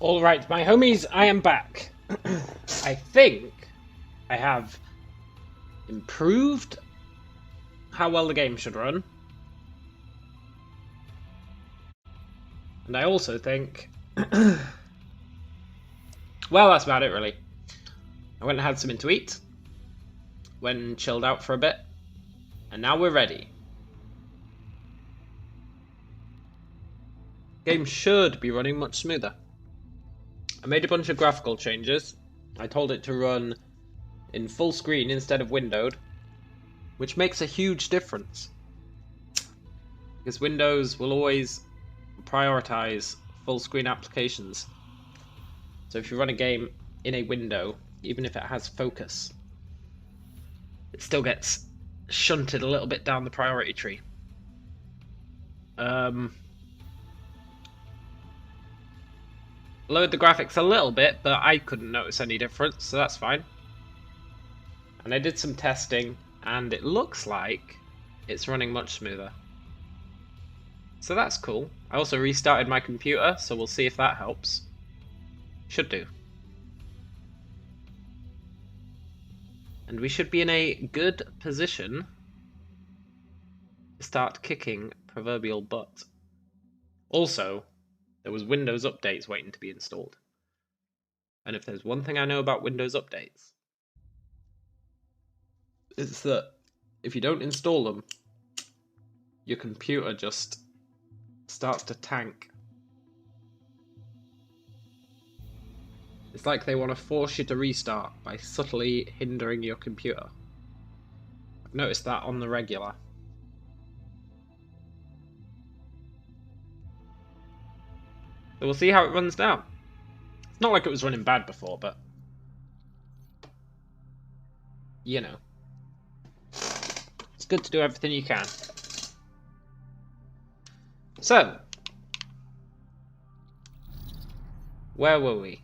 Alright, my homies, I am back. I think I have improved how well the game should run. And I also think... well, that's about it, really. I went and had something to eat. Went and chilled out for a bit. And now we're ready. Game should be running much smoother. I made a bunch of graphical changes. I told it to run in full screen instead of windowed, which makes a huge difference. Because Windows will always prioritize full screen applications. So if you run a game in a window, even if it has focus, it still gets shunted a little bit down the priority tree. Lowered the graphics a little bit, but I couldn't notice any difference, so that's fine. And I did some testing, and it looks like it's running much smoother. So that's cool. I also restarted my computer, so we'll see if that helps. Should do. And we should be in a good position to start kicking proverbial butt. Also, there was Windows updates waiting to be installed. And if there's one thing I know about Windows updates, it's that if you don't install them, your computer just starts to tank. It's like they want to force you to restart by subtly hindering your computer. I've noticed that on the regular. So we'll see how it runs now. It's not like it was running bad before, but... you know. It's good to do everything you can. So. Where were we?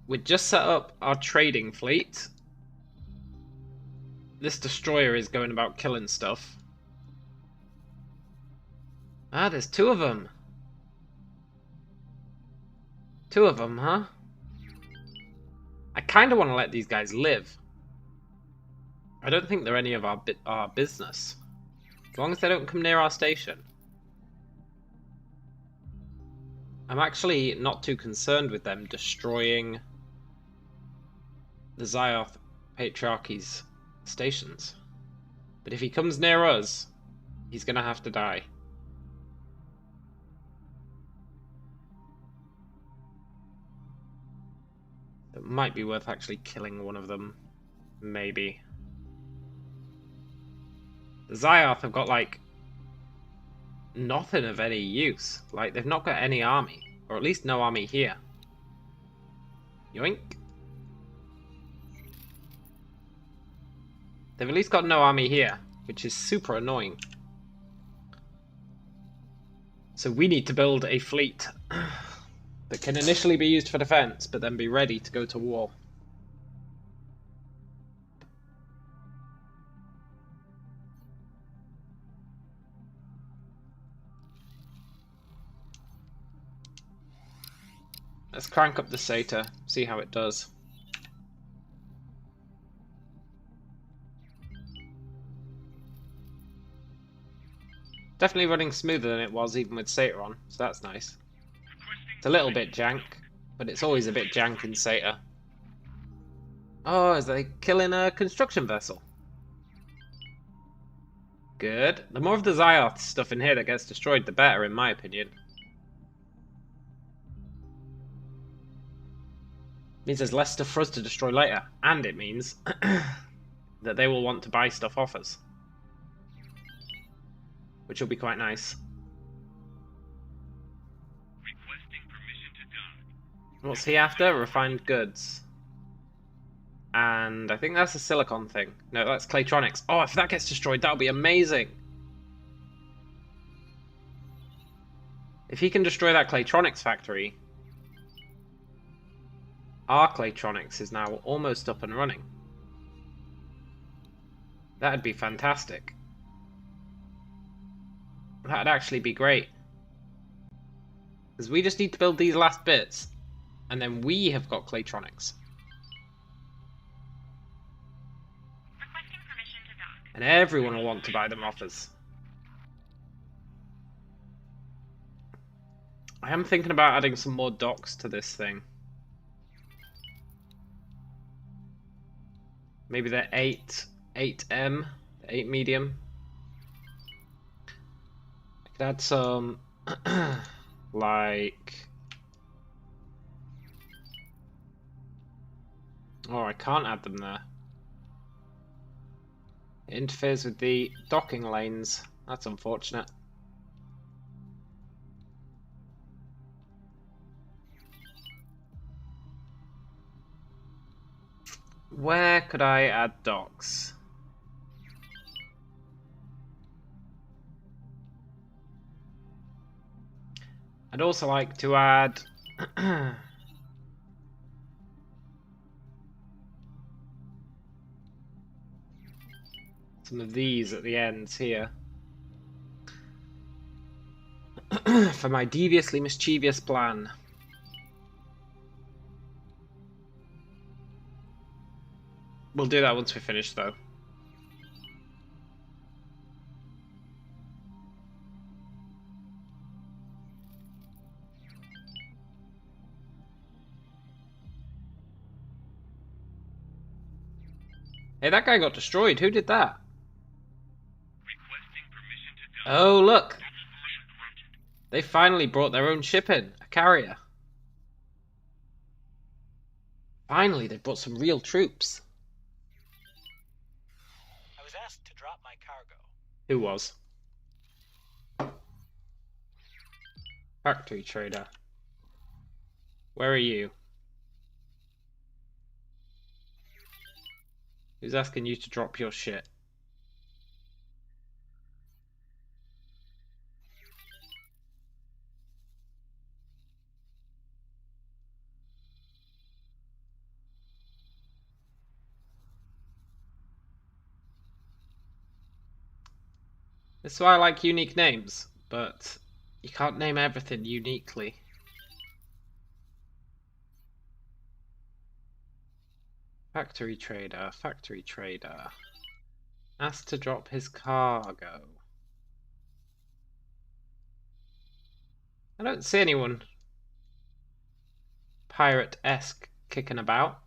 We'd just set up our trading fleet. This destroyer is going about killing stuff. Ah, there's two of them. Two of them, huh? I kind of want to let these guys live. I don't think they're any of our business. As long as they don't come near our station. I'm actually not too concerned with them destroying the Xioth Patriarchy's stations. But if he comes near us, he's gonna have to die. It might be worth actually killing one of them. Maybe. The Xioth have got, like, nothing of any use. Like, they've not got any army. Or at least no army here. Yoink. They've at least got no army here, which is super annoying. So we need to build a fleet that can initially be used for defense, but then be ready to go to war. Let's crank up the Satyr, see how it does. Definitely running smoother than it was even with Satyr on, so that's nice. It's a little bit jank, but it's always a bit jank in Satyr. Oh, is they killing a construction vessel? Good. The more of the Xioth stuff in here that gets destroyed, the better, in my opinion. Means there's less stuff for us to destroy later, and it means that they will want to buy stuff off us. Which will be quite nice. What's he after? Refined goods. And I think that's a silicon thing. No, that's Claytronics. Oh, if that gets destroyed, that'll be amazing. If he can destroy that Claytronics factory, our Claytronics is now almost up and running. That'd be fantastic. That'd actually be great. Because we just need to build these last bits. And then we have got Claytronics. Requesting permission to dock. And everyone will want to buy them off us. I am thinking about adding some more docks to this thing. Maybe the 8M, the 8 medium. I could add some, like... Oh, I can't add them there. It interferes with the docking lanes. That's unfortunate. Where could I add docks? I'd also like to add some of these at the ends here for my deviously mischievous plan. We'll do that once we finish, though. Hey, that guy got destroyed. Who did that? Oh, look! They finally brought their own ship in. A carrier. Finally, they brought some real troops. I was asked to drop my cargo. Who was? Factory trader. Where are you? Who's asking you to drop your shit? This is why I like unique names, but you can't name everything uniquely. Factory trader, factory trader. Asked to drop his cargo. I don't see anyone pirate-esque kicking about.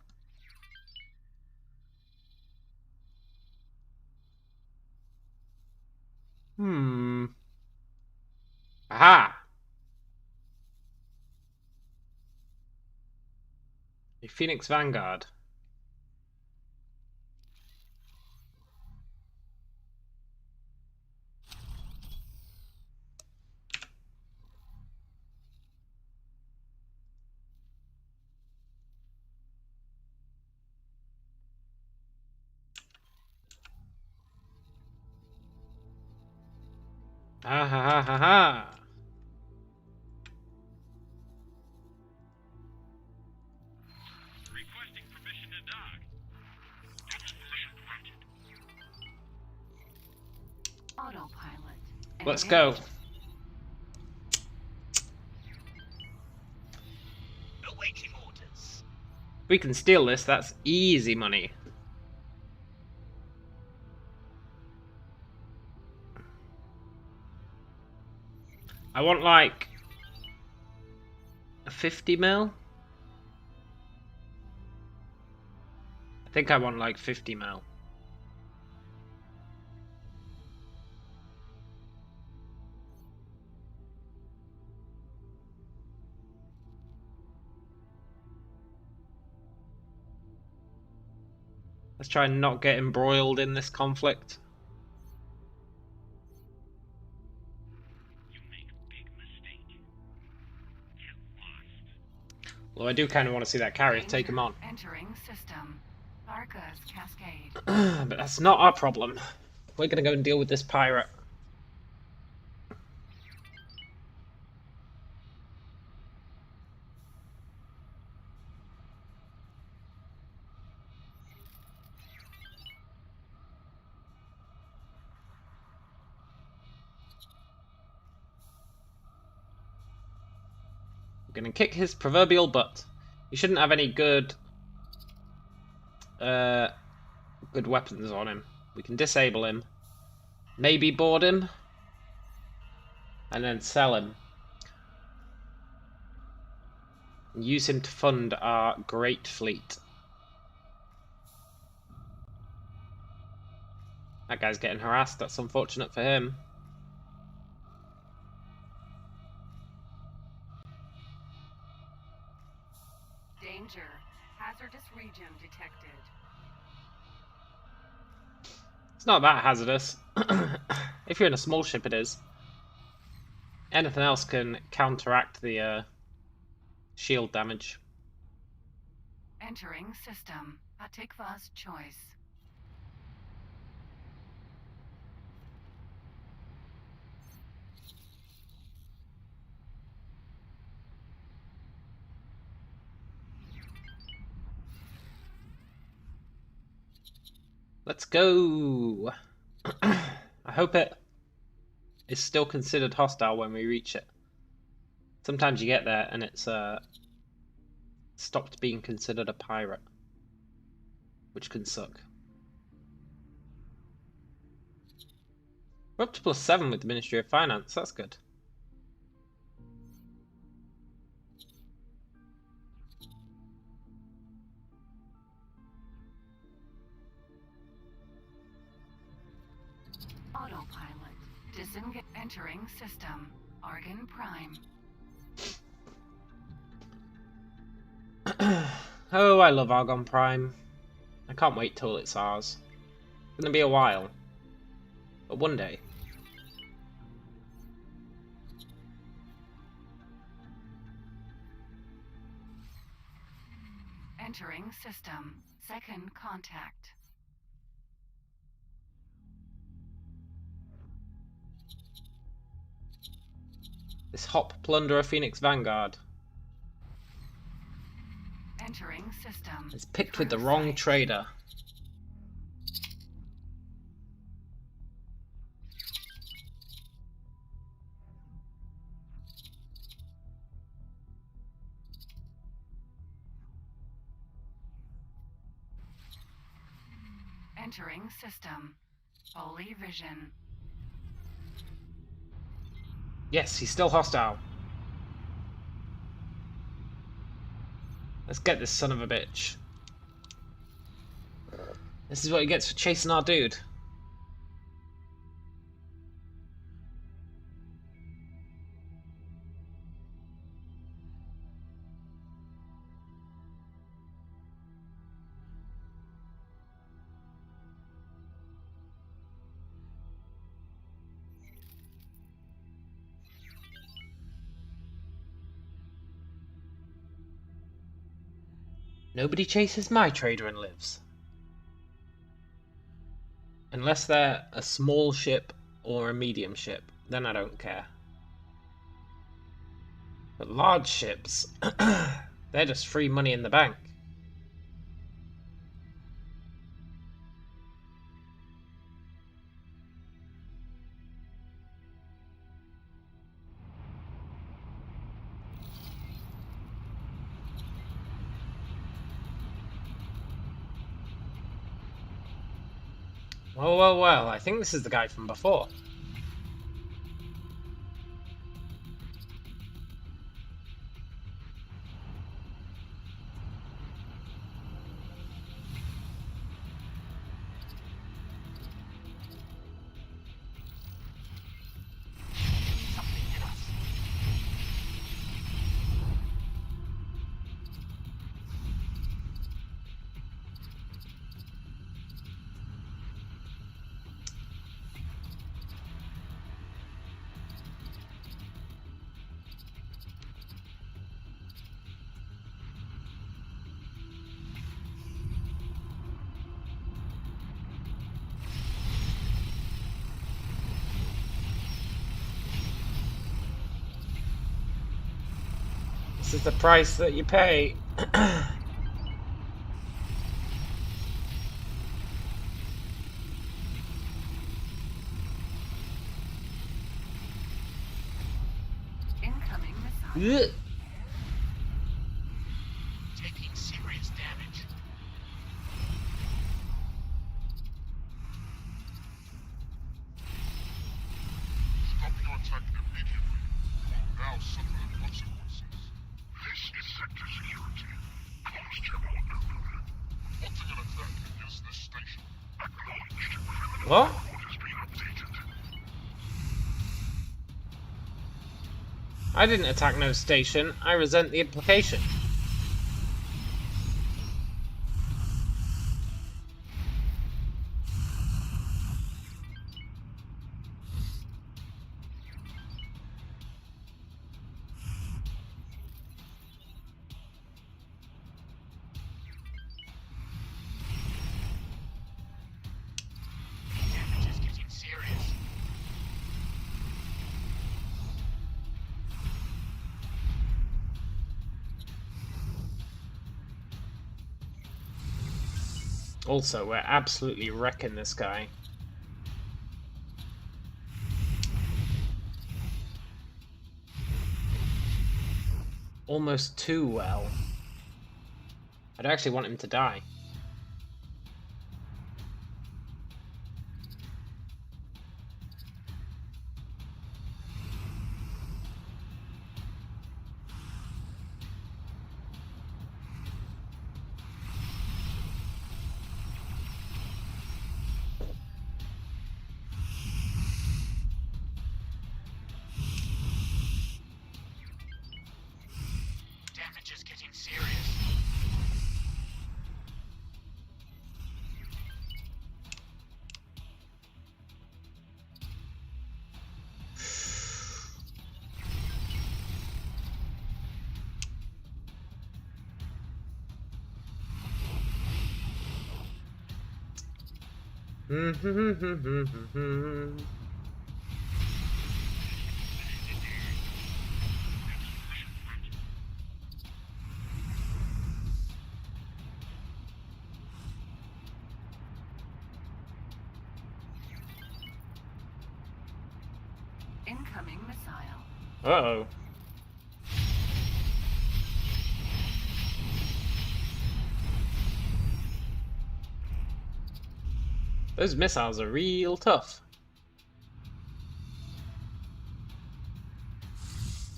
Aha! A Phoenix Vanguard. Ha ha ha ha ha! Requesting permission to dock. Autopilot. Let's go. Awaiting orders. If we can steal this, that's easy money. I want like a 50 mil. I think I want like 50 mil. Let's try and not get embroiled in this conflict. You make a big mistake. Get lost. Although I do kind of want to see that carrier take him on. Entering system. Barca's Cascade. But that's not our problem. We're gonna go and deal with this pirate. We're gonna kick his proverbial butt. He shouldn't have any good weapons on him. We can disable him. Maybe board him. And then sell him. And use him to fund our great fleet. That guy's getting harassed. That's unfortunate for him. Danger. Hazardous region detected. It's not that hazardous. If you're in a small ship, it is. Anything else can counteract the shield damage. Entering system. Atikva's choice. Let's go. I hope it is still considered hostile when we reach it. Sometimes you get there and it's stopped being considered a pirate, which can suck. We're up to +7 with the Ministry of Finance. That's good. Autopilot. Disengage. Entering system. Argon Prime. Oh, I love Argon Prime. I can't wait till it's ours. It's gonna be a while. But one day. Entering system. Second contact. This Hop Plunderer Phoenix Vanguard Entering system. is picked with the wrong trader. Entering system. Holy vision. Yes, he's still hostile. Let's get this son of a bitch. This is what he gets for chasing our dude. Nobody chases my trader and lives. Unless they're a small ship or a medium ship, then I don't care. But large ships, they're just free money in the bank. Well, well, well, I think this is the guy from before. This is the price that you pay. Incoming missile. What? I didn't attack no station. I resent the implication. Damage is getting serious. Also, we're absolutely wrecking this guy. Almost too well. I'd actually want him to die. Damage is getting serious. Incoming missile. Uh-oh. Those missiles are real tough.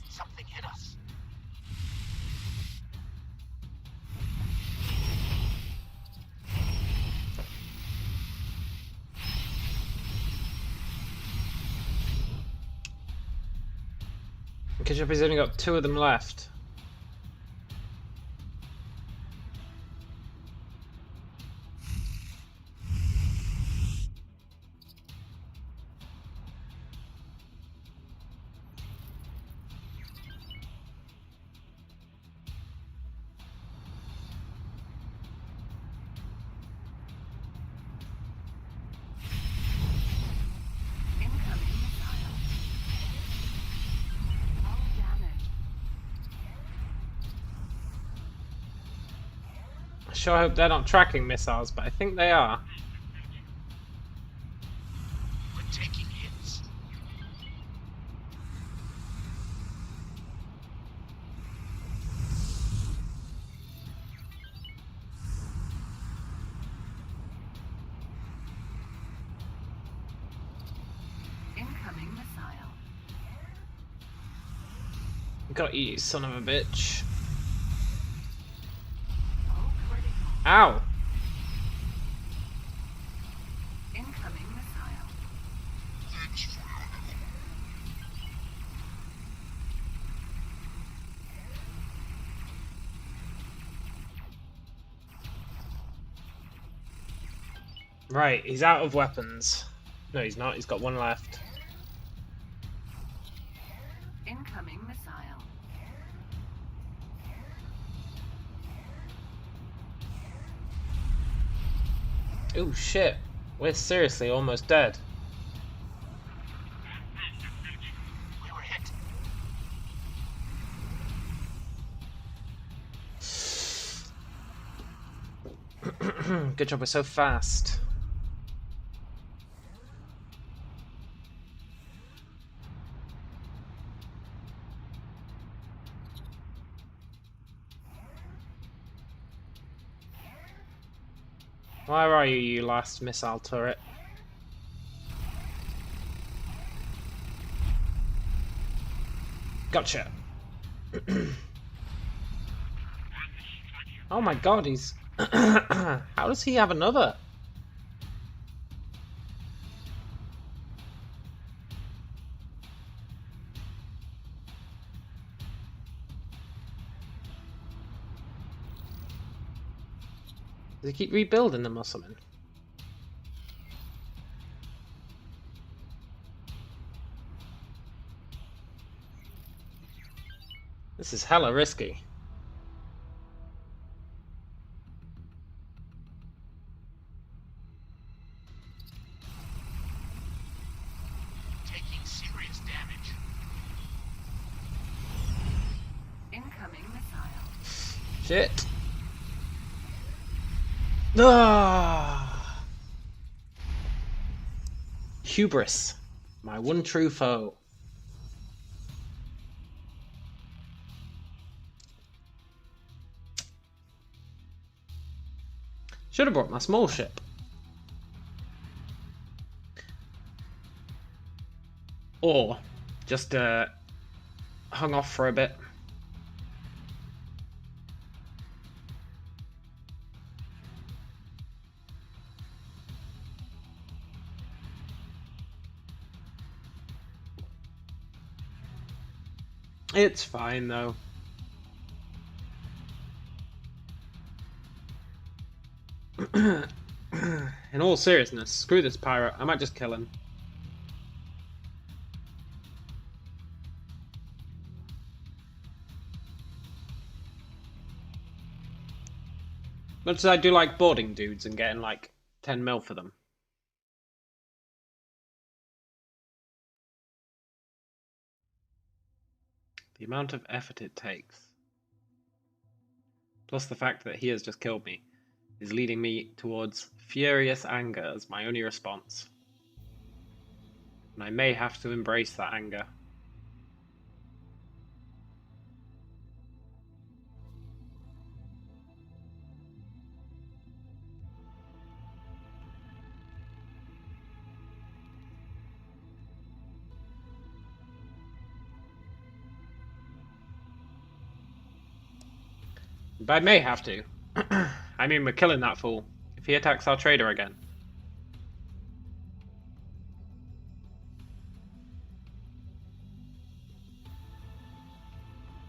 Something hit us. Because he's only got 2 of them left. Incoming missile. All damage. I sure hope they're not tracking missiles, but I think they are. We're taking hits. Incoming missile. Got you, son of a bitch. All critical. Ow! Incoming missile. Right, he's out of weapons. No, he's not. He's got 1 left. Incoming missile. Oh shit. We're seriously almost dead. We were hit. Good job, we're so fast. Where are you, you last missile turret? Gotcha. Oh my god, he's... How does he have another? Does he keep rebuilding them or something? This is hella risky. Taking serious damage. Incoming missile. Shit. Ah! Hubris, my one true foe. Should have brought my small ship. Or just hung off for a bit. It's fine though. In all seriousness, screw this pirate. I might just kill him. Much as I do like boarding dudes and getting like 10 mil for them. The amount of effort it takes, plus the fact that he has just killed me, is leading me towards furious anger as my only response. And I may have to embrace that anger. But I may have to. I mean, we're killing that fool. If he attacks our trader again.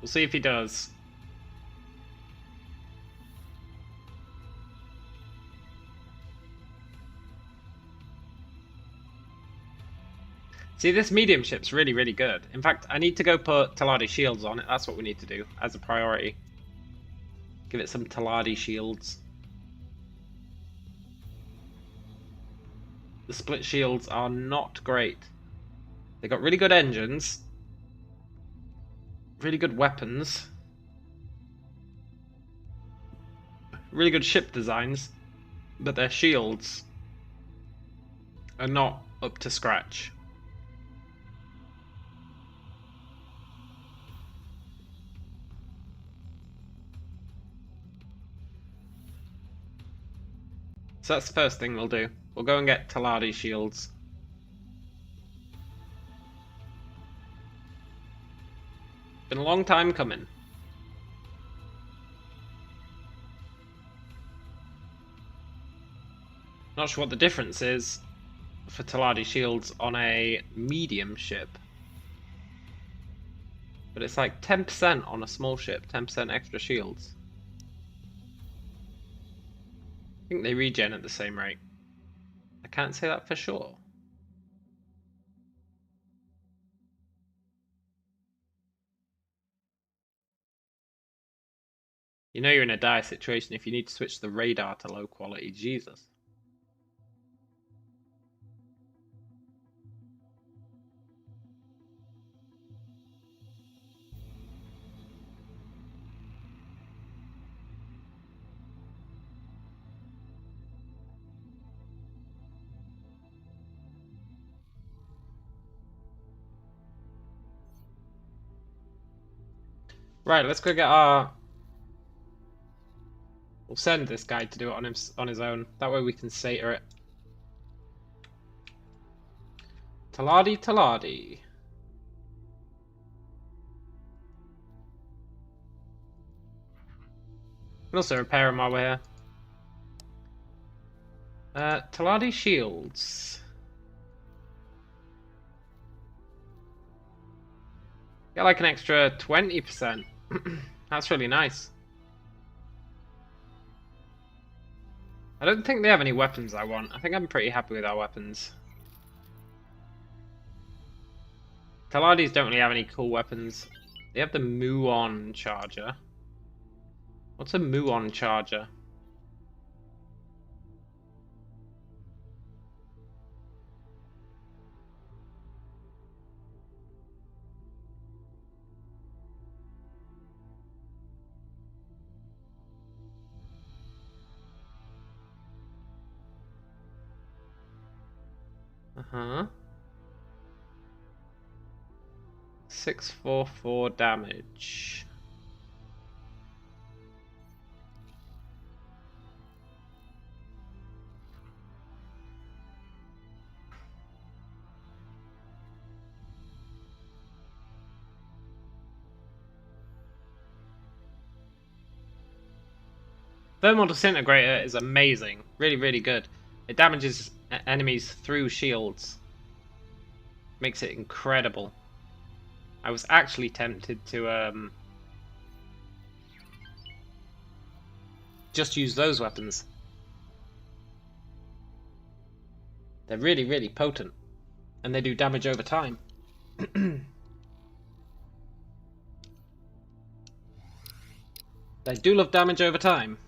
We'll see if he does. See, this medium ship's really, really good. In fact, I need to go put Taladi shields on it. That's what we need to do as a priority. Give it some Taladi shields. The split shields are not great. They got really good engines. Really good weapons. Really good ship designs. But their shields are not up to scratch. So that's the first thing we'll do. We'll go and get Taladi shields. Been a long time coming. Not sure what the difference is for Taladi shields on a medium ship. But it's like 10% on a small ship, 10% extra shields. I think they regen at the same rate. I can't say that for sure. You know you're in a dire situation if you need to switch the radar to low quality. Jesus. Right, let's go get our... We'll send this guy to do it on his own. That way we can satyr it. Taladi, Taladi. We can also repair him while we're here. Taladi shields. Get like an extra 20%. That's really nice. I don't think they have any weapons I want. I think I'm pretty happy with our weapons. Kaladis don't really have any cool weapons. They have the Muon charger. What's a Muon charger? Uh-huh. 644 damage. Thermal Disintegrator is amazing. Really, really good. It damages enemies through shields. Makes it incredible. I was actually tempted to just use those weapons. They're really, really potent. And they do damage over time. They do love damage over time.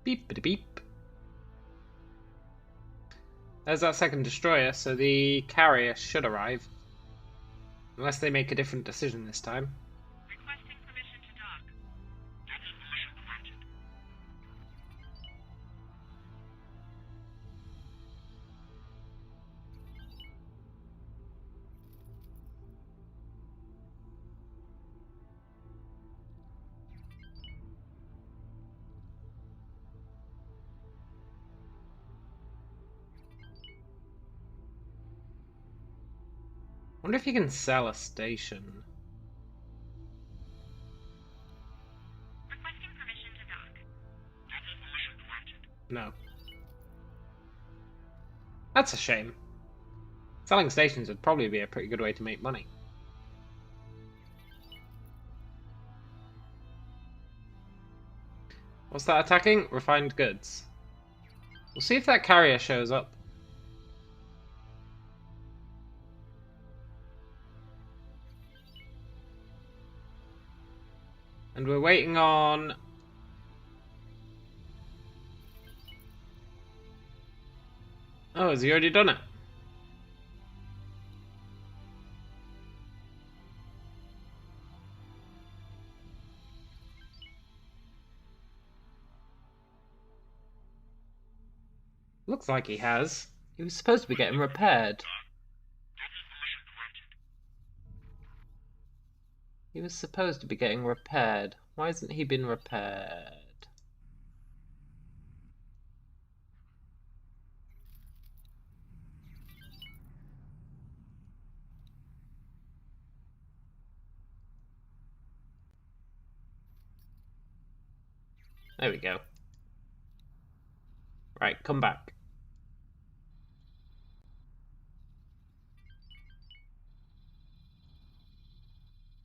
Beep beep. There's that second destroyer, so the carrier should arrive. Unless they make a different decision this time. Requesting permission to dock. Permission granted. Wonder if you can sell a station. Requesting permission to dock. Permission granted. No. That's a shame. Selling stations would probably be a pretty good way to make money. What's that attacking? Refined goods. We'll see if that carrier shows up. And we're waiting on... Oh, has he already done it? Looks like he has. He was supposed to be getting repaired. He was supposed to be getting repaired. Why hasn't he been repaired? There we go. Right, come back.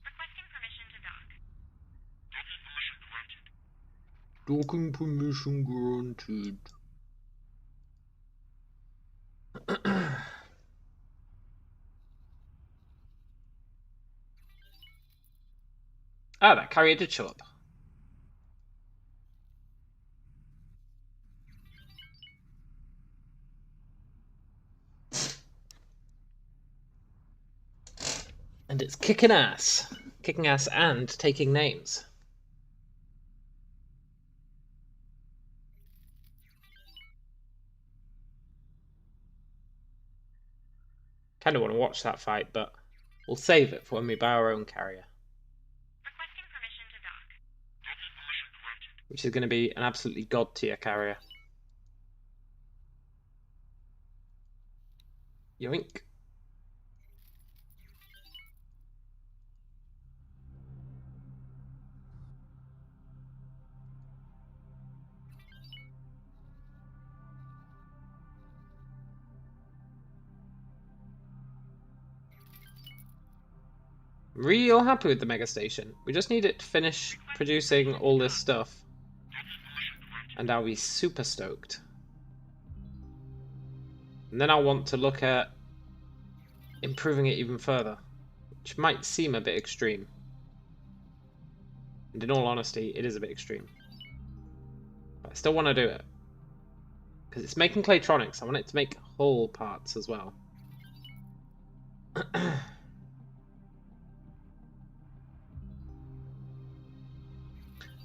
Requesting permission to dock. Permission granted. Docking permission granted. Ah, that carrier did show up. And it's kicking ass. Kicking ass and taking names. Kind of want to watch that fight, but we'll save it for when we buy our own carrier. Requesting permission to dock. Permission granted. Which is going to be an absolutely god tier carrier. Yoink. I'm real happy with the Megastation. We just need it to finish producing all this stuff. And I'll be super stoked. And then I'll want to look at improving it even further. Which might seem a bit extreme. And in all honesty, it is a bit extreme. But I still want to do it. Because it's making Claytronics. I want it to make hull parts as well.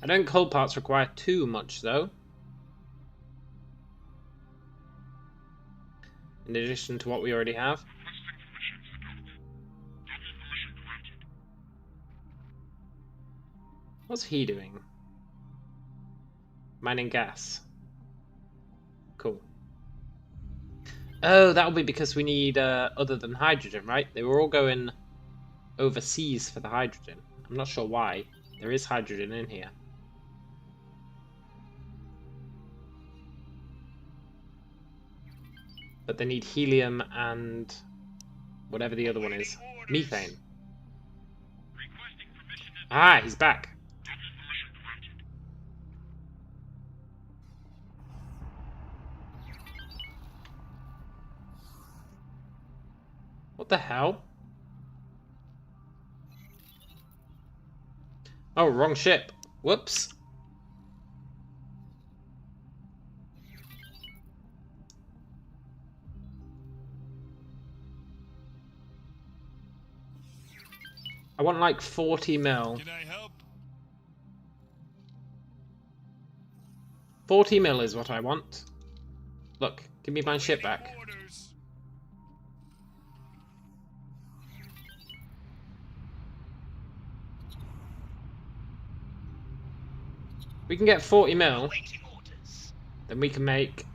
I don't think hull parts require too much though. In addition to what we already have. What's he doing? Mining gas. Cool. Oh, that'll be because we need other than hydrogen, right? They were all going overseas for the hydrogen. I'm not sure why. There is hydrogen in here. But they need helium and whatever the other one is. Methane. Ah, he's back. What the hell? Oh, wrong ship. Whoops. I want like 40 mil. Can I help? 40 mil is what I want. Look, give me my ship back. Orders. We can get 40 mil, Waiting orders. then we can make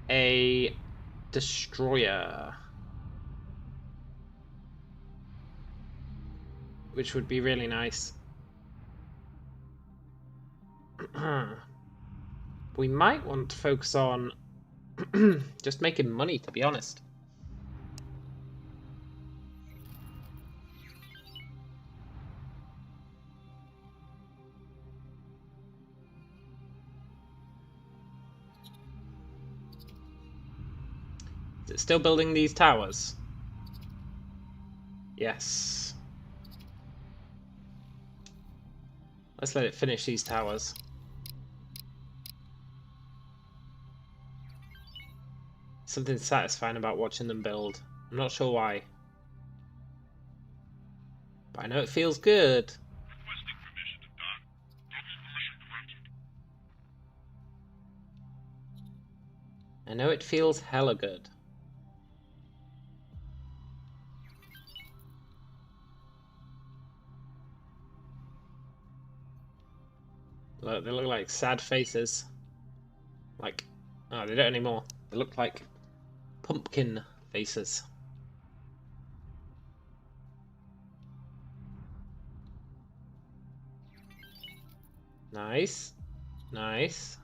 a destroyer. Which would be really nice. We might want to focus on just making money, to be honest. Is it still building these towers? Yes. Let's let it finish these towers. Something satisfying about watching them build. I'm not sure why. But I know it feels good. Requesting permission to dock. Docking permission granted. I know it feels hella good. Look, they look like sad faces. Like, oh, they don't anymore. They look like pumpkin faces. Nice. Nice.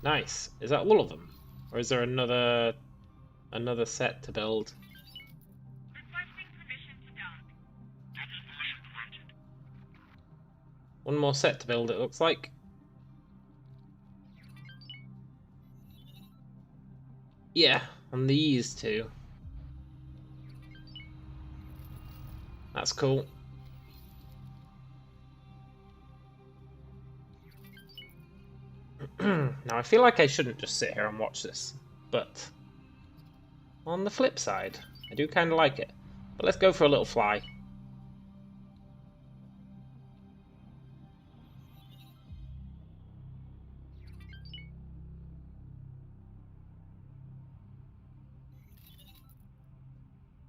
Nice. Is that all of them? Or is there another set to build? Requesting permission to dock. Docking permission granted. One more set to build, it looks like. Yeah, on these two. That's cool. Now, I feel like I shouldn't just sit here and watch this, but on the flip side, I do kind of like it. But let's go for a little fly.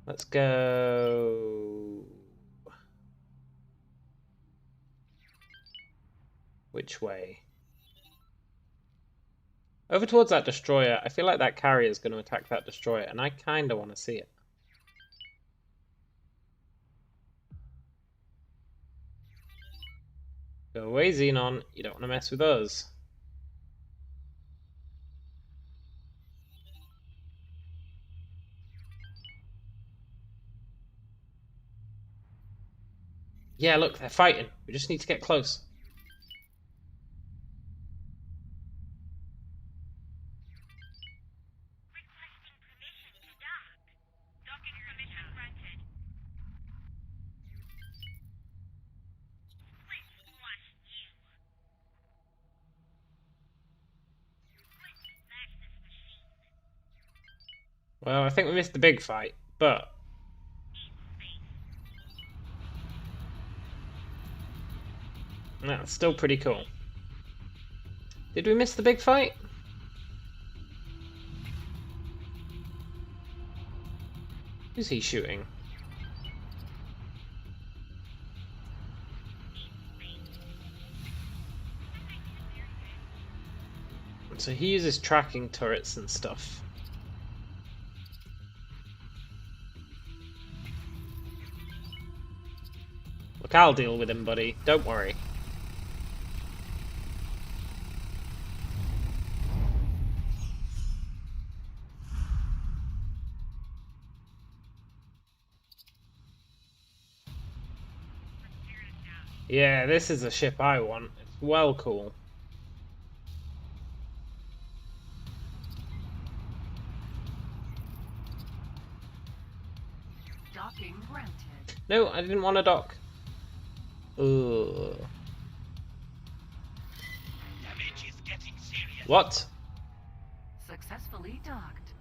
Let's go... Which way? Over towards that destroyer. I feel like that carrier is going to attack that destroyer, and I kind of want to see it. Go away, Xenon. You don't want to mess with us. Yeah, look, they're fighting. We just need to get close. Requesting permission to dock. Docking permission granted. Split squash you. Split smash this machine. Well, I think we missed the big fight, but Eat space. that's still pretty cool. Did we miss the big fight? Who's he shooting? So he uses tracking turrets and stuff. Look, I'll deal with him, buddy. Don't worry. Yeah, this is a ship I want. It's well cool. Docking granted. No, I didn't want to dock. Ugh. Damage is getting serious. What? Successfully docked.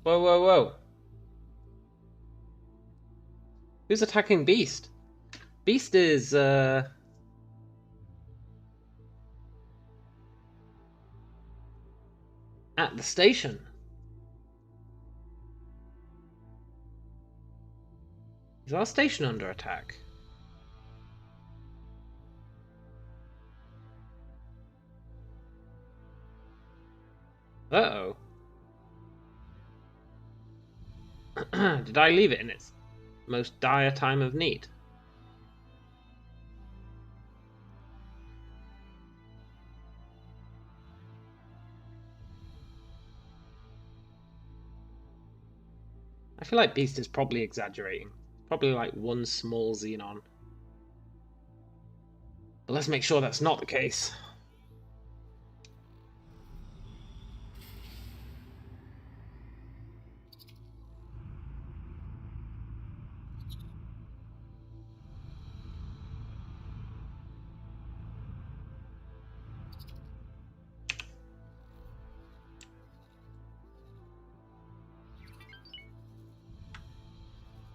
Whoa, whoa, whoa. Who's attacking Beast? Beast is, at the station. Is our station under attack? Uh-oh. Did I leave it in its most dire time of need? I feel like Beast is probably exaggerating. Probably like one small Xenon. But let's make sure that's not the case.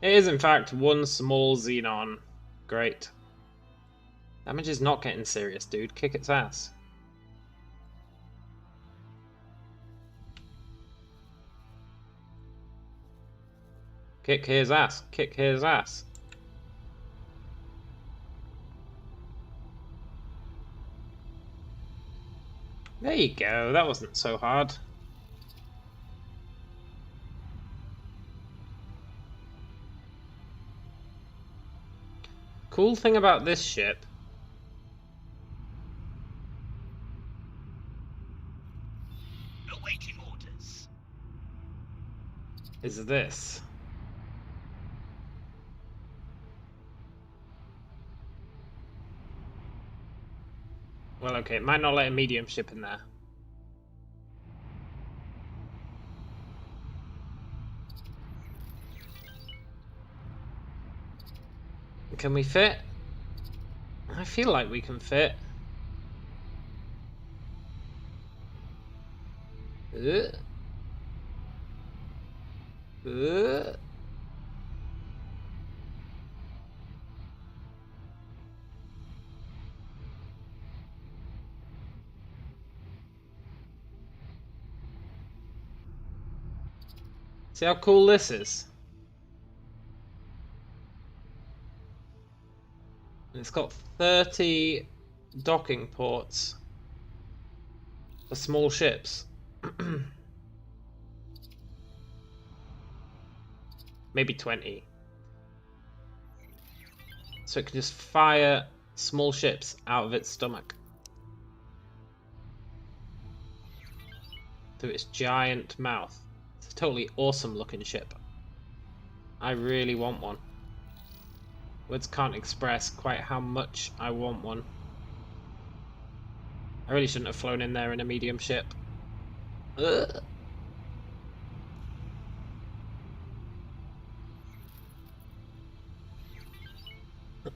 It is in fact one small Xenon. Great. Damage is not getting serious, dude. Kick its ass. Kick his ass. Kick his ass. There you go. That wasn't so hard. Cool thing about this ship Awaiting orders. is this. Well, okay, it might not let a medium ship in there. Can we fit? I feel like we can fit. Uh. Uh. See how cool this is? It's got 30 docking ports for small ships. Maybe 20. So it can just fire small ships out of its stomach. Through its giant mouth. It's a totally awesome looking ship. I really want one. Words can't express quite how much I want one. I really shouldn't have flown in there in a medium ship. Ugh.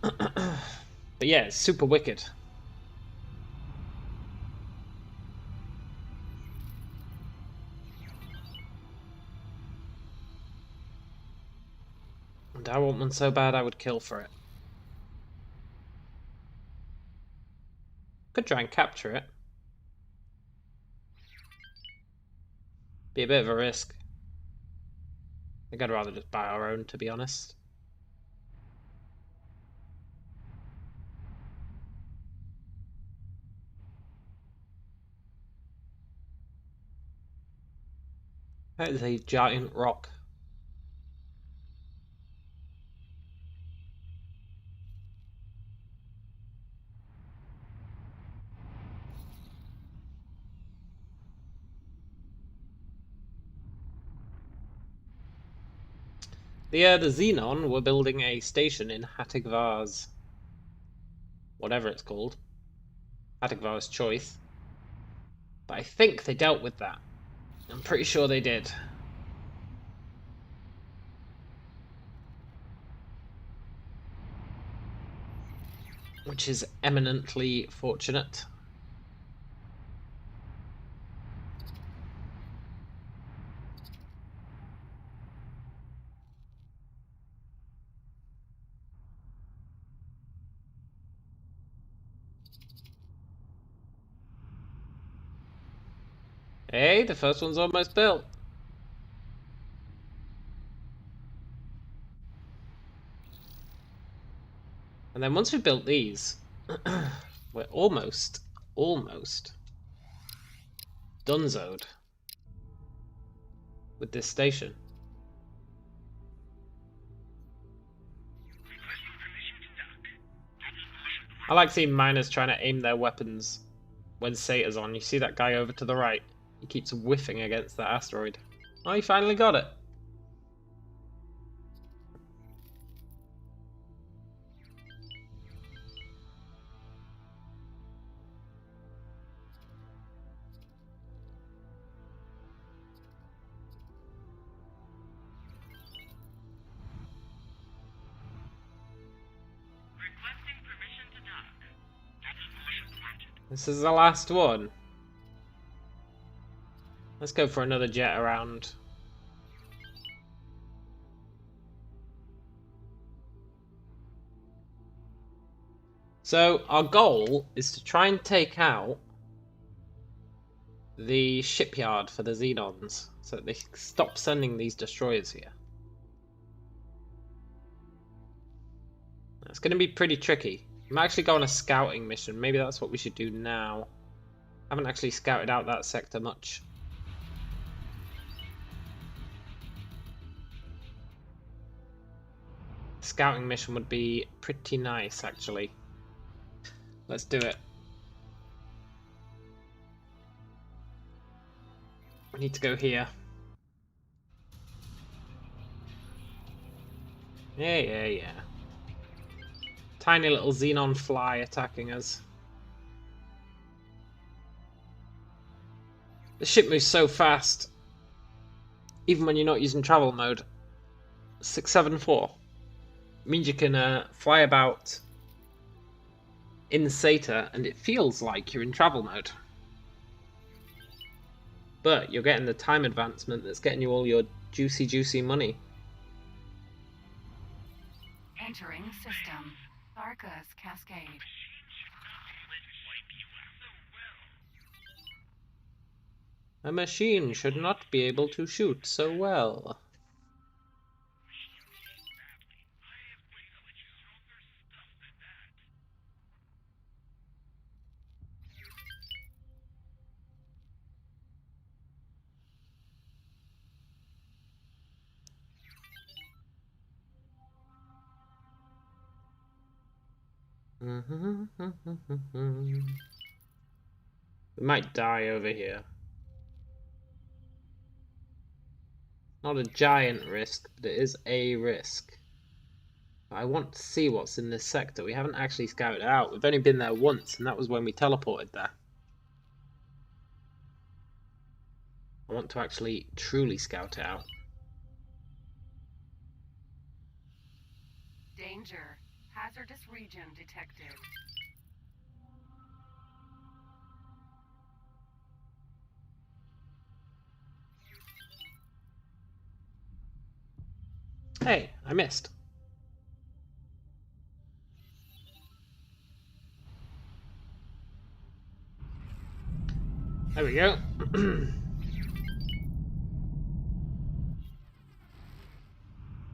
But yeah, it's super wicked. And I want one so bad I would kill for it. Could try and capture it. Be a bit of a risk. I think I'd rather just buy our own, to be honest. That is a giant rock. The Xenon were building a station in Hatigvar's, whatever it's called. Hatigvar's choice. But I think they dealt with that. I'm pretty sure they did. Which is eminently fortunate. Hey, the first one's almost built. And then once we've built these, we're almost donezoed with this station. I like seeing miners trying to aim their weapons when Sator's on. You see that guy over to the right? He keeps whiffing against that asteroid. Oh, he finally got it. Requesting permission to dock. Permission granted. This is the last one. Let's go for another jet around. So our goal is to try and take out the shipyard for the Xenons so that they stop sending these destroyers here. It's going to be pretty tricky. I'm actually going on a scouting mission. Maybe that's what we should do now. I haven't actually scouted out that sector much. Scouting mission would be pretty nice, actually. Let's do it. We need to go here. Yeah. Tiny little Xenon fly attacking us. The ship moves so fast, even when you're not using travel mode. 674 means you can fly about in Sator, and it feels like you're in travel mode. But you're getting the time advancement that's getting you all your juicy money. Entering system. Barca's Cascade. A machine should not be able to shoot so well. We might die over here. Not a giant risk, but it is a risk. I want to see what's in this sector. We haven't actually scouted it out. We've only been there once, and that was when we teleported there. I want to actually truly scout it out. Danger. Hazardous region detected. Hey, I missed. There we go.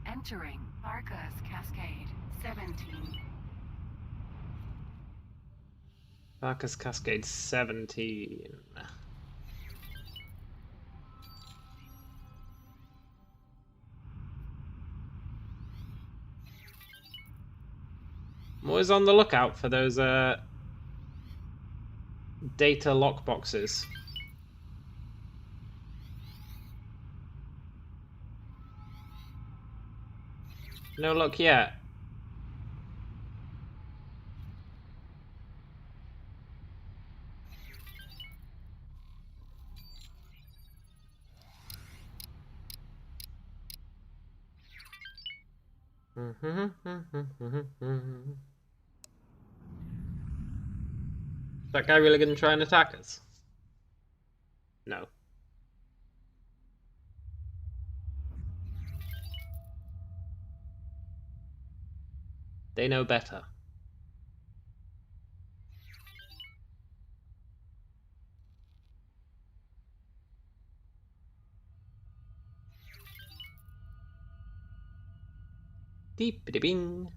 Entering Barca's Cascade 17. Marcus Cascade 17. I'm always on the lookout for those data lockboxes. No luck yet. Is that guy really going to try and attack us? No. They know better. Deep-a-bing.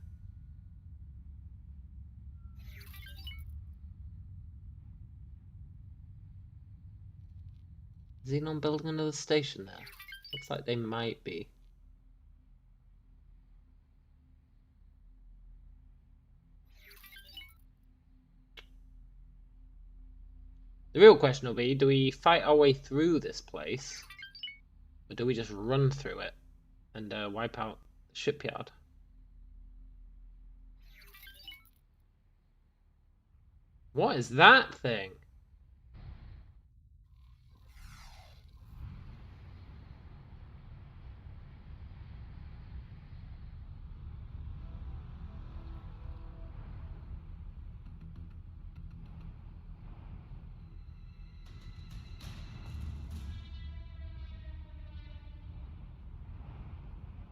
Xenon building another station there. Looks like they might be. The real question will be, do we fight our way through this place? Or do we just run through it and wipe out the shipyard? What is that thing?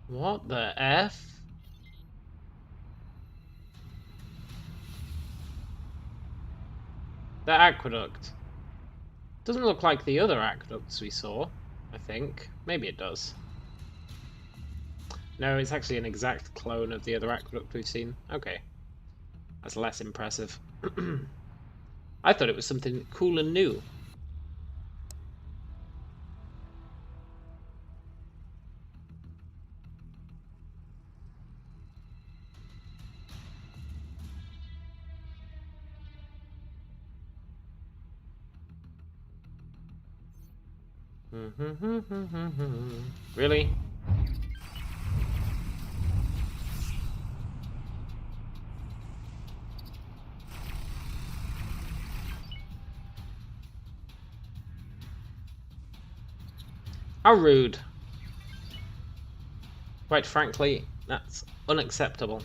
What the F? That aqueduct. Doesn't look like the other aqueducts we saw, I think. Maybe it does. No, it's actually an exact clone of the other aqueduct we've seen. Okay. That's less impressive. I thought it was something cool and new. Really? How rude. Quite frankly, that's unacceptable.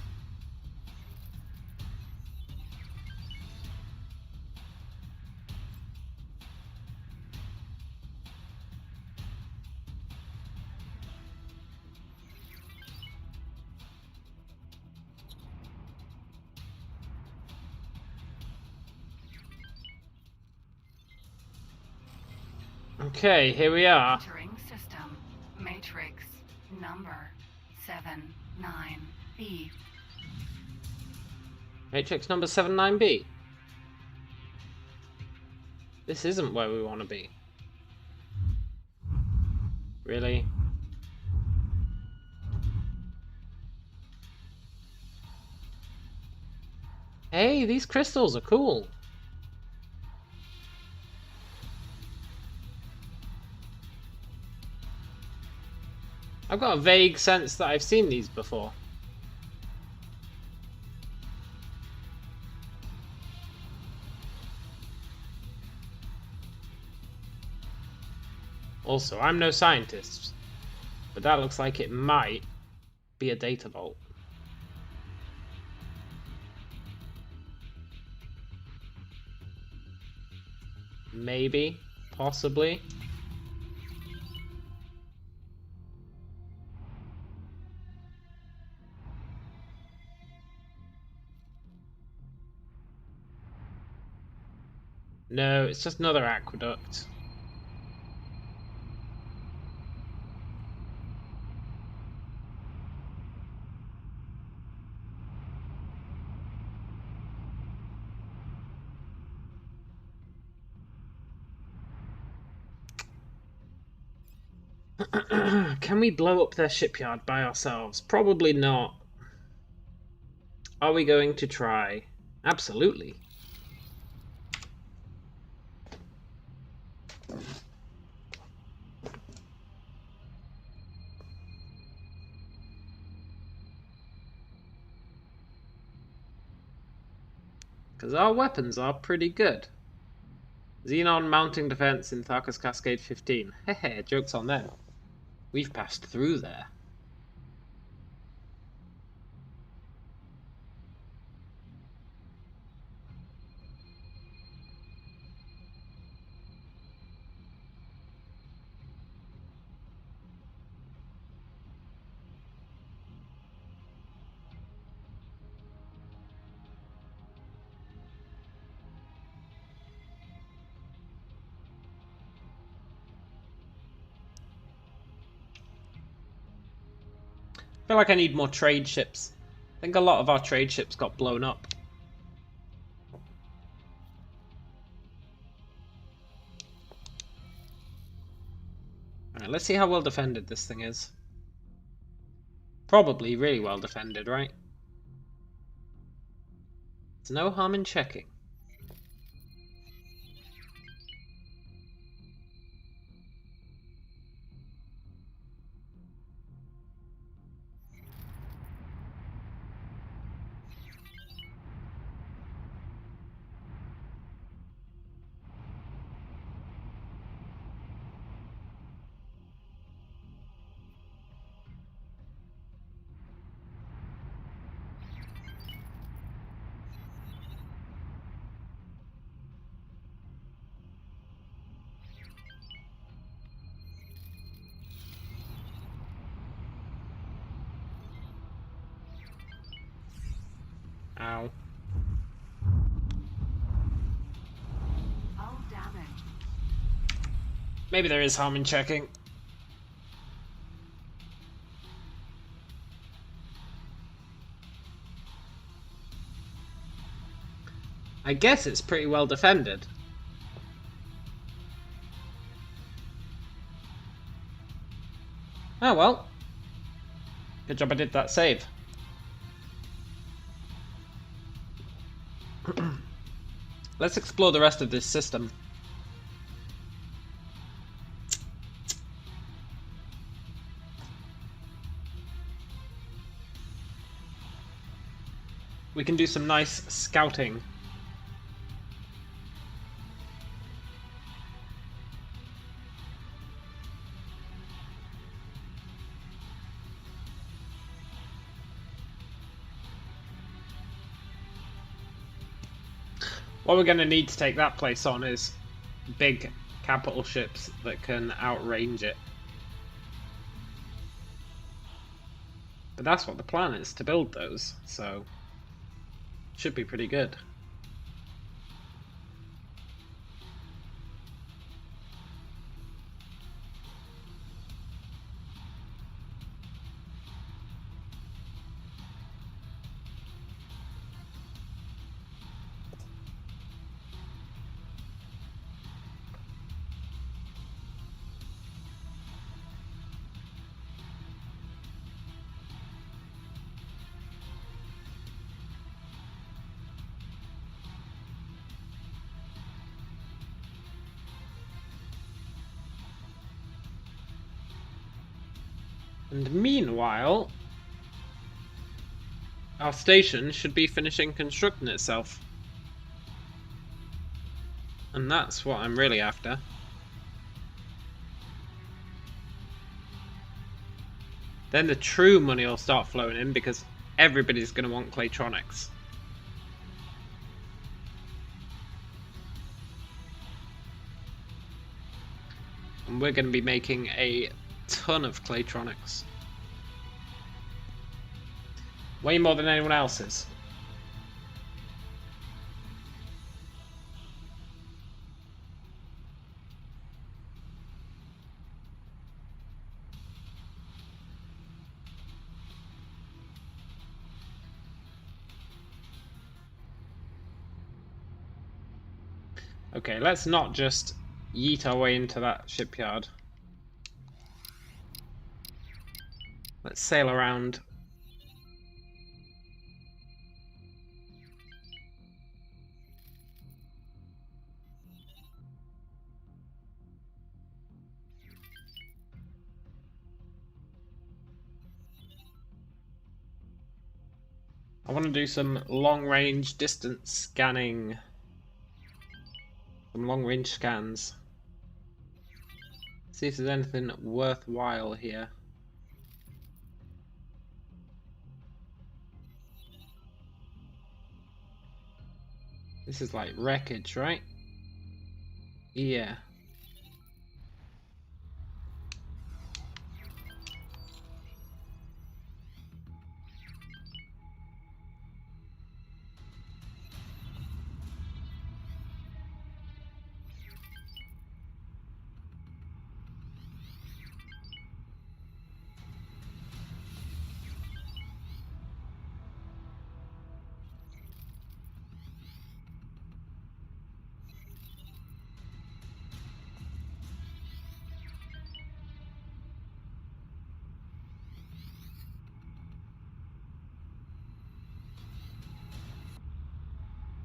Okay, here we are. Entering system. Matrix number 79B. Matrix number 79B. This isn't where we want to be. Really? Hey, these crystals are cool. I've got a vague sense that I've seen these before. Also, I'm no scientist, but that looks like it might be a data vault. Maybe, possibly. No, it's just another aqueduct. Can we blow up their shipyard by ourselves? Probably not. Are we going to try? Absolutely. Because our weapons are pretty good. Xenon mounting defense in Tharkas Cascade 15. Hehe, joke's on them. We've passed through there. I feel like I need more trade ships. I think a lot of our trade ships got blown up. Alright, let's see how well defended this thing is. Probably really well defended, right? There's no harm in checking. Ow. All damage. Maybe there is harm in checking. I guess it's pretty well defended. Oh well. Good job I did that save. Let's explore the rest of this system. We can do some nice scouting. What we're going to need to take that place on is big capital ships that can outrange it. But that's what the plan is, to build those, so should be pretty good. And meanwhile, our station should be finishing constructing itself. And that's what I'm really after. Then the true money will start flowing in because everybody's going to want Claytronics. And we're going to be making a ton of Claytronics. Way more than anyone else's. Okay, let's not just yeet our way into that shipyard. Let's sail around. I want to do some long-range distance scanning. Some long-range scans. See if there's anything worthwhile here. This is like wreckage, right? Yeah.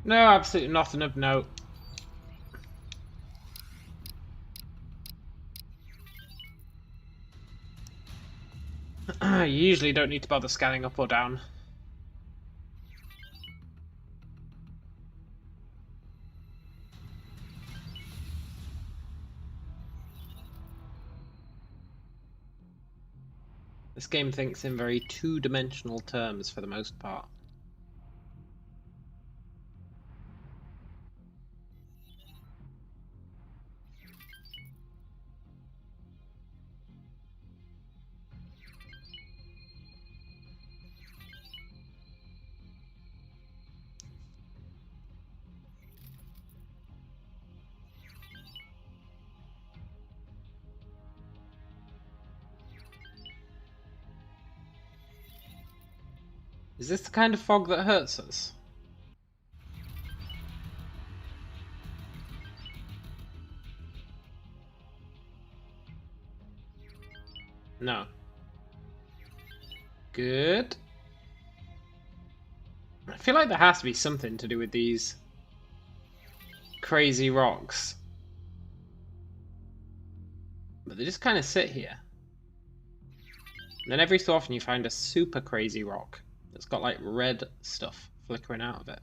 No, absolutely nothing of note. You usually don't need to bother scanning up or down. This game thinks in very two-dimensional terms for the most part. Is this the kind of fog that hurts us? No. Good. I feel like there has to be something to do with these crazy rocks. But they just kind of sit here. And then every so often you find a super crazy rock that's got like red stuff flickering out of it.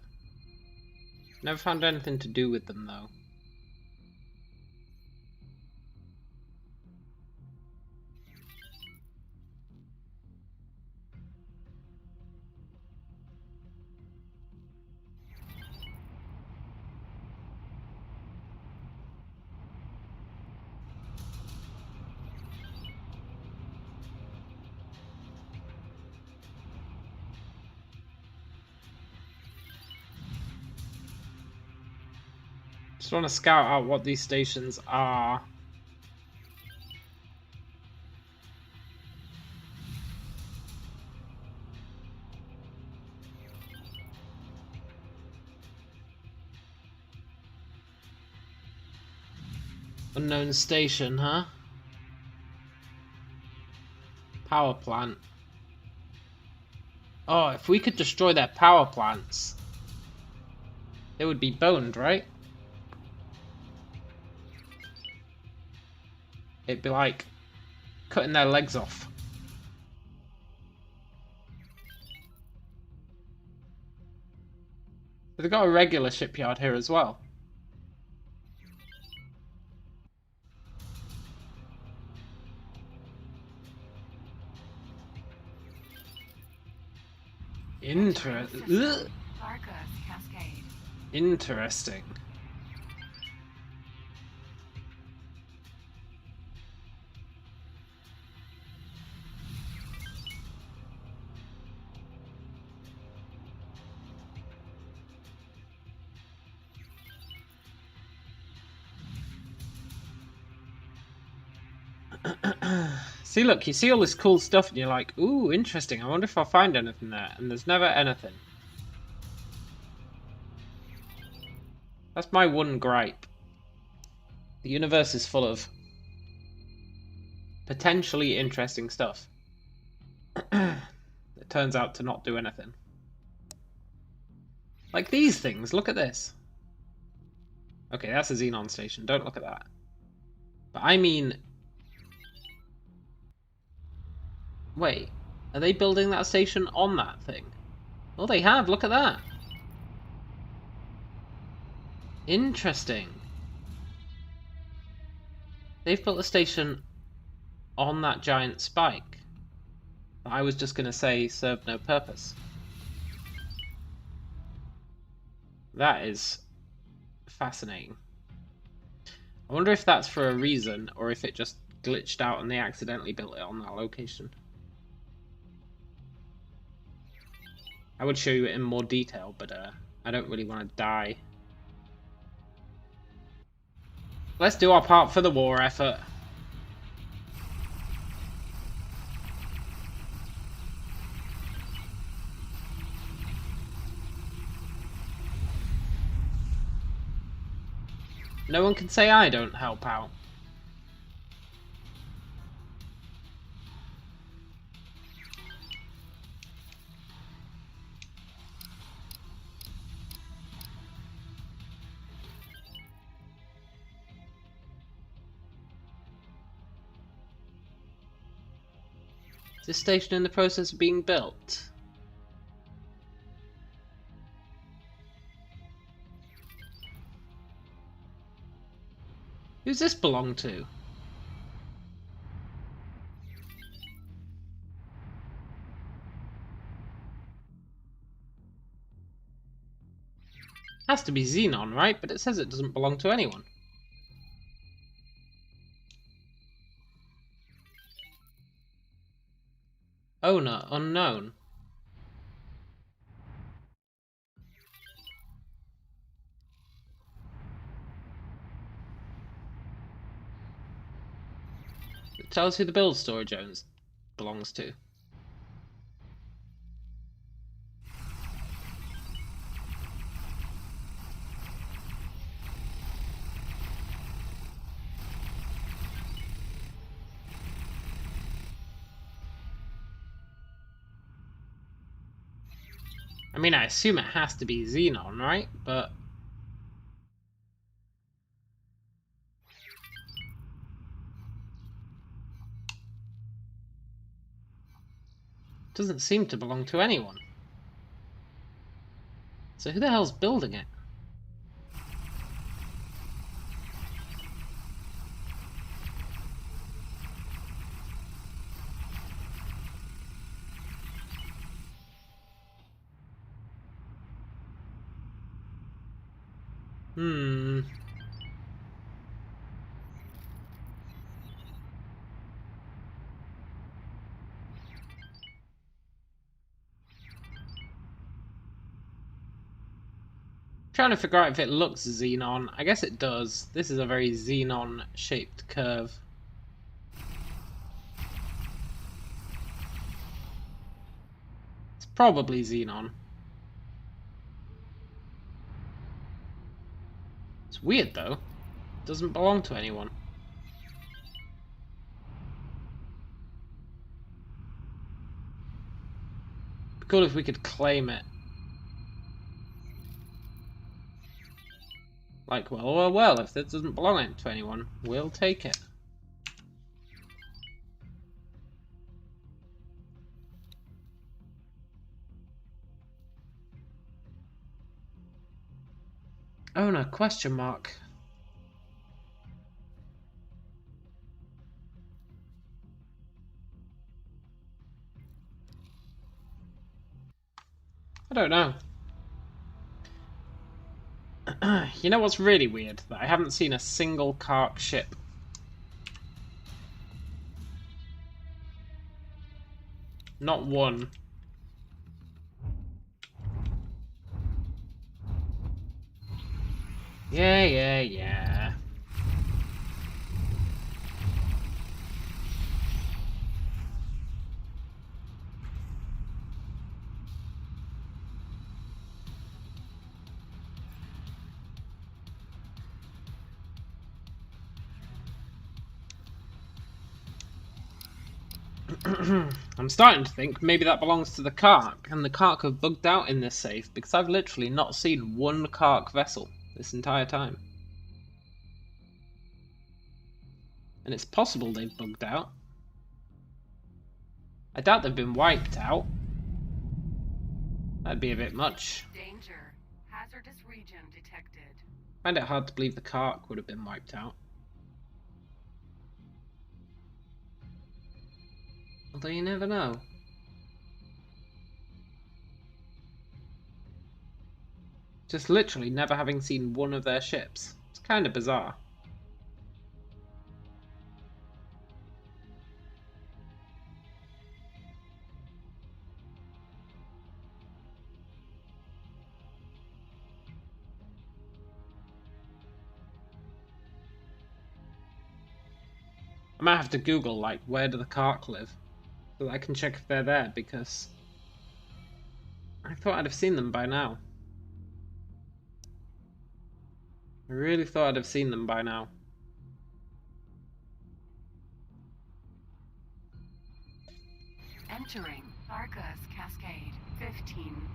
Never found anything to do with them though. Just want to scout out what these stations are. Unknown station, huh? Power plant. Oh, if we could destroy their power plants, they would be boned, right? It'd be like cutting their legs off. But they've got a regular shipyard here as well. System. Arcus Cascade. Interesting. See, look, you see all this cool stuff and you're like, ooh, interesting, I wonder if I'll find anything there. And there's never anything. That's my one gripe. The universe is full of potentially interesting stuff that turns out to not do anything. Like these things, look at this. Okay, that's a Xenon station, don't look at that. But I mean... Wait, are they building that station on that thing? Oh, they have, look at that. Interesting. They've built a station on that giant spike. I was just going to say served no purpose. That is fascinating. I wonder if that's for a reason, or if it just glitched out and they accidentally built it on that location. I would show you it in more detail, but I don't really want to die. Let's do our part for the war effort. No one can say I don't help out. Is this station in the process of being built? Who's this belong to? Has to be Xenon, right? But it says it doesn't belong to anyone. Owner unknown. It tells who the build storage owns belongs to. I mean, I assume it has to be Xenon, right? But... doesn't seem to belong to anyone. So who the hell's building it? Trying to figure out if it looks Xenon. I guess it does. This is a very Xenon-shaped curve. It's probably Xenon. It's weird though. It doesn't belong to anyone. It'd be cool if we could claim it. Like, well, if this doesn't belong to anyone, we'll take it. Owner, question mark. don't know. You know what's really weird? That I haven't seen a single Kark ship. Not one. Yeah. I'm starting to think maybe that belongs to the Kark, and the Kark have bugged out in this safe because I've literally not seen one Kark vessel this entire time. And it's possible they've bugged out. I doubt they've been wiped out. That'd be a bit much. Danger. Hazardous region detected. I find it hard to believe the Kark would have been wiped out. Although you never know. Just literally never having seen one of their ships. It's kind of bizarre. I might have to Google, like, where do the Kark live? So that I can check if they're there, because I thought I'd have seen them by now. I really thought I'd have seen them by now. Entering Arcus Cascade 15.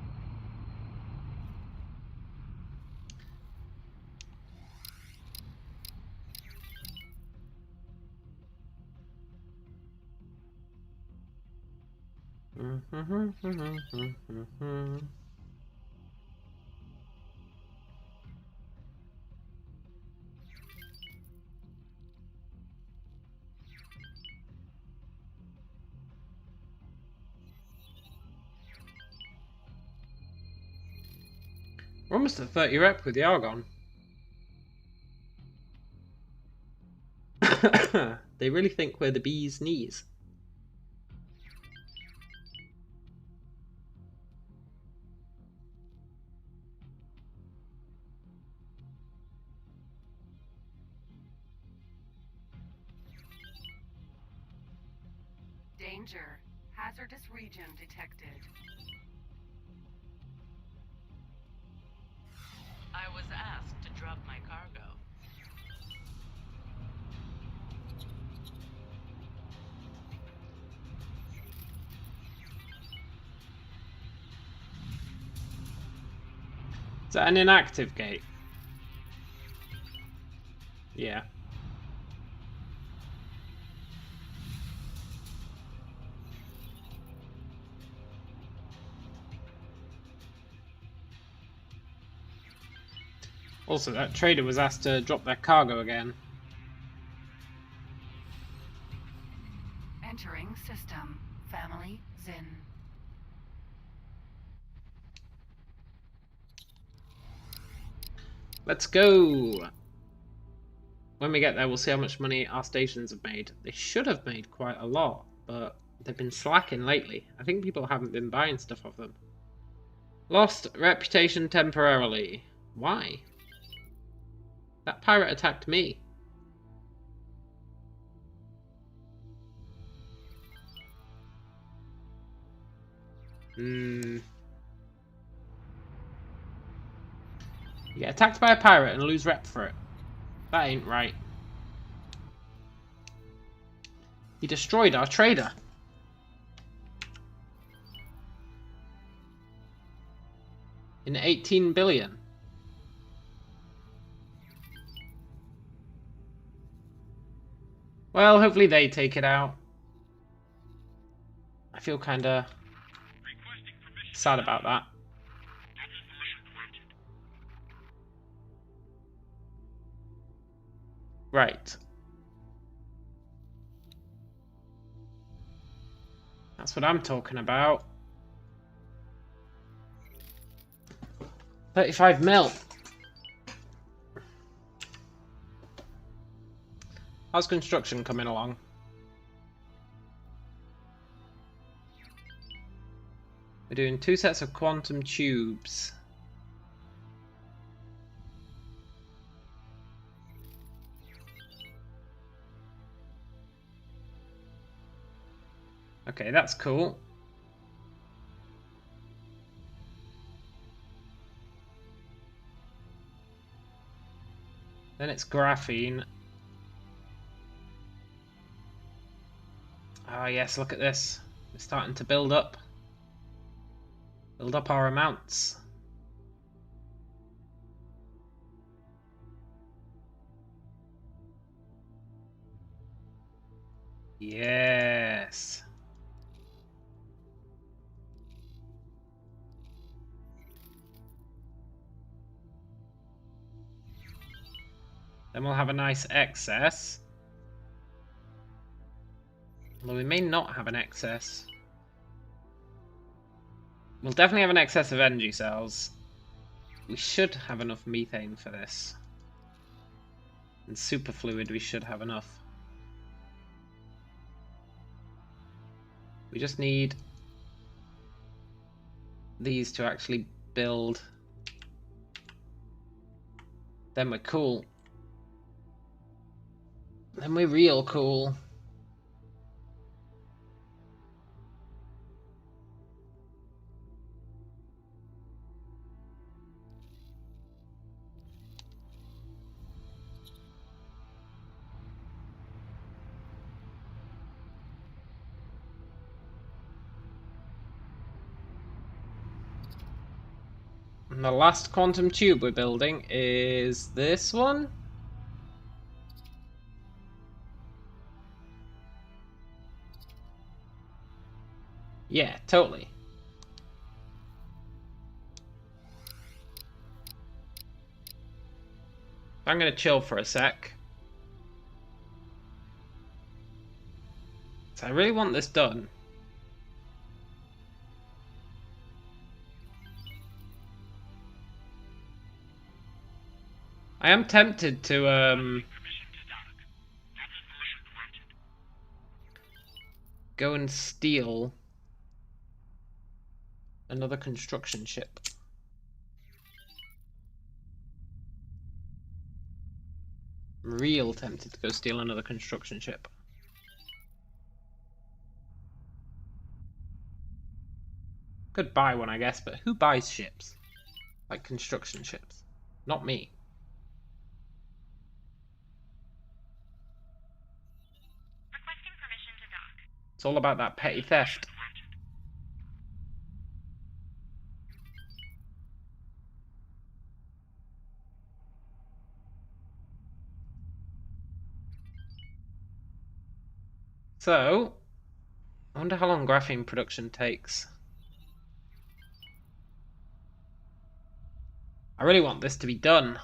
We're almost at 30 rep with the Argon. They really think we're the bee's knees. Danger. Hazardous region detected. I was asked to drop my cargo. Is that an inactive gate? Yeah. Also, that trader was asked to drop their cargo again. Entering system. Family Zin. Let's go! When we get there, we'll see how much money our stations have made. They should have made quite a lot, but they've been slacking lately. I think people haven't been buying stuff off them. Lost reputation temporarily. Why? That pirate attacked me. You get attacked by a pirate and lose rep for it. That ain't right. He destroyed our trader. In 18 billion. Well, hopefully they take it out. I feel kinda sad about that. Right. That's what I'm talking about. 35 mil. How's construction coming along? We're doing 2 sets of quantum tubes. Okay, that's cool. Then it's graphene. Ah, yes, look at this. We're starting to build up. Build up our amounts. Yes. Then we'll have a nice excess. Although we may not have an excess. We'll definitely have an excess of energy cells. We should have enough methane for this. And superfluid we should have enough. We just need these to actually build. Then we're cool. Then we're real cool. And the last quantum tube we're building is this one. Yeah, totally. I'm gonna chill for a sec. So I really want this done. I am tempted to go and steal another construction ship. I'm real tempted to go steal another construction ship. Could buy one, I guess, but who buys ships? Like construction ships. Not me. Requesting permission to dock. It's all about that petty theft. So, I wonder how long graphene production takes. I really want this to be done.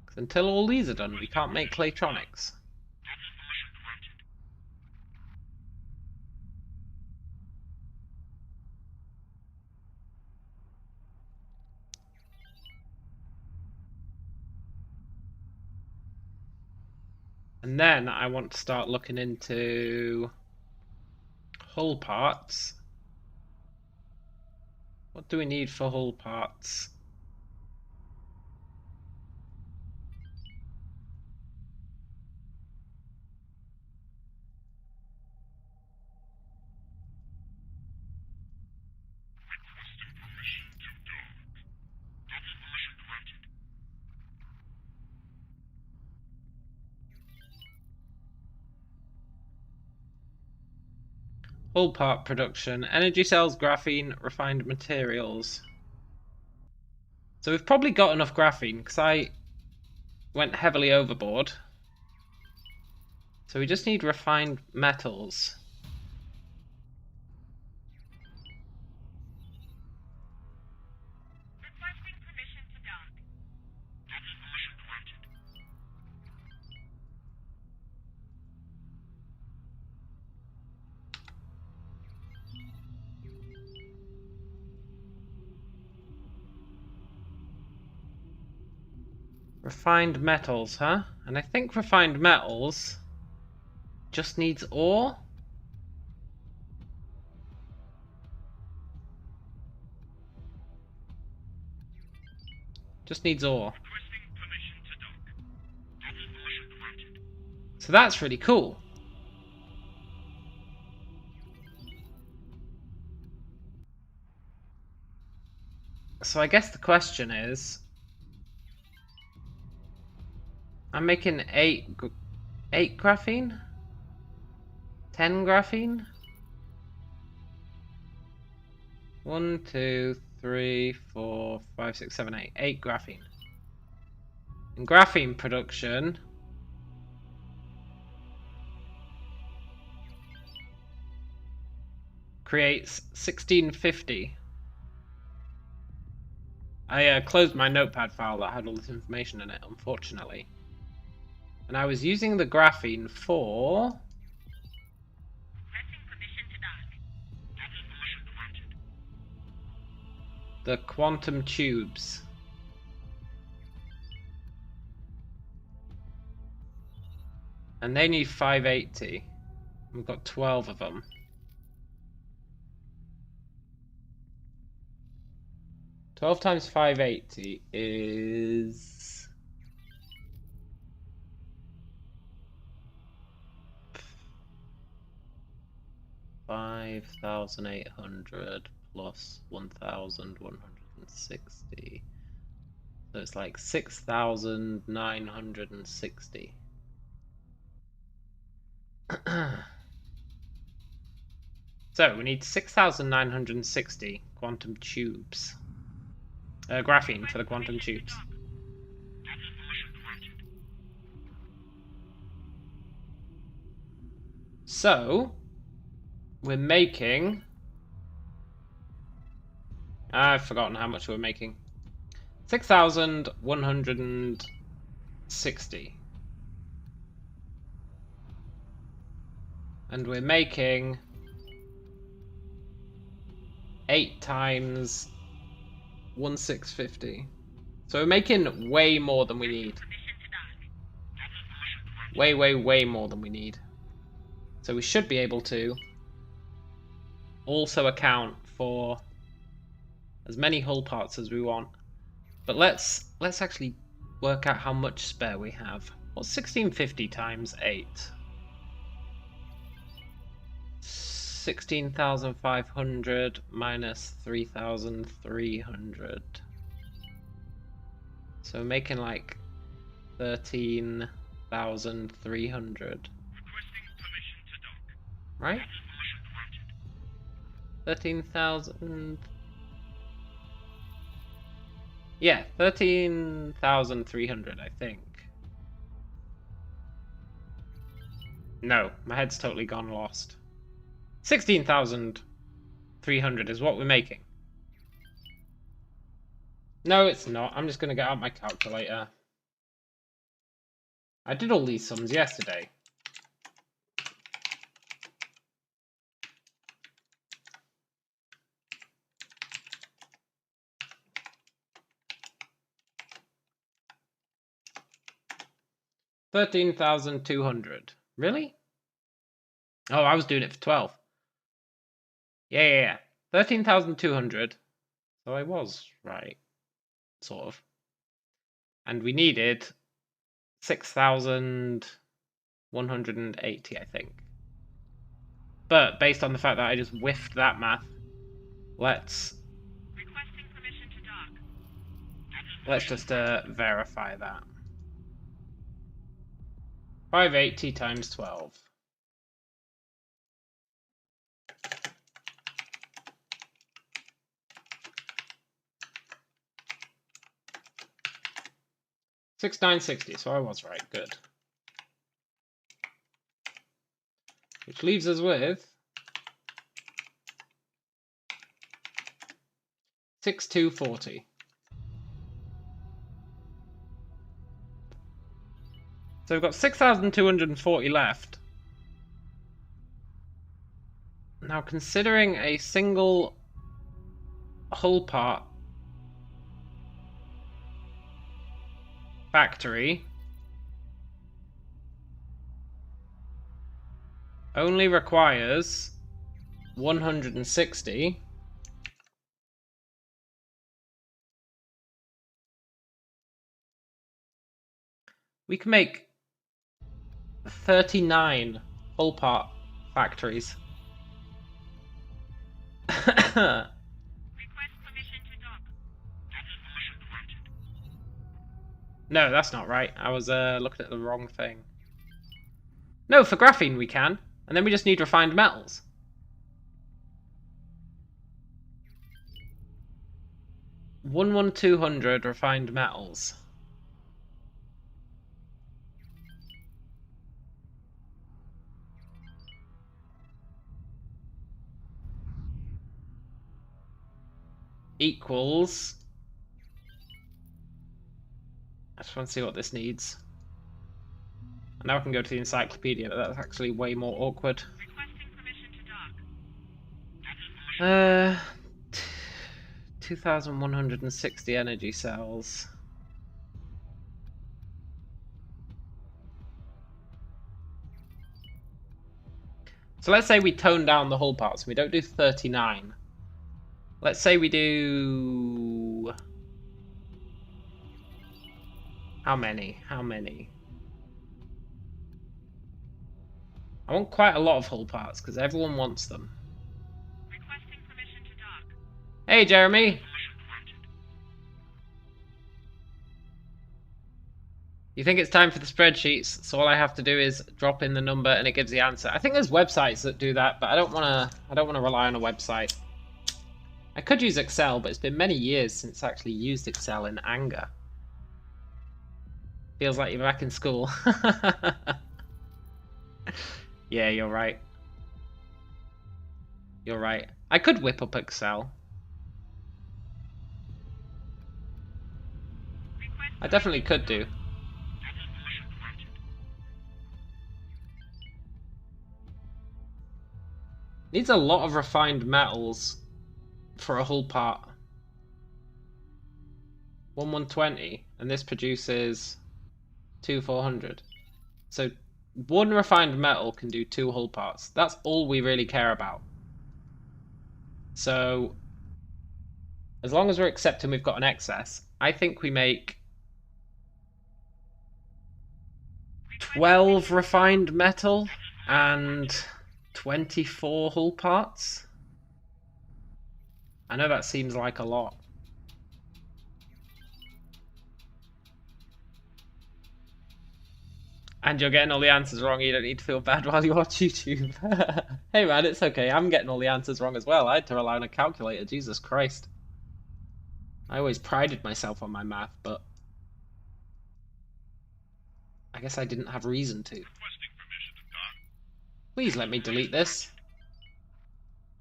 Because until all these are done, we can't make Claytronics. And then I want to start looking into hull parts. What do we need for hull parts? Hull part production, energy cells, graphene, refined materials. So we've probably got enough graphene because I went heavily overboard. So we just need refined metals. Requesting permission to dock. Permission granted. Refined metals, huh? And I think refined metals just needs ore? Just needs ore. Requesting permission to dock. Docking permission granted. So that's really cool. So I guess the question is, I'm making 8 graphene? 10 graphene? 1, 2, 3, 4, 5, 6, 7, 8. 8 graphene. And graphene production creates 1650. I closed my notepad file that had all this information in it, unfortunately. And I was using the graphene for... Requesting permission to dock. Docking permission granted. the quantum tubes. And they need 580. We've got 12 of them. Twelve times 580 is 5,800 plus 1,160. So it's like 6,960. So we need 6,960 quantum tubes. Graphene for the quantum tubes. Docking permission granted. So we're making... I've forgotten how much we're making. 6,160. And we're making 8 times 1,650. So we're making way more than we need. Permission to dock. Docking permission granted. Way, way, way more than we need. So we should be able to also account for as many hull parts as we want. But let's actually work out how much spare we have. What's 1650 times 8? 16,500 minus 3,300. So we're making like 13,300. Requesting permission to dock. Right? Docking permission granted. 13,000. Yeah, 13,300, I think. No, my head's totally gone lost. 16,300 is what we're making. No, it's not. I'm just going to get out my calculator. I did all these sums yesterday. $13,200. Really? Oh, I was doing it for 12. Yeah. 13,200. So I was right. Sort of. And we needed 6,180, I think. But based on the fact that I just whiffed that math, let's Requesting permission to dock. just verify that. 580 times 12. $6,960, so I was right, good. Which leaves us with 6,240. So we've got 6,240 left. Now, considering a single hull part factory only requires 160. We can make 39 hull part factories. Request permission to dock. Dock's permission granted. No, that's not right. I was looking at the wrong thing. No, for graphene we can. And then we just need refined metals. One 200 refined metals. Equals. I just want to see what this needs. And now I can go to the encyclopedia, but that's actually way more awkward. Requesting permission to dock. 2,160 energy cells. So let's say we tone down the hull parts and we don't do 39. Let's say we do... How many? How many? I want quite a lot of hull parts because everyone wants them. Requesting permission to dock. Hey, Jeremy! Permission granted. You think it's time for the spreadsheets, so all I have to do is drop in the number and it gives the answer. I think there's websites that do that, but I don't wanna rely on a website. I could use Excel, but it's been many years since I actually used Excel in anger. Feels like you're back in school. Yeah, you're right. You're right. I could whip up Excel. I definitely could do. Needs a lot of refined metals for a hull part. 120, and this produces 400. So one refined metal can do 2 hull parts. That's all we really care about. So as long as we're accepting we've got an excess, I think we make 12 refined metal and 24 hull parts. I know that seems like a lot. And you're getting all the answers wrong. You don't need to feel bad while you watch YouTube. Hey man, it's okay. I'm getting all the answers wrong as well. I had to rely on a calculator. Jesus Christ. I always prided myself on my math, but I guess I didn't have reason to. Please let me delete this.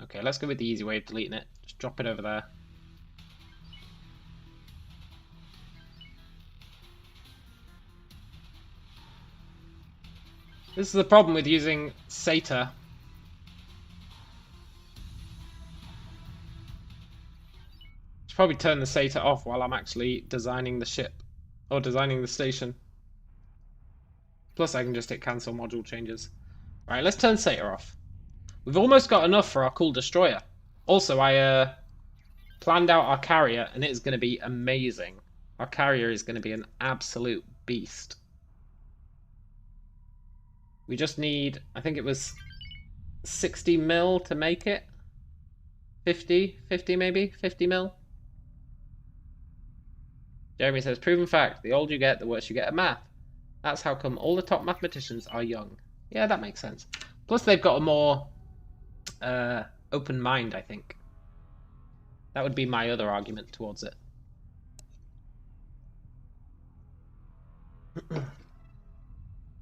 Okay, let's go with the easy way of deleting it. Just drop it over there. This is the problem with using SATA. Should probably turn the SATA off while I'm actually designing the ship. Or designing the station. Plus I can just hit cancel module changes. Right, let's turn SATA off. We've almost got enough for our cool destroyer. Also, I planned out our carrier and it is going to be amazing. Our carrier is going to be an absolute beast. We just need, I think it was 60 mil to make it. 50 maybe, 50 mil. Jeremy says, proven fact, the older you get, the worse you get at math. That's how come all the top mathematicians are young. Yeah, that makes sense. Plus they've got a more open mind, I think. That would be my other argument towards it.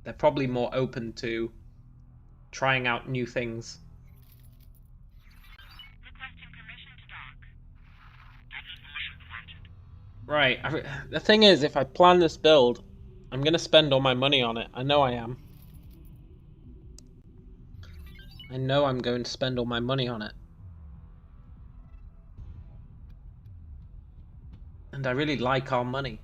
They're probably more open to trying out new things. Requesting permission to dock. Right, the thing is, if I plan this build, I'm going to spend all my money on it. I know I am. I know I'm going to spend all my money on it. And I really like our money.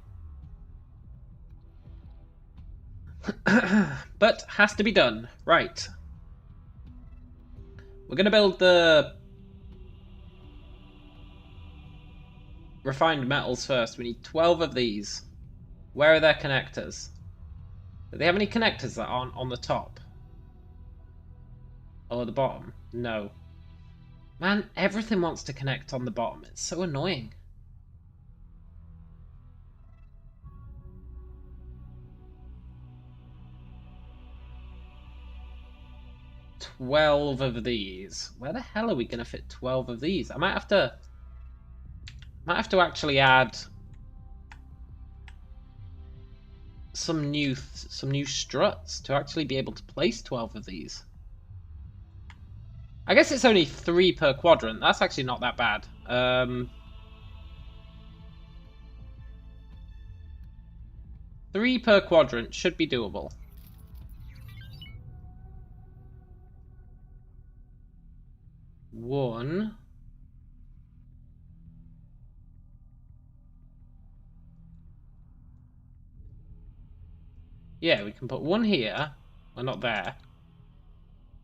But has to be done. Right. We're gonna build the refined metals first. We need 12 of these. Where are their connectors? Do they have any connectors that aren't on the top? Or the bottom? No. Man, everything wants to connect on the bottom. It's so annoying. $12 of these. Where the hell are we gonna fit 12 of these? I might have to actually add some new struts to actually be able to place 12 of these. I guess it's only 3 per quadrant. That's actually not that bad. 3 per quadrant should be doable. One. Yeah, we can put one here. Well, not there.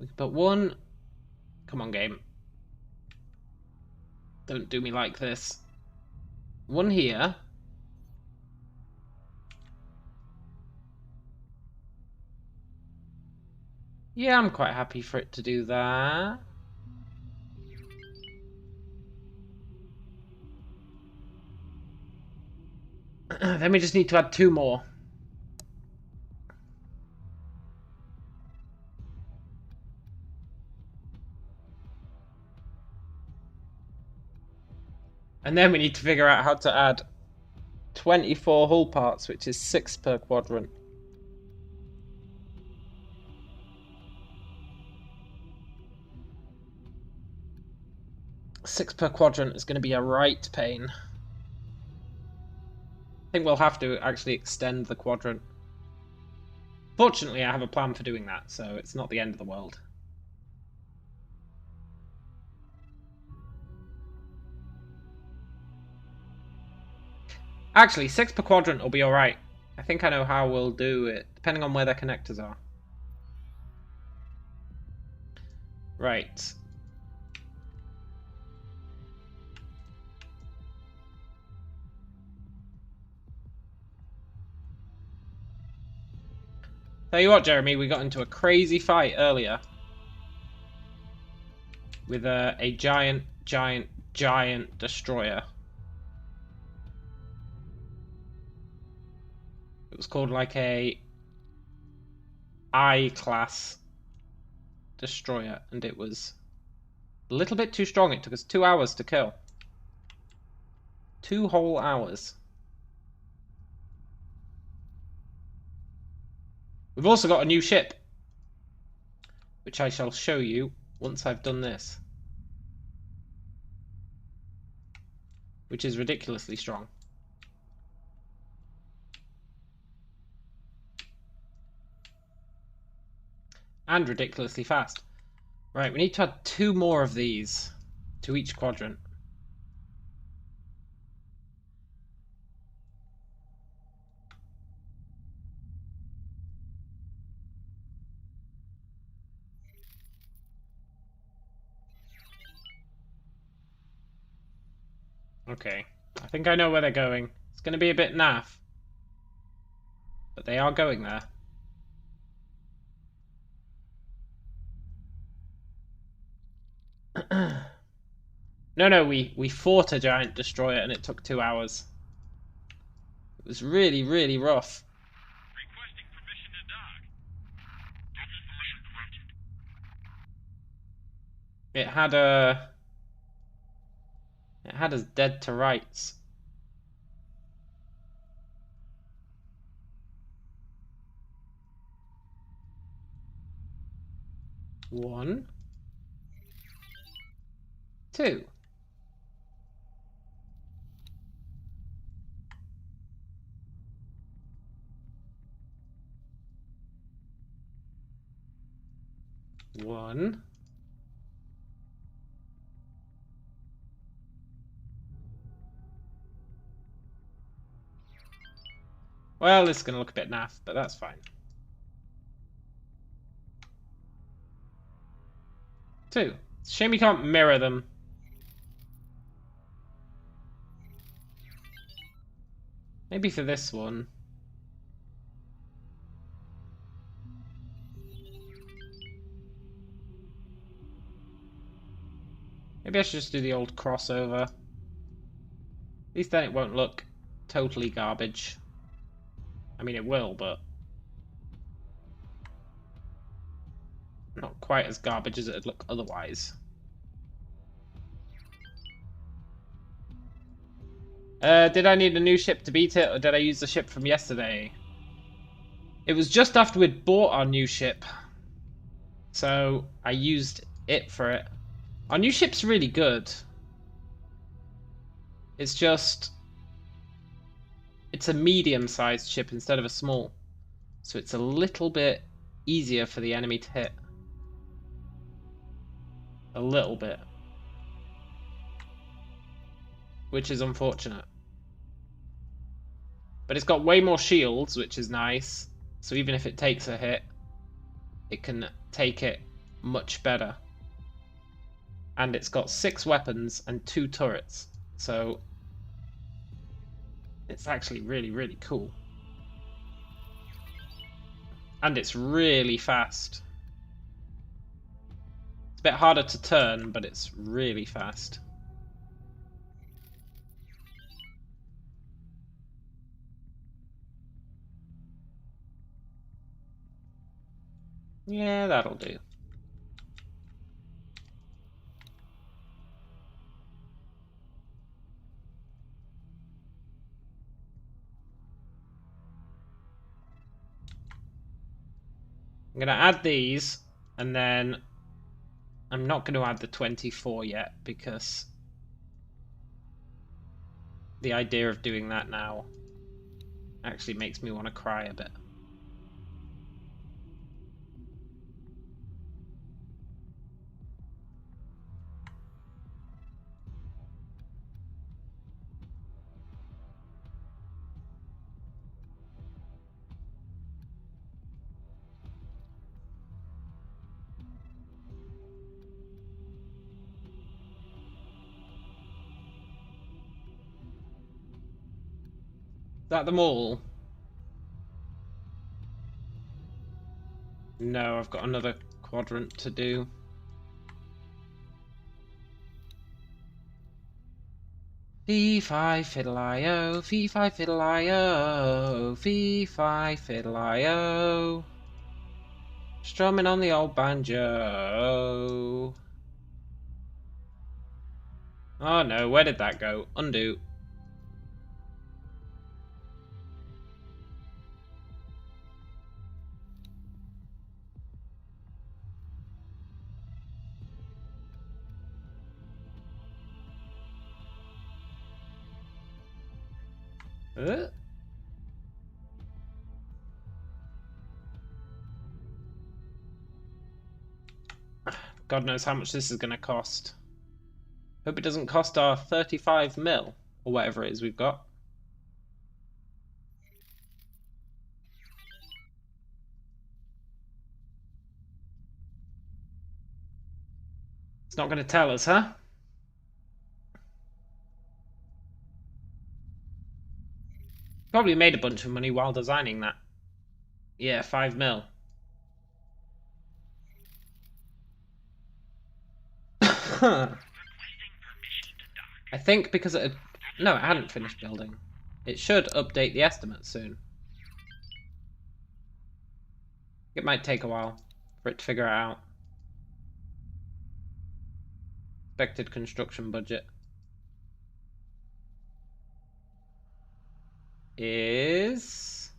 We can put one. Come on, game. Don't do me like this. One here. Yeah, I'm quite happy for it to do that. Then we just need to add 2 more. And then we need to figure out how to add 24 hull parts, which is 6 per quadrant. Six per quadrant is going to be a right pain. I think we'll have to actually extend the quadrant. Fortunately, I have a plan for doing that, so it's not the end of the world. Actually, 6 per quadrant will be alright. I think I know how we'll do it, depending on where their connectors are. Right. Tell you what, Jeremy, we got into a crazy fight earlier. With a giant destroyer. It was called like a I-class destroyer, and it was a little bit too strong. It took us 2 hours to kill. 2 whole hours. We've also got a new ship, which I shall show you once I've done this. Which is ridiculously strong. And ridiculously fast. Right, we need to add 2 more of these to each quadrant. Okay, I think I know where they're going. It's going to be a bit naff, but they are going there. No, we fought a giant destroyer and it took 2 hours. It was really, really rough. Requesting permission to dock. Docking permission granted. It had us dead to rights. One. 2. One. Well, this is going to look a bit naff, but that's fine. 2. It's a shame you can't mirror them. Maybe for this one. Maybe I should just do the old crossover. At least then it won't look totally garbage. I mean, it will, but not quite as garbage as it'd look otherwise. Did I need a new ship to beat it, or did I use the ship from yesterday? It was just after we'd bought our new ship, so I used it for it. Our new ship's really good. It's just... it's a medium-sized ship instead of a small, so it's a little bit easier for the enemy to hit. A little bit. Which is unfortunate. But it's got way more shields, which is nice. So even if it takes a hit, it can take it much better. And it's got 6 weapons and 2 turrets. So it's actually really, really cool. And it's really fast. It's a bit harder to turn, but it's really fast. Yeah, that'll do. I'm going to add these, and then I'm not going to add the 24 yet, because the idea of doing that now actually makes me want to cry a bit. Is that them all? No, I've got another quadrant to do. Fee-fi fiddle-I-o, fee-fi fiddle-I-o, fee-fi fiddle-I-o. Strumming on the old banjo. Oh no, where did that go? Undo. God knows how much this is going to cost. Hope it doesn't cost our 35 mil, or whatever it is we've got. It's not going to tell us, huh? Probably made a bunch of money while designing that. Yeah, 5 mil. I think because it had... no, it hadn't finished building. It should update the estimate soon. It might take a while for it to figure it out. Expected construction budget is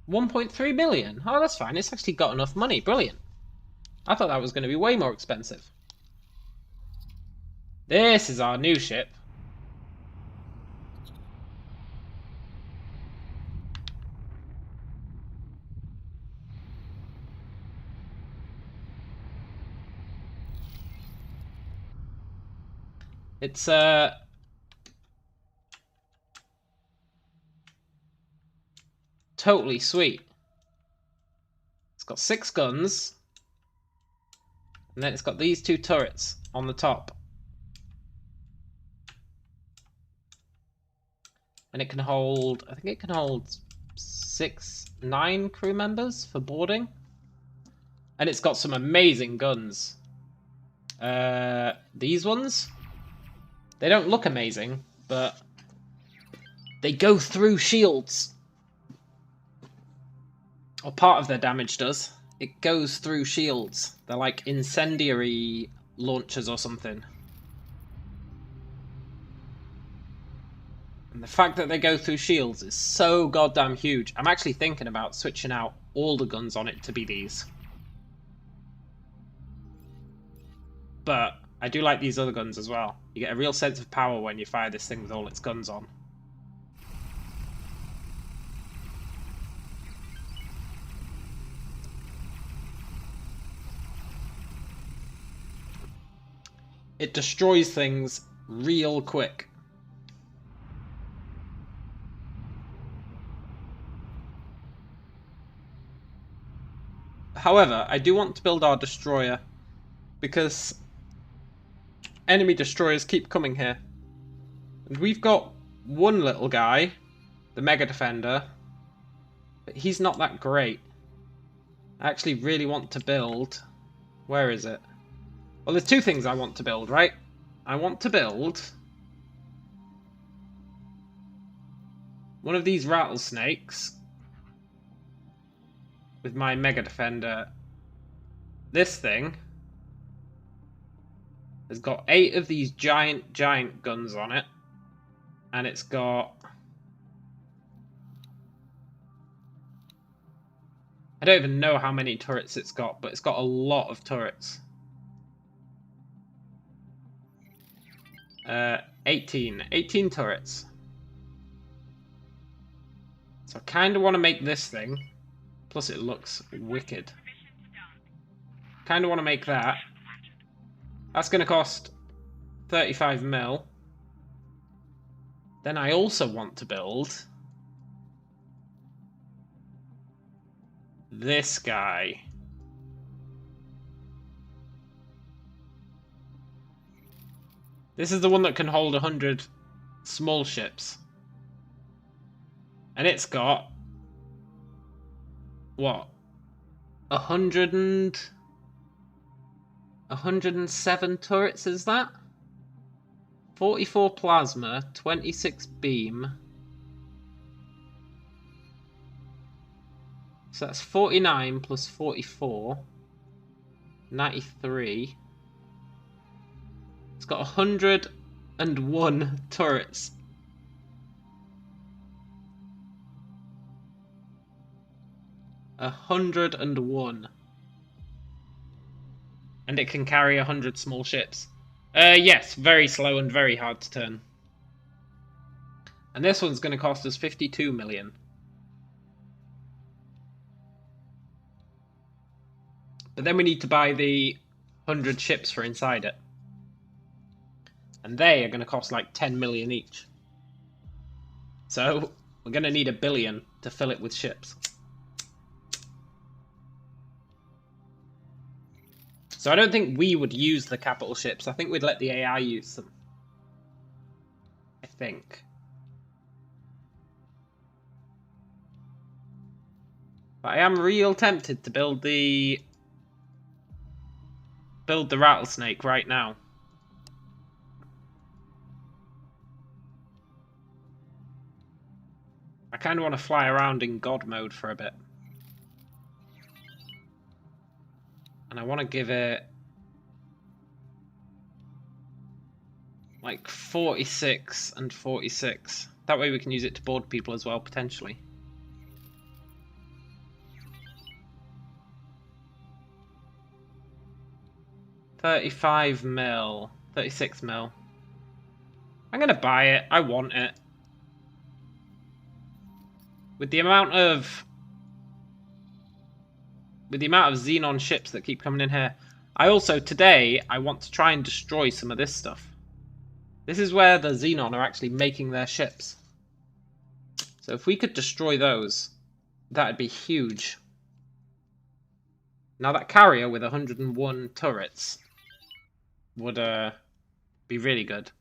1.3 million. Oh, that's fine. It's actually got enough money. Brilliant. I thought that was going to be way more expensive. This is our new ship. It's totally sweet. It's got 6 guns, And then it's got these two turrets on the top. And it can hold, I think it can hold 9 crew members for boarding. And it's got some amazing guns. These ones, they don't look amazing, but they go through shields. Or part of their damage does. It goes through shields. They're like incendiary launchers or something. And the fact that they go through shields is so goddamn huge. I'm actually thinking about switching out all the guns on it to be these. But I do like these other guns as well. You get a real sense of power when you fire this thing with all its guns on. It destroys things real quick. However, I do want to build our destroyer because enemy destroyers keep coming here. And we've got one little guy, the Mega Defender, but he's not that great. I actually really want to build... Where is it? Well, there's two things I want to build, right? I want to build one of these rattlesnakes with my Mega Defender. This thing has got 8 of these giant guns on it, and it's got... I don't even know how many turrets it's got, but it's got a lot of turrets. 18 turrets. So I kind of want to make this thing. Plus it looks wicked. Kind of want to make that. That's going to cost 35 mil. Then I also want to build this guy. This is the one that can hold 100 small ships. And it's got... what? 107 turrets, is that? 44 plasma, 26 beam. So that's 49 plus 44. 93. It's got 101 turrets. A 101. And it can carry 100 small ships. Yes, very slow and very hard to turn. And this one's going to cost us 52 million. But then we need to buy the 100 ships for inside it. And they are going to cost like 10 million each. So we're going to need $1 billion to fill it with ships. So I don't think we would use the capital ships. I think we'd let the AI use them. I think. But I am real tempted to build the rattlesnake right now. I kind of want to fly around in God mode for a bit. And I want to give it like 46 and 46. That way we can use it to board people as well, potentially. $35 mil. 36 mil. I'm going to buy it. I want it. With the amount of Xenon ships that keep coming in here. I also, today, I want to try and destroy some of this stuff. This is where the Xenon are actually making their ships. So if we could destroy those, that'd be huge. Now that carrier with 101 turrets would be really good.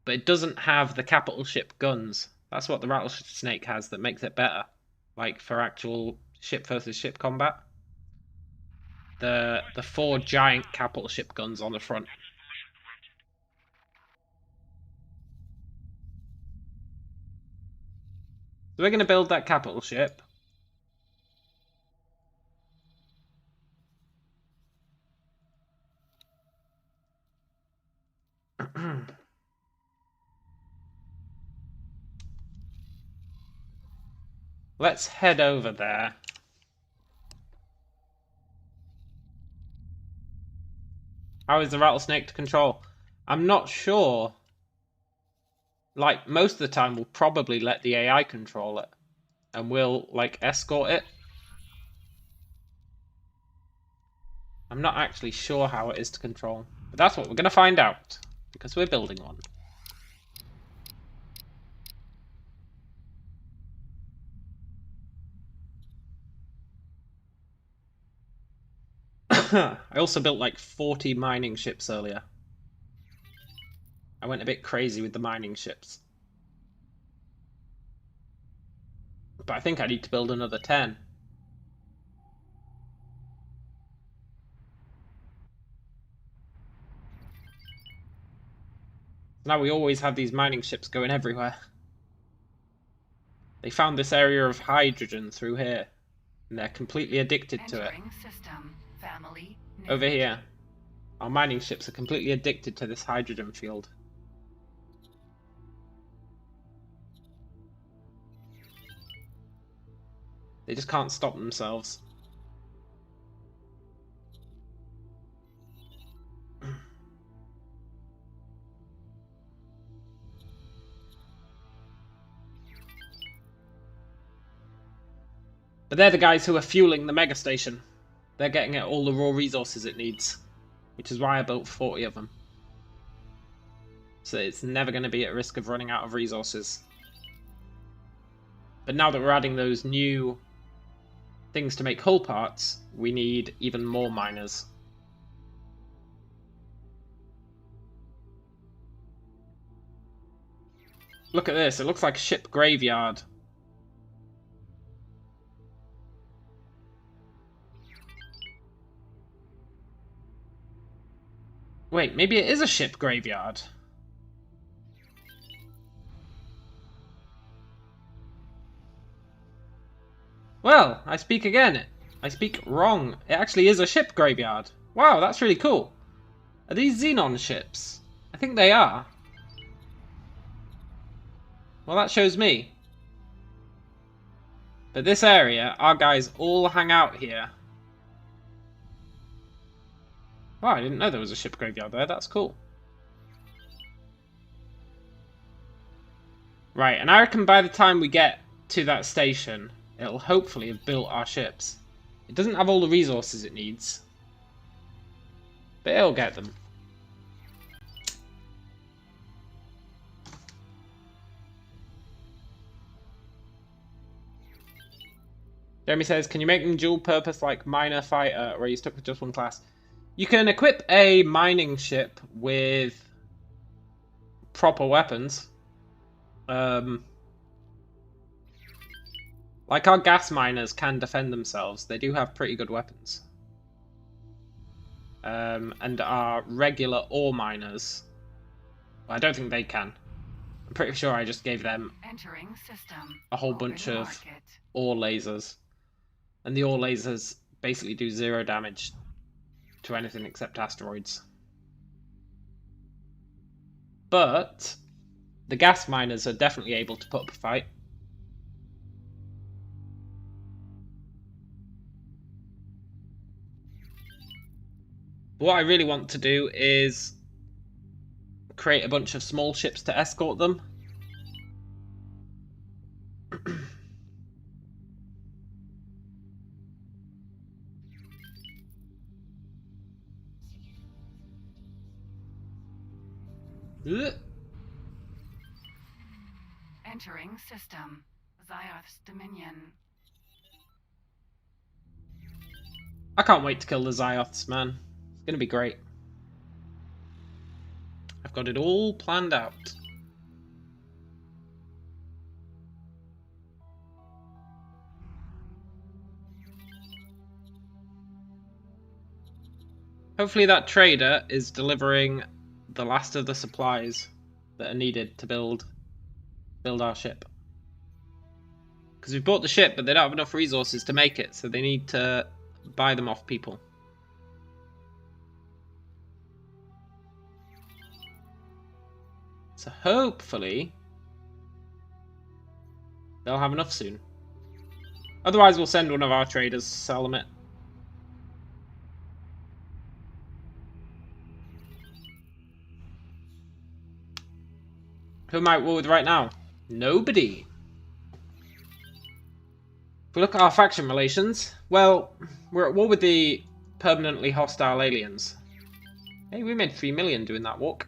But it doesn't have the capital ship guns. That's what the rattlesnake has that makes it better. Like for actual ship versus ship combat. The 4 giant capital ship guns on the front. So we're going to build that capital ship. Let's head over there. How is the rattlesnake to control? I'm not sure. Like, most of the time we'll probably let the AI control it. And we'll, like, escort it. I'm not actually sure how it is to control. But that's what we're going to find out. Because we're building one. I also built like 40 mining ships earlier. I went a bit crazy with the mining ships. But I think I need to build another 10. Now we always have these mining ships going everywhere. They found this area of hydrogen through here. And they're completely addicted to it. System. Family. Over here. Our mining ships are completely addicted to this hydrogen field. They just can't stop themselves. But they're the guys who are fueling the Megastation. They're getting it all the raw resources it needs. Which is why I built 40 of them. So it's never going to be at risk of running out of resources. But now that we're adding those new things to make hull parts, we need even more miners. Look at this, it looks like a ship graveyard. Wait, maybe it is a ship graveyard. Well, I speak again. I speak wrong. It actually is a ship graveyard. Wow, that's really cool. Are these Xenon ships? I think they are. Well, that shows me. But this area, our guys all hang out here. Wow, I didn't know there was a ship graveyard there. That's cool. Right, and I reckon by the time we get to that station, it'll hopefully have built our ships. It doesn't have all the resources it needs. But it'll get them. Jeremy says, can you make them dual purpose like miner fighter, or are you stuck with just one class? You can equip a mining ship with proper weapons. Like our gas miners can defend themselves. They do have pretty good weapons. And our regular ore miners, well, I don't think they can. I'm pretty sure I just gave them Entering system. a whole bunch of ore lasers. And the ore lasers basically do 0 damage to anything except asteroids. But the gas miners are definitely able to put up a fight. What I really want to do is create a bunch of small ships to escort them. Entering system. Zioth's Dominion. I can't wait to kill the Zyoths, man. It's gonna be great. I've got it all planned out. Hopefully that trader is delivering the last of the supplies that are needed to build our ship. Because we've bought the ship, but they don't have enough resources to make it, so they need to buy them off people. So hopefully they'll have enough soon. Otherwise we'll send one of our traders to sell them it. Who am I at war with right now? Nobody. If we look at our faction relations, well, we're at war with the permanently hostile aliens. Hey, we made 3 million doing that walk.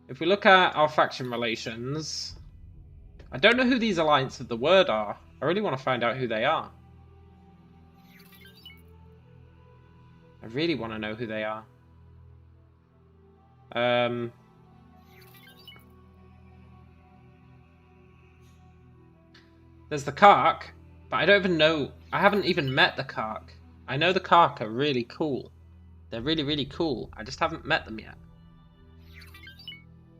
If we look at our faction relations, I don't know who these Alliance of the Word are. I really want to find out who they are. I really want to know who they are. There's the Kark, but I don't even know. I haven't even met the Kark. I know the Kark are really cool. They're really, really cool. I just haven't met them yet.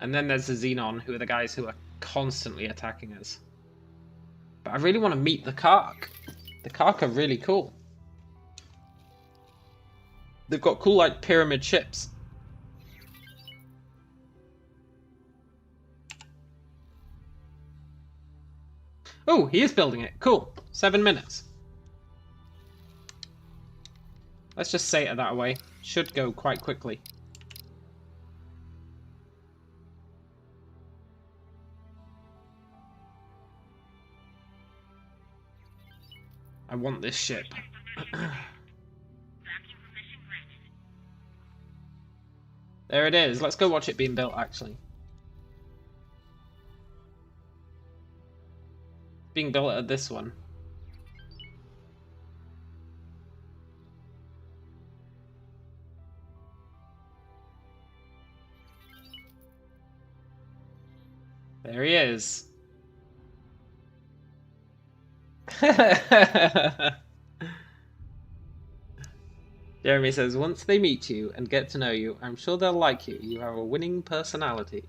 And then there's the Xenon, who are the guys who are constantly attacking us. But I really want to meet the Kark. The Kark are really cool. They've got cool, like, pyramid ships. Oh, he is building it. Cool. 7 minutes. Let's just say it that way. Should go quite quickly. I want this ship. There it is. Let's go watch it being built, actually. Being built at this one. There he is. Jeremy says, once they meet you and get to know you, I'm sure they'll like you. You have a winning personality.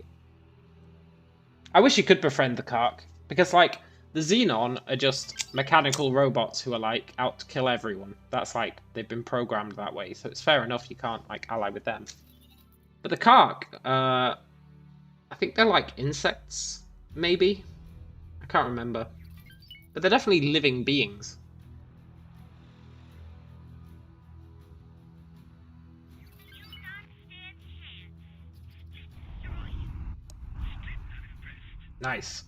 I wish you could befriend the Kark, because, like, the Xenon are just mechanical robots who are, like, out to kill everyone. That's, like, they've been programmed that way, so it's fair enough you can't, like, ally with them. But the Kark, I think they're, like, insects, maybe? I can't remember. But they're definitely living beings. Nice.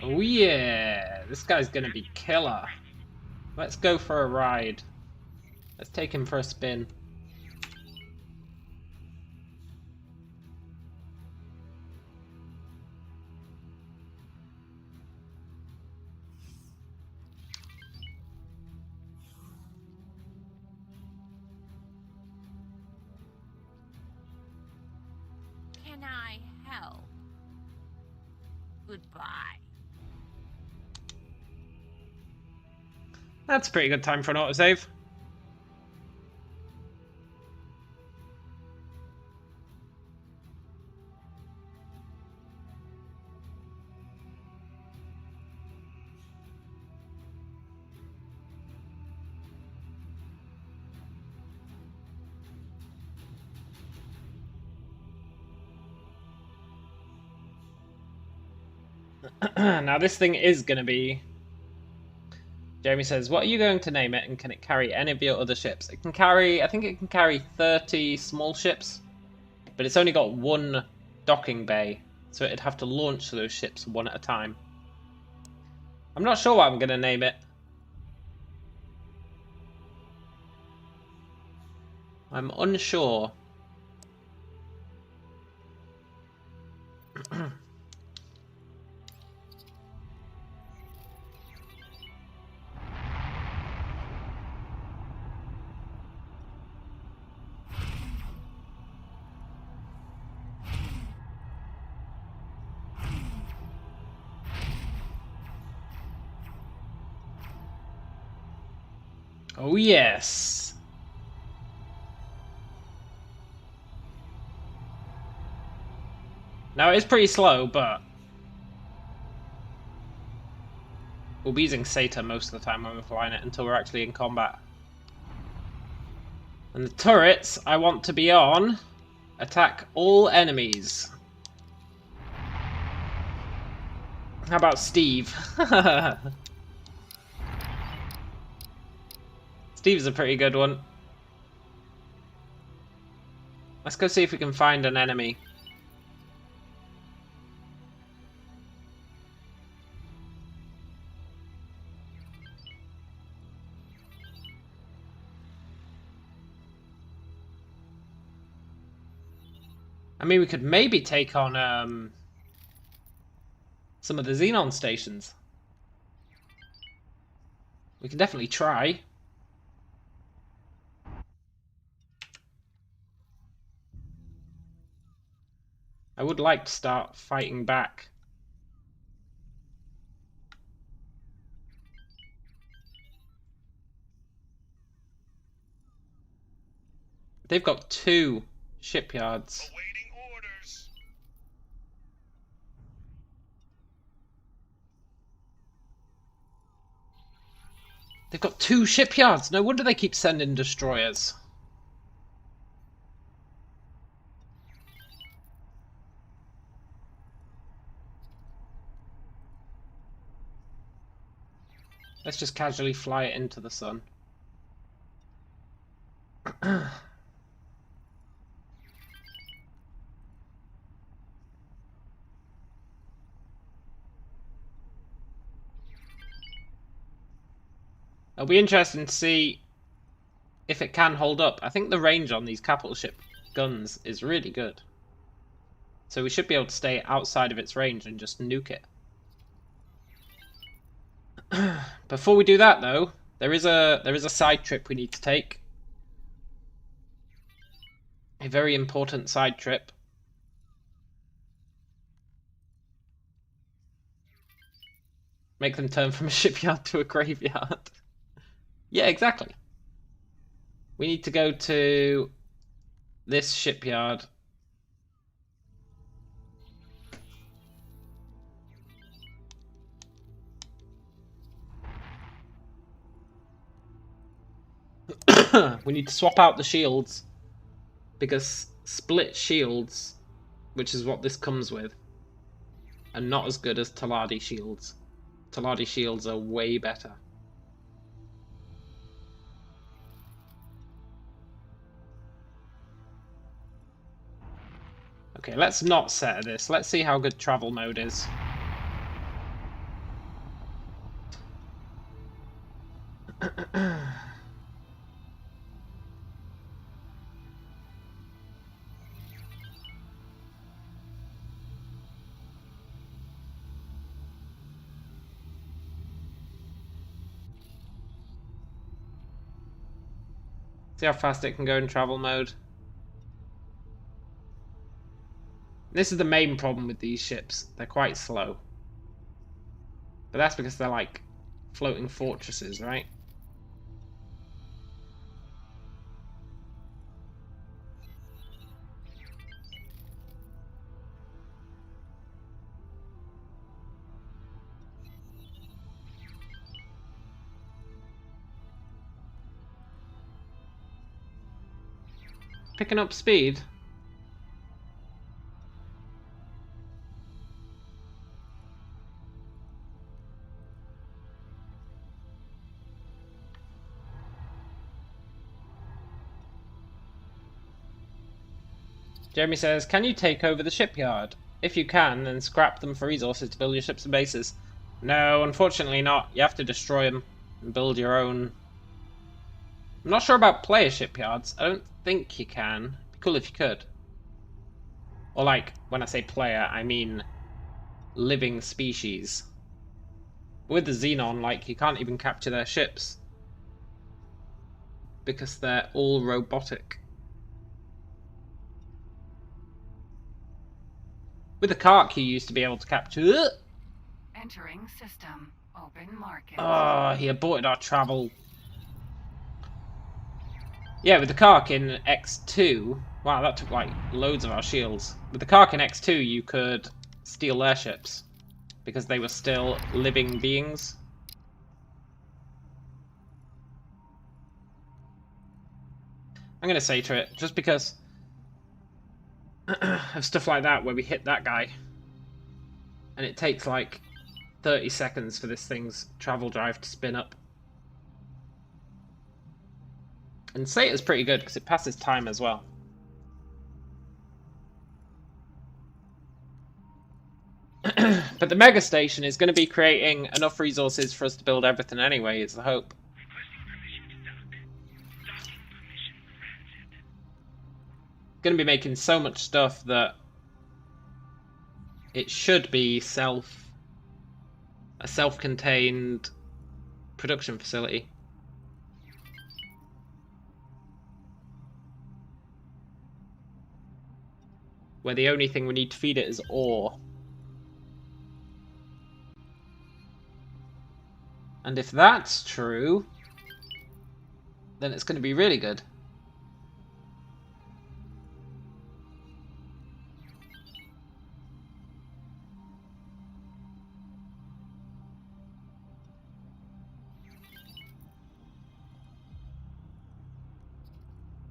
Oh yeah, this guy's gonna be killer. Let's go for a ride. Let's take him for a spin. Can I help? Goodbye. That's a pretty good time for an autosave. Now this thing is going to be Jamie says, what are you going to name it, and can it carry any of your other ships? It can carry, I think it can carry 30 small ships, but it's only got one docking bay, so it'd have to launch those ships one at a time. I'm not sure what I'm going to name it. I'm unsure. Oh yes. Now it is pretty slow, but we'll be using Sata most of the time when we're flying it until we're actually in combat. And the turrets I want to be on attack all enemies. How about Steve? Steve's a pretty good one. Let's go see if we can find an enemy. I mean, we could maybe take on some of the Xenon stations. We can definitely try. I would like to start fighting back. They've got 2 shipyards. Awaiting orders. They've got 2 shipyards. No wonder they keep sending destroyers. Let's just casually fly it into the sun. It'll be interesting to see if it can hold up. I think the range on these capital ship guns is really good. So we should be able to stay outside of its range and just nuke it. Before we do that though, there is a side trip we need to take. A very important side trip. Make them turn from a shipyard to a graveyard. Yeah, exactly. We need to go to this shipyard. We need to swap out the shields, because split shields, which is what this comes with, are not as good as Taladi shields. Taladi shields are way better. Okay, let's not set this. Let's see how good travel mode is. See how fast it can go in travel mode. This is the main problem with these ships. They're quite slow. But that's because they're like floating fortresses, right? Picking up speed. Jeremy says, can you take over the shipyard? If you can, then scrap them for resources to build your ships and bases. No, unfortunately not. You have to destroy them and build your own. I'm not sure about player shipyards. I don't think you can. It'd be cool if you could. Or like, when I say player, I mean living species. With the Xenon, like, you can't even capture their ships. Because they're all robotic. With the Kark, you used to be able to capture... Entering system. Open market. Oh, he aborted our travel. Yeah, with the Kark in X2... Wow, that took, like, loads of our shields. With the Kark in X2, you could steal their ships. Because they were still living beings. I'm going to say to it, just because of stuff like that, where we hit that guy, and it takes like 30 seconds for this thing's travel drive to spin up. And Sata's pretty good, because it passes time as well. But the Megastation is going to be creating enough resources for us to build everything anyway, is the hope. Requesting permission to dock. Docking permission granted. Going to be making so much stuff that it should be a self-contained production facility. Where the only thing we need to feed it is ore. And if that's true, then it's going to be really good.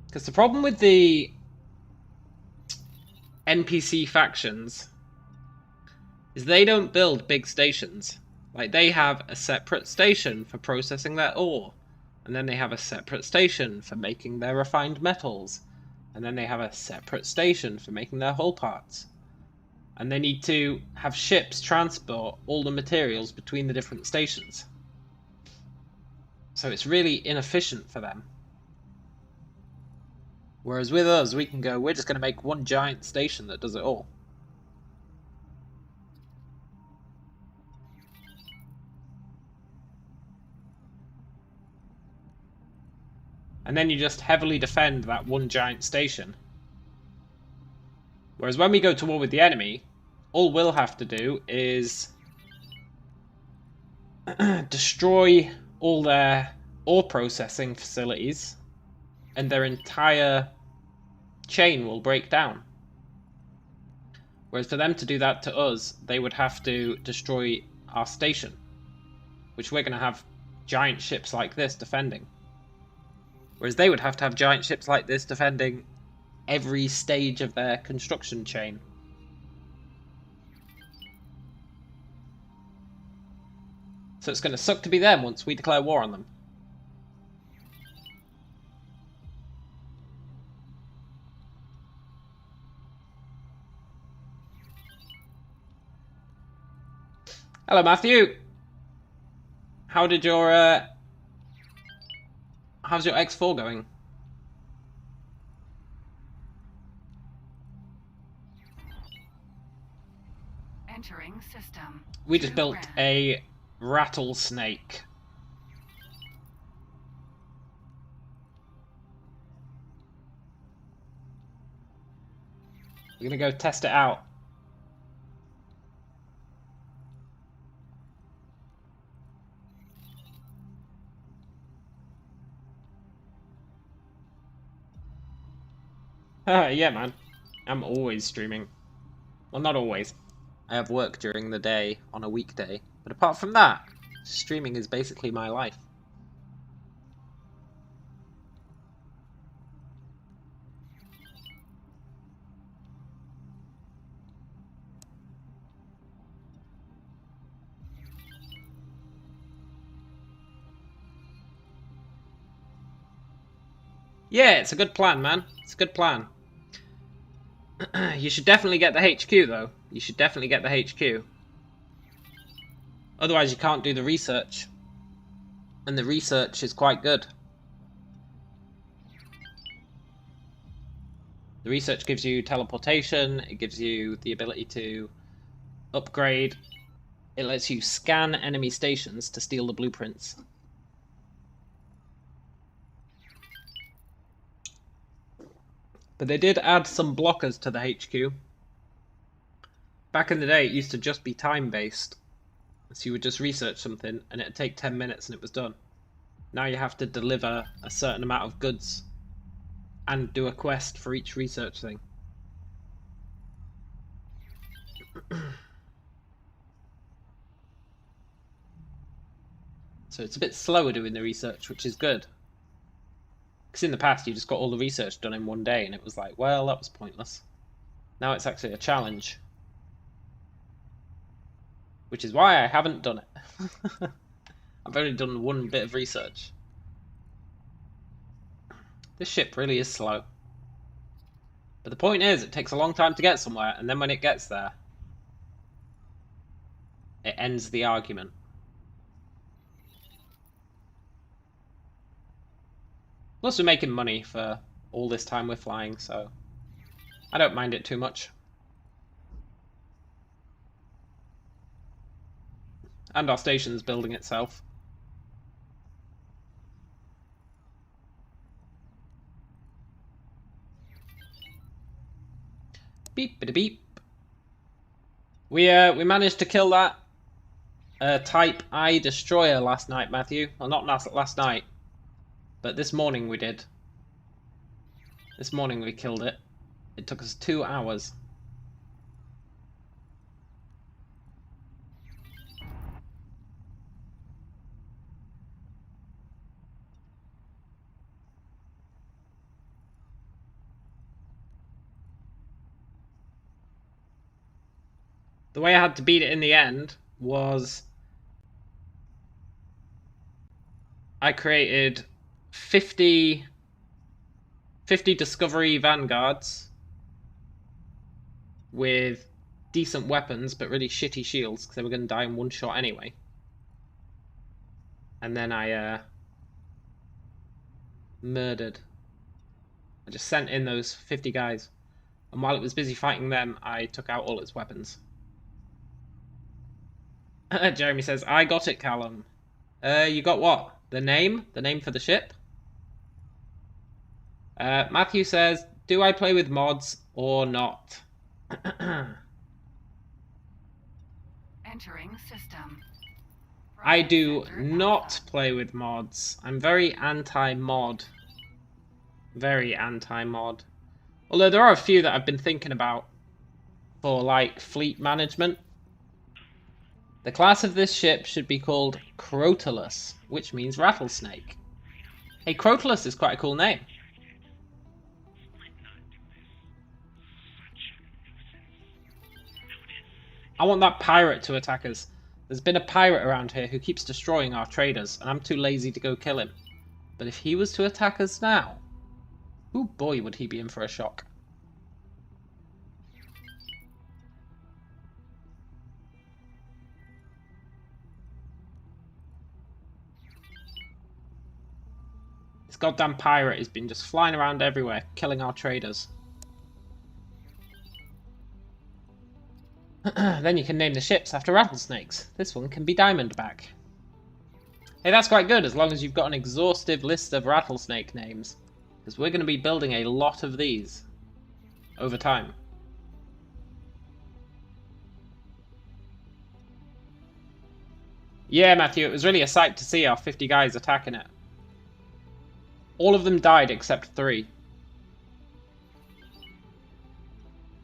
Because the problem with the NPC factions is they don't build big stations. Like, they have a separate station for processing their ore, and then they have a separate station for making their refined metals, and then they have a separate station for making their hull parts. And they need to have ships transport all the materials between the different stations. So it's really inefficient for them. Whereas with us, we can go, we're just going to make one giant station that does it all. And then you just heavily defend that one giant station. Whereas when we go to war with the enemy, all we'll have to do is destroy all their ore processing facilities, and their entire chain will break down. Whereas for them to do that to us, they would have to destroy our station, which we're going to have giant ships like this defending. Whereas they would have to have giant ships like this defending every stage of their construction chain. So it's going to suck to be them once we declare war on them. Hello, Matthew. How did your how's your X4 going? Entering system. We just built a rattlesnake. We're gonna go test it out. Yeah, man. I'm always streaming. Well, not always. I have work during the day on a weekday. But apart from that, streaming is basically my life. Yeah, it's a good plan, man. It's a good plan. You should definitely get the HQ, though. You should definitely get the HQ. Otherwise, you can't do the research. And the research is quite good. The research gives you teleportation. It gives you the ability to upgrade. It lets you scan enemy stations to steal the blueprints. But they did add some blockers to the HQ. Back in the day, it used to just be time-based. So you would just research something, and it'd take 10 minutes and it was done. Now you have to deliver a certain amount of goods and do a quest for each research thing. So it's a bit slower doing the research, which is good. Because in the past, you just got all the research done in one day, and it was like, well, that was pointless. Now it's actually a challenge. Which is why I haven't done it. I've only done one bit of research. This ship really is slow. But the point is, it takes a long time to get somewhere, and then when it gets there, it ends the argument. Plus, we're making money for all this time we're flying, so I don't mind it too much. And our station's building itself. Beep bada beep. We managed to kill that Type I destroyer last night, Matthew. Well, not last night, but this morning we did. This morning we killed it. It took us 2 hours. The way I had to beat it in the end was I created 50 Discovery Vanguards with decent weapons but really shitty shields because they were going to die in one shot anyway. And then I murdered. I just sent in those 50 guys. And while it was busy fighting them, I took out all its weapons. Jeremy says, I got it, Callum. You got what? The name? The name for the ship? Matthew says, do I play with mods or not? Entering system. I do Center not Alpha. play with mods. I'm very anti-mod. Very anti-mod. Although there are a few that I've been thinking about for, like, fleet management. The class of this ship should be called Crotalus, which means rattlesnake. Hey, Crotalus is quite a cool name. I want that pirate to attack us. There's been a pirate around here who keeps destroying our traders, and I'm too lazy to go kill him. But if he was to attack us now, oh boy, would he be in for a shock. This goddamn pirate has been just flying around everywhere, killing our traders. Then you can name the ships after rattlesnakes. This one can be Diamondback. Hey, that's quite good, as long as you've got an exhaustive list of rattlesnake names. Because we're going to be building a lot of these over time. Yeah, Matthew, it was really a sight to see our 50 guys attacking it. All of them died except 3.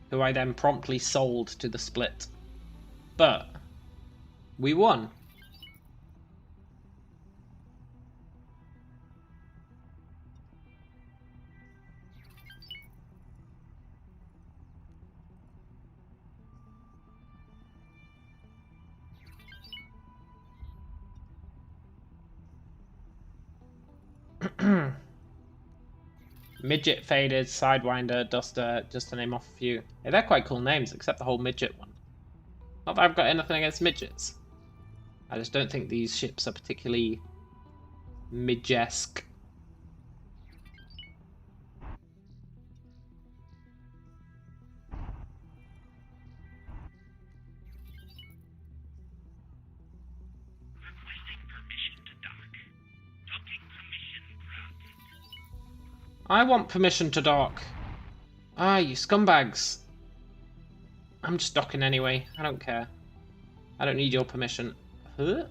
Who I then promptly sold to the split. But we won. Midget, Faded, Sidewinder, Duster, just to name off a few. Hey, they're quite cool names, except the whole midget one. Not that I've got anything against midgets. I just don't think these ships are particularly midgesque. Requesting permission to dock. Docking permission granted. I want permission to dock. Ah, you scumbags. I'm just docking anyway. I don't care. I don't need your permission. Huh?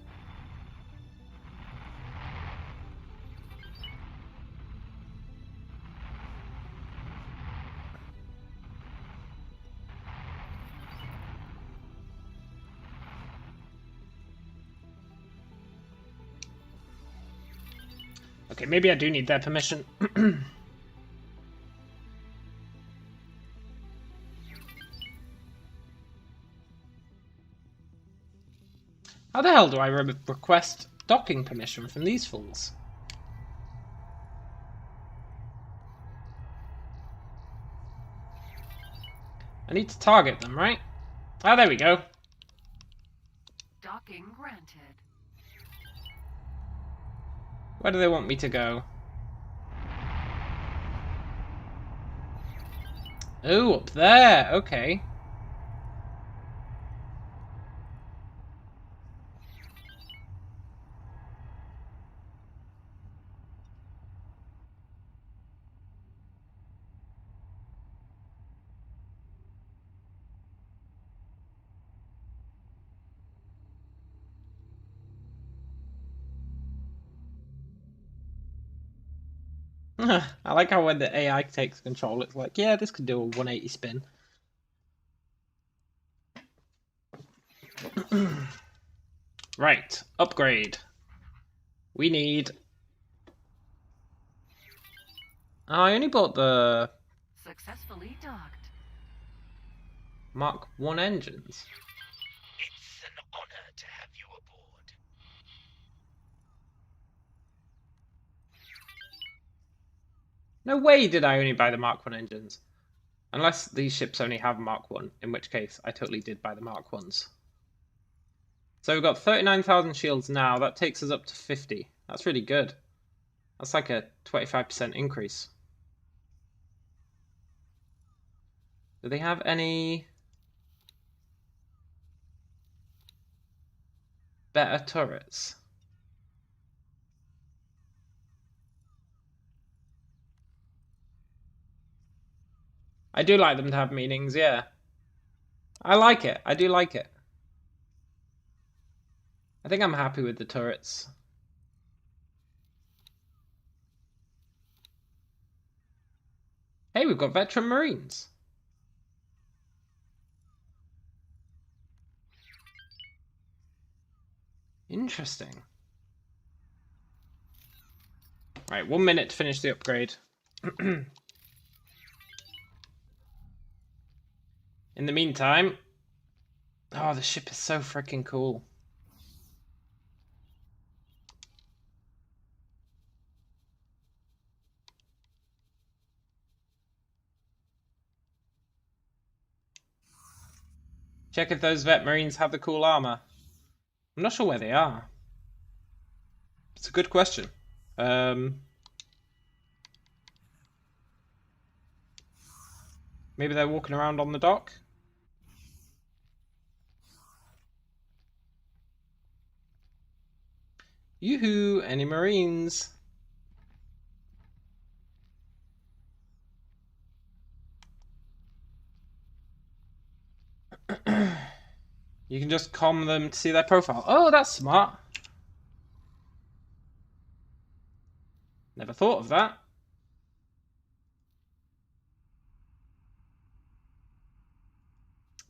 Okay, maybe I do need their permission. How the hell do I request docking permission from these fools? I need to target them, right? Ah, there we go. Docking granted. Where do they want me to go? Oh, up there. Okay. I like how when the AI takes control, it's like, yeah, this could do a 180 spin. Right, upgrade. We need... Oh, I only bought the Successfully docked. Mark 1 engines. It's an honor to have you aboard. No way did I only buy the Mark 1 engines. Unless these ships only have Mark 1, in which case I totally did buy the Mark 1s. So we've got 39,000 shields now. That takes us up to 50. That's really good. That's like a 25% increase. Do they have any better turrets? I do like them to have meanings, yeah. I like it. I do like it. I think I'm happy with the turrets. Hey, we've got veteran Marines. Interesting. Right, 1 minute to finish the upgrade. In the meantime... Oh, the ship is so freaking cool. Check if those vet marines have the cool armor. I'm not sure where they are. It's a good question. Maybe they're walking around on the dock? Yoo-hoo! Any marines? You can just comm them to see their profile. Oh, that's smart. Never thought of that.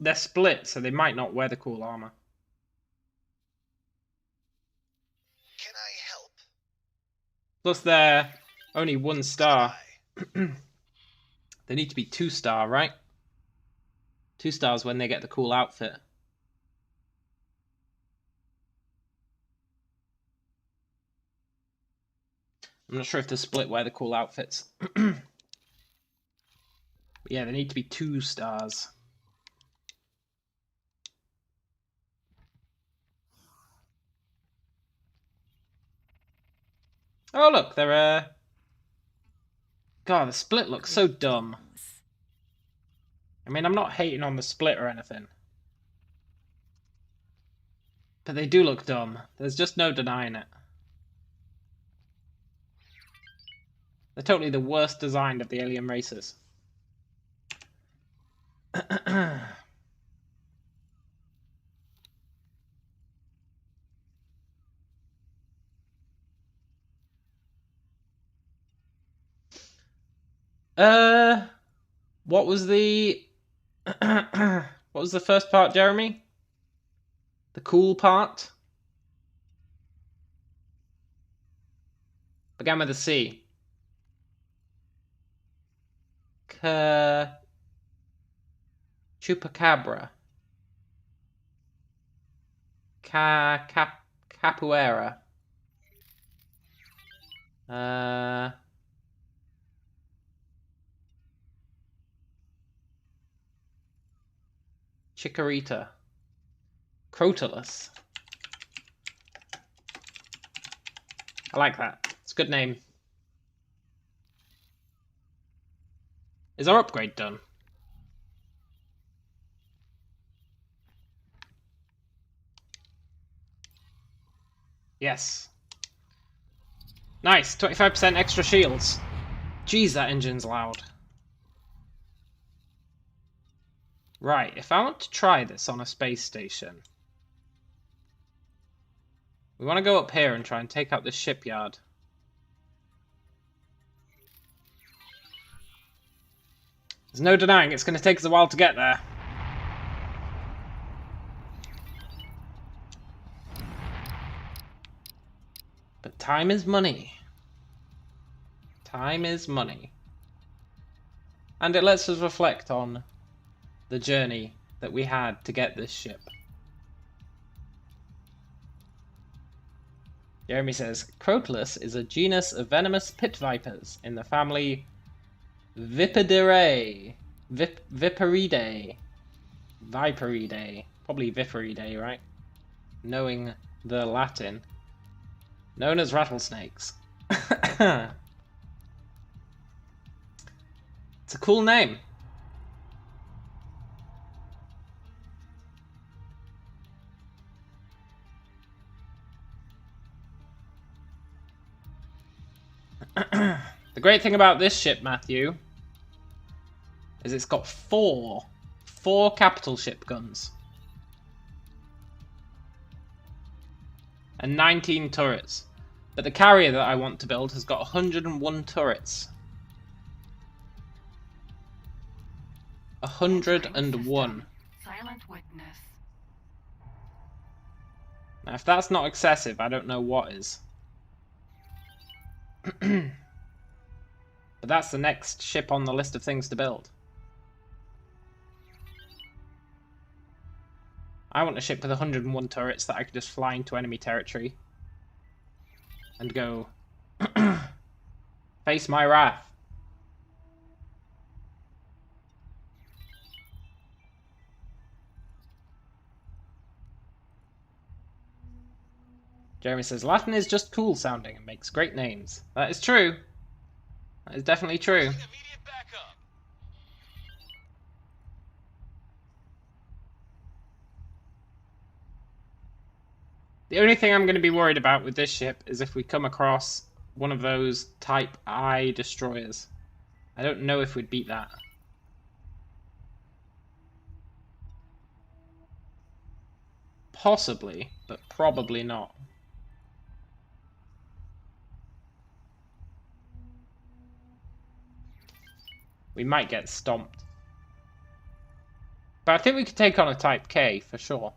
They're split, so they might not wear the cool armor. Can I help? Plus, they're only 1 star. Aye. They need to be 2 star, right? 2 stars when they get the cool outfit. I'm not sure if the split wear the cool outfits. But yeah, they need to be 2 stars. Oh look, they're God, the split looks so dumb. I mean, I'm not hating on the split or anything. But they do look dumb. There's just no denying it. They're totally the worst designed of the alien races. What was the what was the first part, Jeremy? The cool part? Began with a C. Chupacabra. Capoeira. Chikorita. Crotalus. I like that. It's a good name. Is our upgrade done? Yes. Nice, 25% extra shields. Jeez, that engine's loud. Right, if I want to try this on a space station, we want to go up here and try and take out this shipyard. There's no denying it's going to take us a while to get there. But time is money. Time is money. And it lets us reflect on the journey that we had to get this ship. Jeremy says, Crotalus is a genus of venomous pit vipers in the family Viperidae. Viperidae. Viperidae. Probably Viperidae, right? Knowing the Latin. Known as rattlesnakes. It's a cool name. The great thing about this ship, Matthew, is it's got four capital ship guns. And 19 turrets. But the carrier that I want to build has got 101 turrets. 101. Silent witness. Now, if that's not excessive, I don't know what is. But that's the next ship on the list of things to build. I want a ship with 101 turrets that I could just fly into enemy territory and go face my wrath. Jeremy says, Latin is just cool sounding and makes great names. That is true. That is definitely true. The only thing I'm going to be worried about with this ship is if we come across one of those Type I destroyers. I don't know if we'd beat that. Possibly, but probably not. We might get stomped. But I think we could take on a Type K for sure.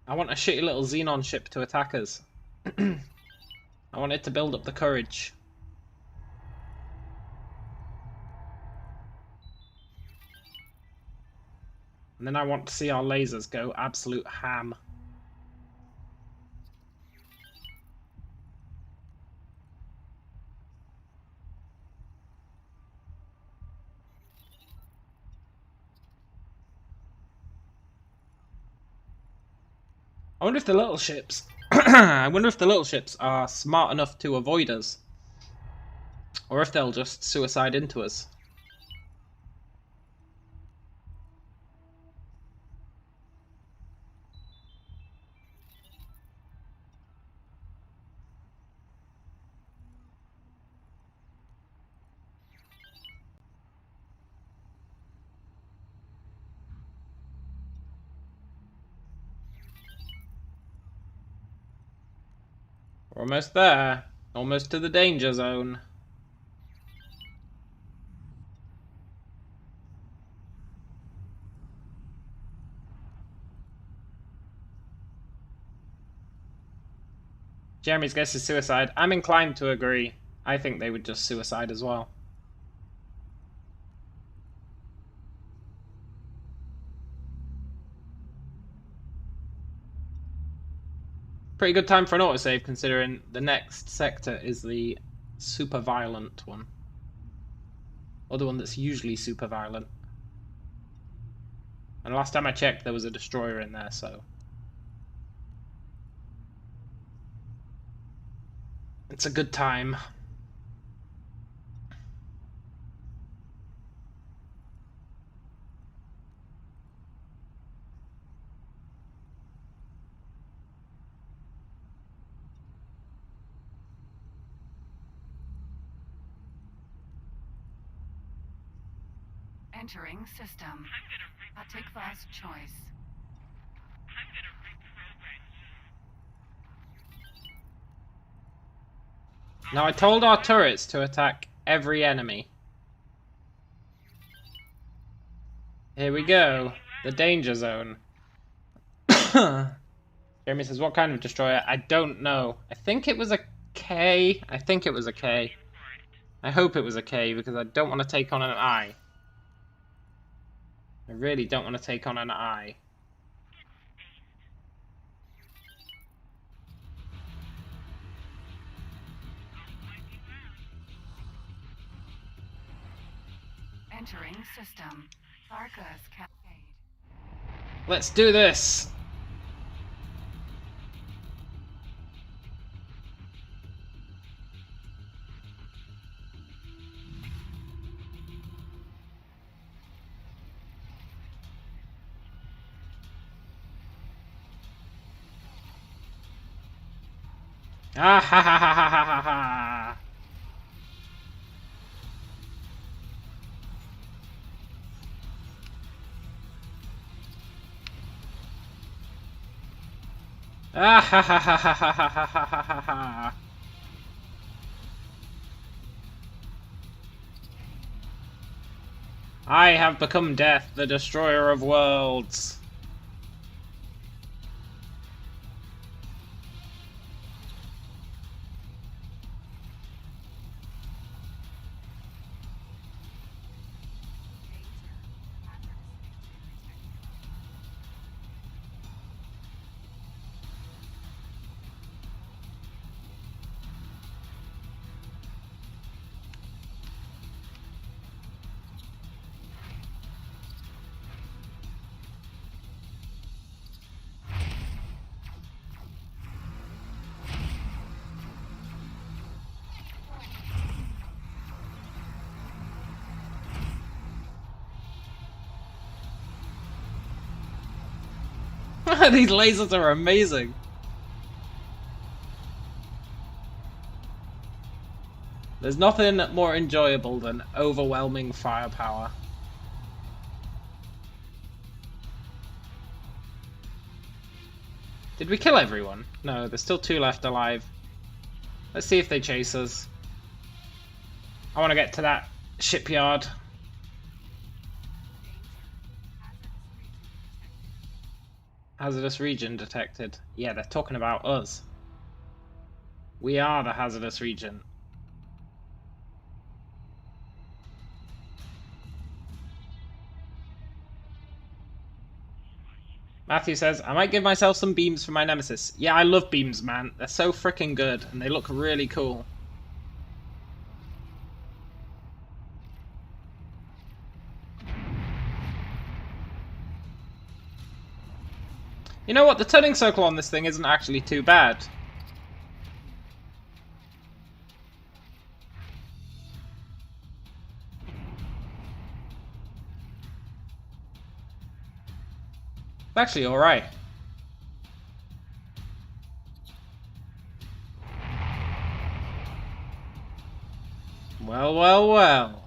I want a shitty little Xenon ship to attack us. I want it to build up the courage. And then I want to see our lasers go absolute ham. I wonder if the little ships... I wonder if the little ships are smart enough to avoid us. Or if they'll just suicide into us. We're almost there. Almost to the danger zone. Jeremy's guess is suicide. I'm inclined to agree. I think they would just suicide as well. Pretty good time for an autosave considering the next sector is the super violent one. Or the one that's usually super violent. And last time I checked there was a destroyer in there, so... it's a good time. Entering system. Atikva's choice. I'm gonna reprogram you. Now I told our turrets to attack every enemy. Here we go. The danger zone. Jeremy says, what kind of destroyer? I don't know. I think it was a K. I think it was a K. I hope it was a K because I don't want to take on an I. I really don't want to take on an I. Entering system. Arca's cascade. Let's do this! Ah ha ha ha ha ha ha ha! Ah ha ha ha ha ha ha ha ha ha ha! I have become death, the destroyer of worlds. These lasers are amazing. There's nothing more enjoyable than overwhelming firepower. Did we kill everyone? No, there's still 2 left alive. Let's see if they chase us. I want to get to that shipyard. Hazardous region detected. Yeah, they're talking about us. We are the hazardous region. Matthew says, I might give myself some beams for my nemesis. Yeah, I love beams, man. They're so freaking good, and they look really cool. You know what? The turning circle on this thing isn't actually too bad. It's actually alright. Well, well, well.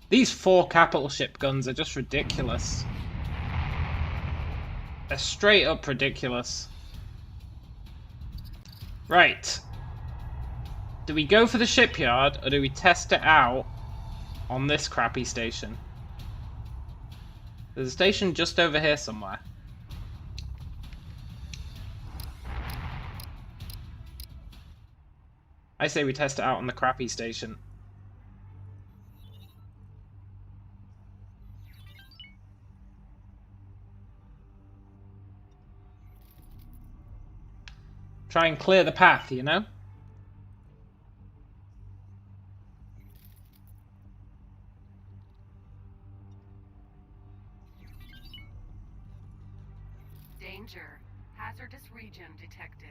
These 4 capital ship guns are just ridiculous. They're straight up ridiculous. Right. Do we go for the shipyard, or do we test it out on this crappy station? There's a station just over here somewhere. I say we test it out on the crappy station. Try and clear the path, you know? Danger. Hazardous region detected.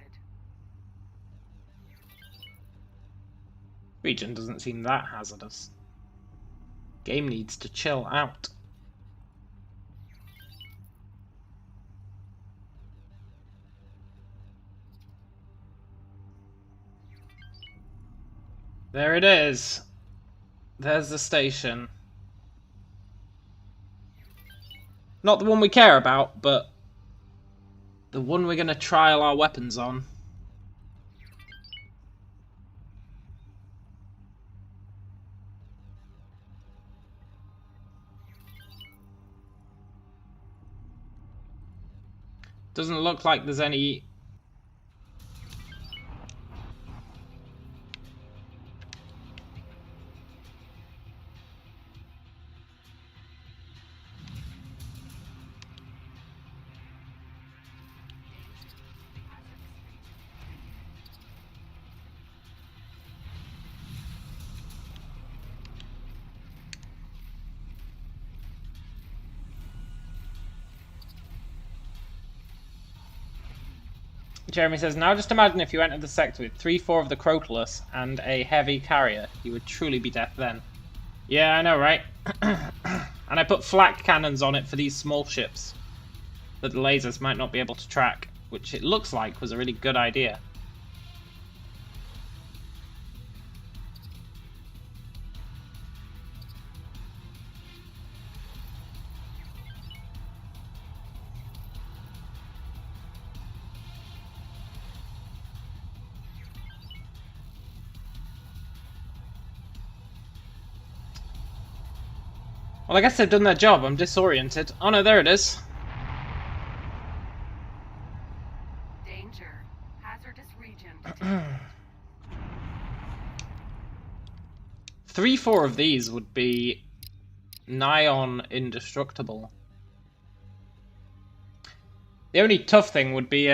Region doesn't seem that hazardous. Game needs to chill out. There it is. There's the station. Not the one we care about, but the one we're going to trial our weapons on. Doesn't look like there's any... Jeremy says, now just imagine if you entered the sector with 3-4 of the Crotalus and a heavy carrier. You would truly be death then. Yeah, I know, right? And I put flak cannons on it for these small ships that the lasers might not be able to track, which it looks like was a really good idea. Well, I guess they've done their job. I'm disoriented. Oh no, there it is. Danger. Hazardous region detected. 3-4 of these would be nigh on indestructible. The only tough thing would be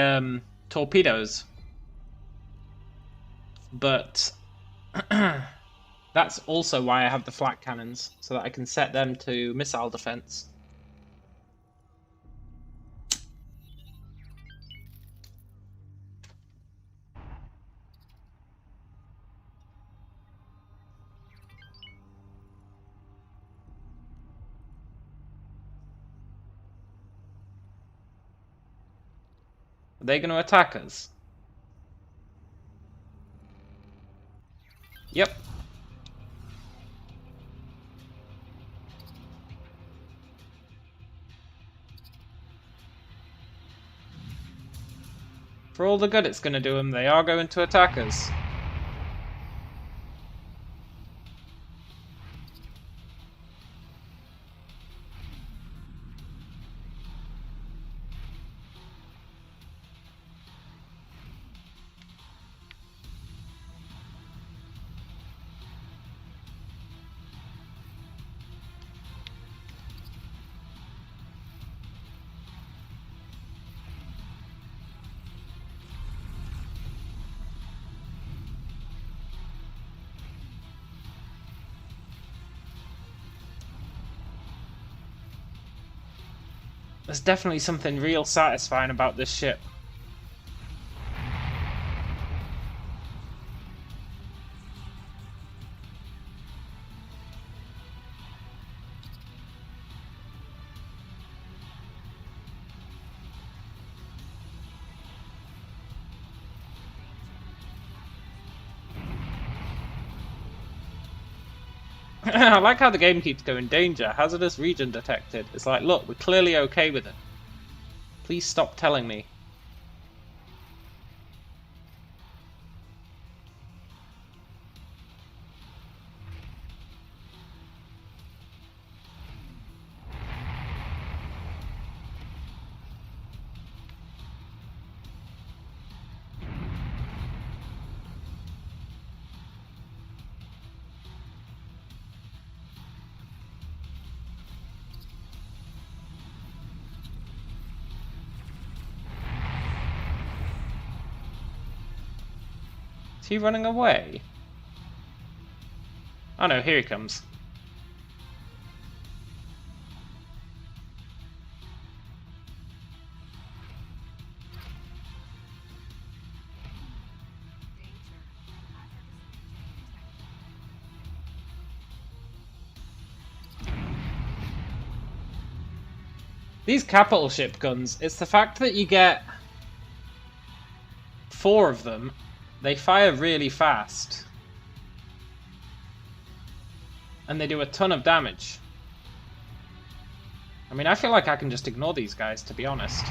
torpedoes. But that's also why I have the flak cannons, so that I can set them to missile defense. Are they going to attack us? Yep. For all the good it's going to do them, they are going to attack us. There's definitely something real satisfying about this ship. I like how the game keeps going, danger, hazardous region detected. It's like, look, we're clearly okay with it. Please stop telling me. Is he running away? Oh no, here he comes. These capital ship guns, it's the fact that you get 4 of them. They fire really fast. And they do a ton of damage. I mean, I feel like I can just ignore these guys, to be honest.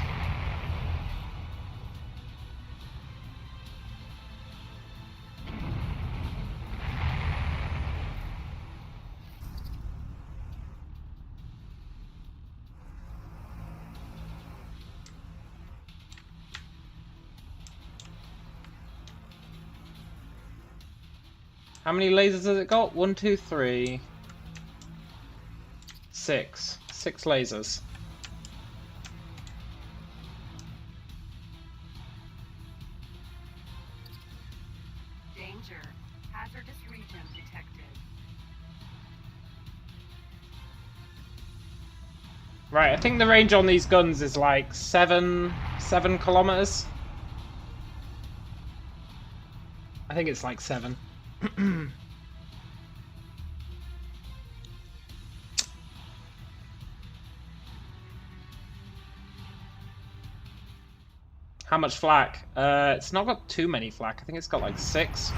How many lasers has it got? 1, 2, 3, 6. 6 lasers. Danger. Hazardous region detected. Right, I think the range on these guns is like 7 kilometers. I think it's like 7. How much flak? It's not got too many flak. I think it's got like 6.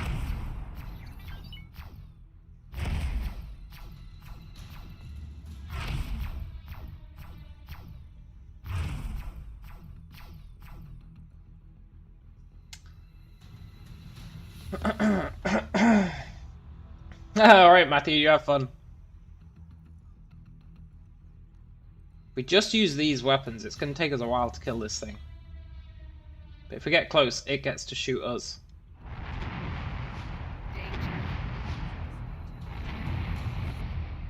Alright, Matthew, you have fun. We just use these weapons. It's going to take us a while to kill this thing. But if we get close, it gets to shoot us. Danger.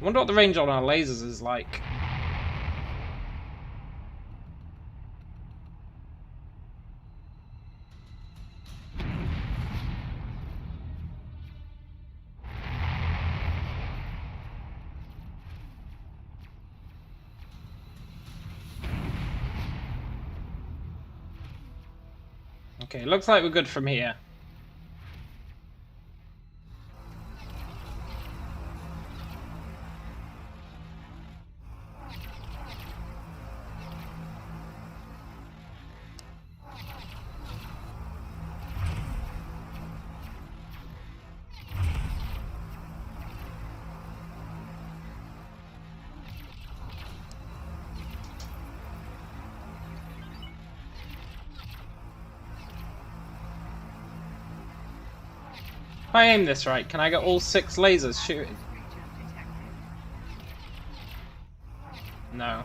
I wonder what the range on our lasers is like. Okay, looks like we're good from here. If I aim this right, can I get all 6 lasers shooting? Region detected. No.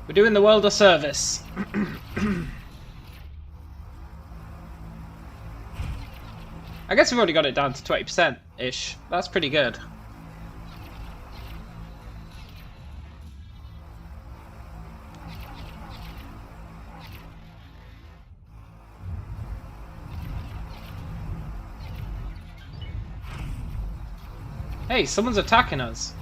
We're doing the world a service. I guess we've already got it down to 20%-ish. That's pretty good. Hey, someone's attacking us.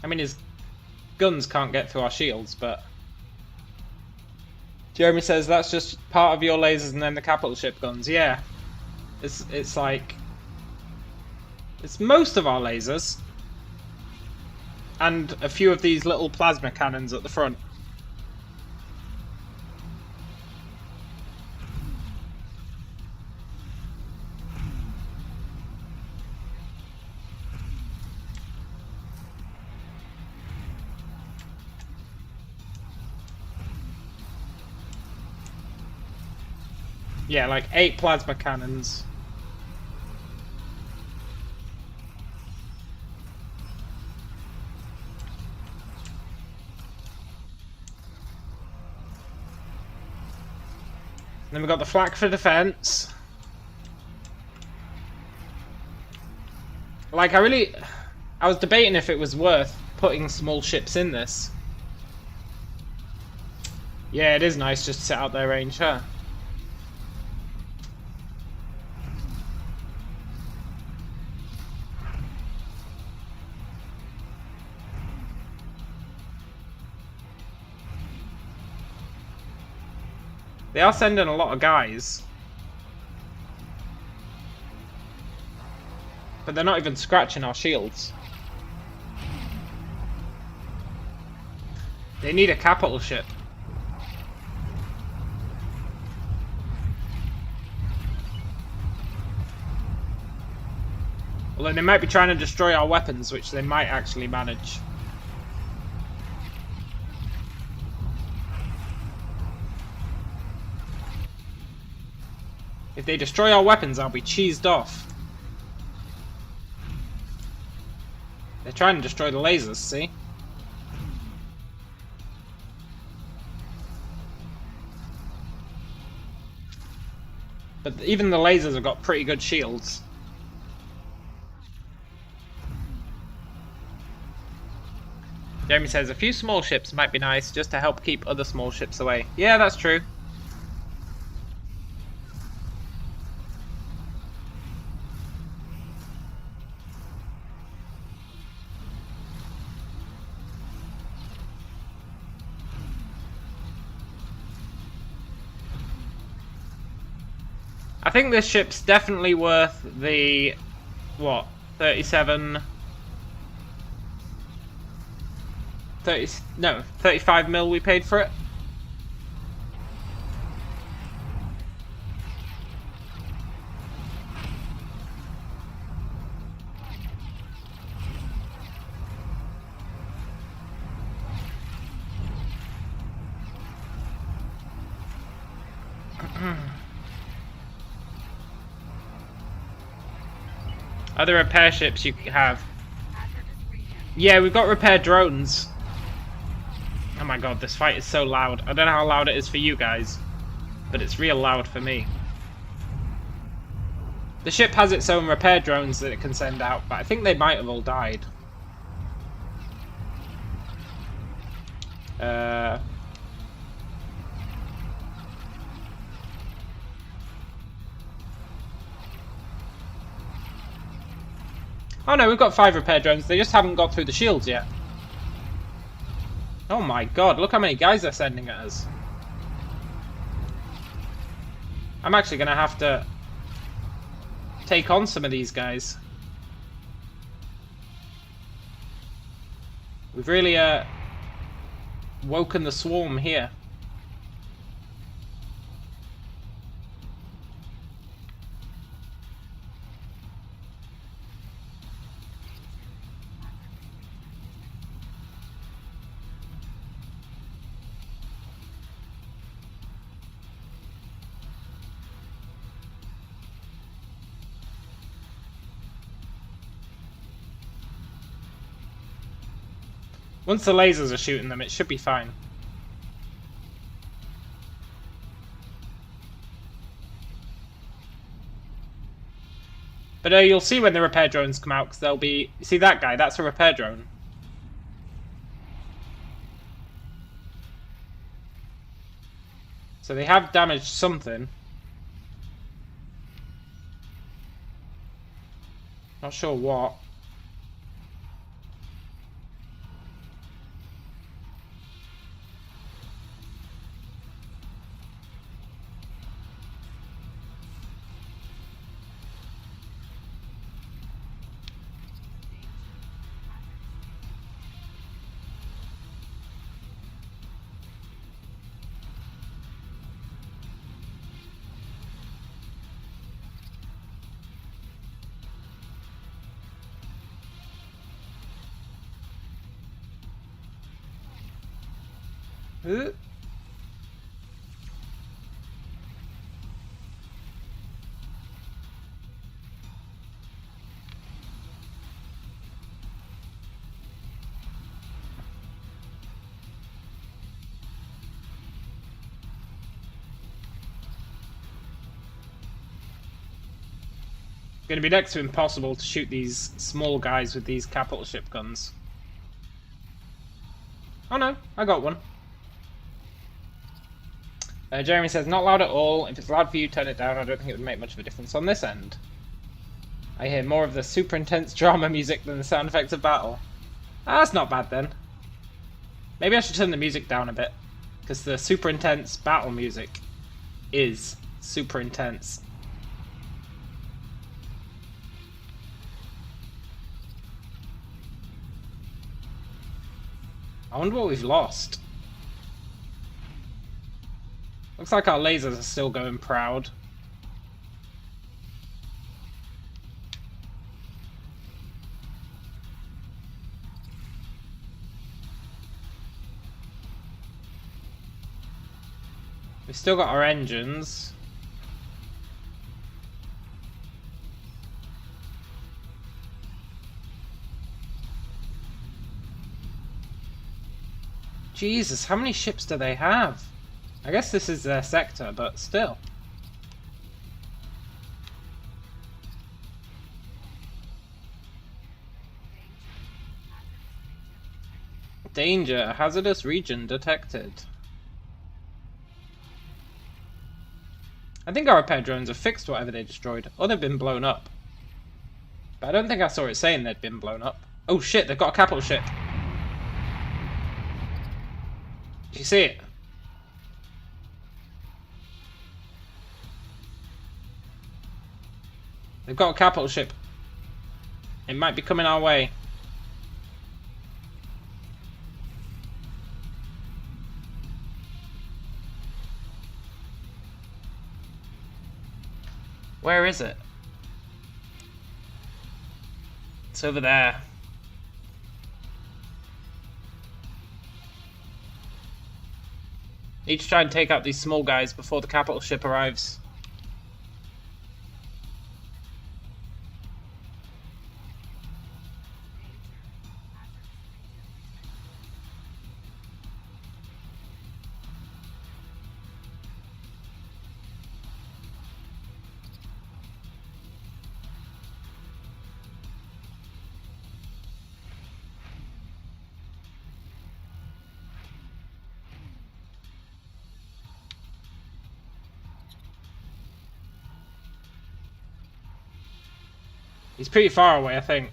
I mean, his guns can't get through our shields, but... Jeremy says that's just part of your lasers and then the capital ship guns. Yeah. It's like... It's most of our lasers. And a few of these little plasma cannons at the front. Yeah, like 8 plasma cannons. Then we've got the flak for defense. Like, I was debating if it was worth putting small ships in this. Yeah, it is nice just to sit out their range, huh? They are sending a lot of guys. But they're not even scratching our shields. They need a capital ship. Although they might be trying to destroy our weapons, which they might actually manage. If they destroy our weapons, I'll be cheesed off. They're trying to destroy the lasers, see? But even the lasers have got pretty good shields. Jeremy says, a few small ships might be nice just to help keep other small ships away. Yeah, that's true. I think this ship's definitely worth the, what, 35 mil we paid for it. Other repair ships you have. Yeah, we've got repair drones. Oh my god, this fight is so loud. I don't know how loud it is for you guys, but it's real loud for me. The ship has its own repair drones that it can send out, but I think they might have all died. Oh no, we've got 5 repair drones. They just haven't got through the shields yet. Oh my god, look how many guys they're sending at us. I'm actually going to have to take on some of these guys. We've really woken the swarm here. Once the lasers are shooting them, it should be fine. But you'll see when the repair drones come out, because they'll be... See that guy? That's a repair drone. So they have damaged something. Not sure what. Uh. Going to be next to impossible to shoot these small guys with these capital ship guns. Oh no, I got one. Jeremy says, not loud at all. If it's loud for you, turn it down. I don't think it would make much of a difference on this end. I hear more of the super intense drama music than the sound effects of battle. Ah, that's not bad then. Maybe I should turn the music down a bit, because the super intense battle music is super intense. I wonder what we've lost. Looks like our lasers are still going proud. We've still got our engines. Jesus, how many ships do they have? I guess this is their sector, but still. Danger, hazardous region detected. I think our repair drones have fixed whatever they destroyed, or they've been blown up. But I don't think I saw it saying they'd been blown up. Oh shit, they've got a capital ship. Did you see it? They've got a capital ship. It might be coming our way. Where is it? It's over there. Need to try and take out these small guys before the capital ship arrives. He's pretty far away, I think.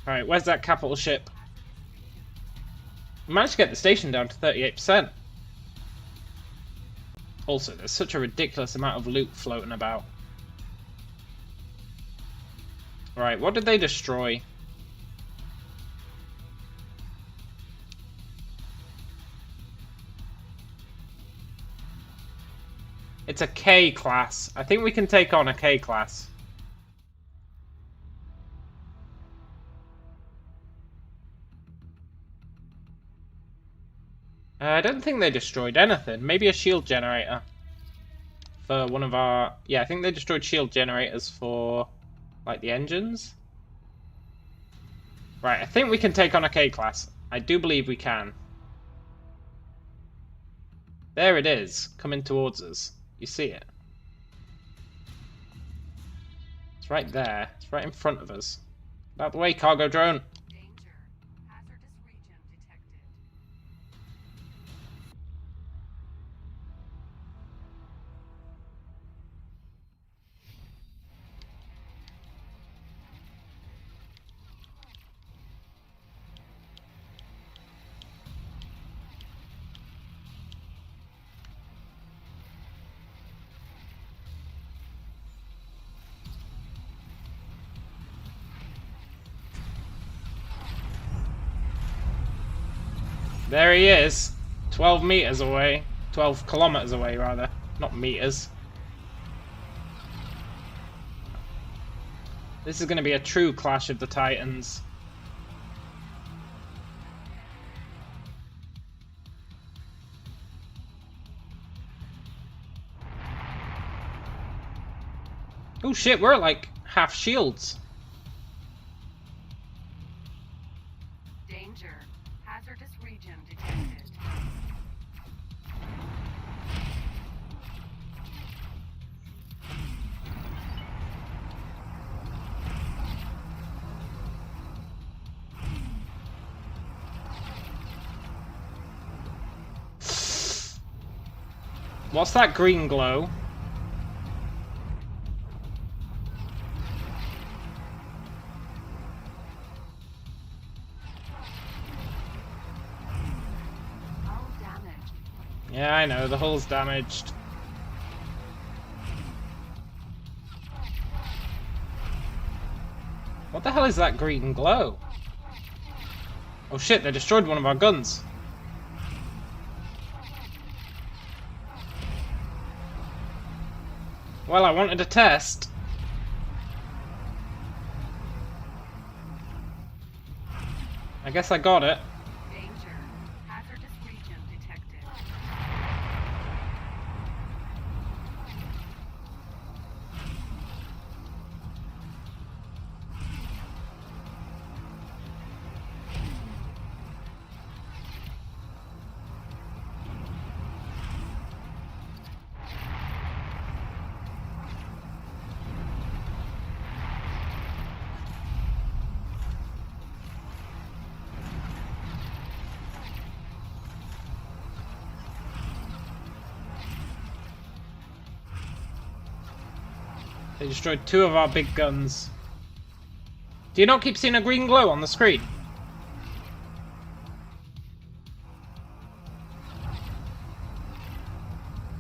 Right, where's that capital ship? We managed to get the station down to 38%. Also, there's such a ridiculous amount of loot floating about. Right, what did they destroy? It's a K class. I think we can take on a K class. I don't think they destroyed anything. Maybe a shield generator. For one of our... Yeah, I think they destroyed shield generators for, like, the engines. Right, I think we can take on a K-class. I do believe we can. There it is, coming towards us. You see it? It's right there. It's right in front of us. Out the way, cargo drone. Danger. Hazardous region detected. There he is. 12 meters away. 12 kilometers away, rather. Not meters. This is going to be a true clash of the Titans. Oh shit, we're at like half shields. Danger. Hazardous region detected. What's that green glow? Hull damage. Yeah, I know, the hull's damaged. What the hell is that green glow? Oh shit, they destroyed one of our guns. Well, I wanted a test. I guess I got it. Danger. Hazardous region detected. They destroyed 2 of our big guns. Do you not keep seeing a green glow on the screen?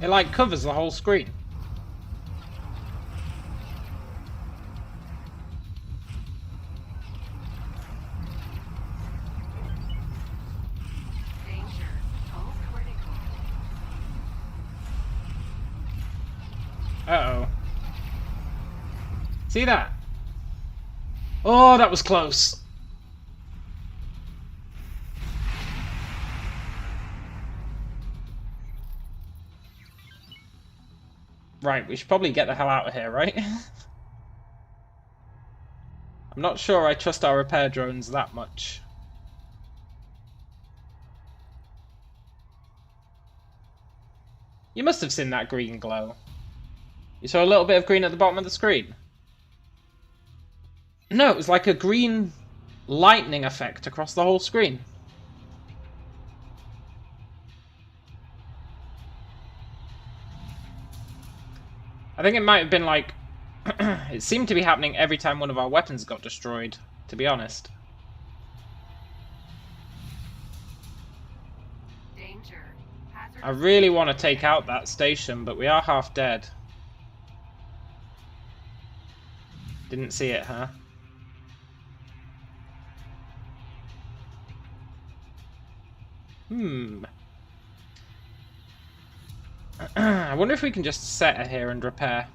It like covers the whole screen. Danger. Hull critical. Uh-oh. See that? Oh, that was close. Right, we should probably get the hell out of here, right? I'm not sure I trust our repair drones that much. You must have seen that green glow. You saw a little bit of green at the bottom of the screen? No, it was like a green lightning effect across the whole screen. I think it might have been like... it seemed to be happening every time one of our weapons got destroyed, to be honest. Danger. Hazardous I really want to take out that station, but we are half dead. Didn't see it, huh? I wonder if we can just set her here and repair.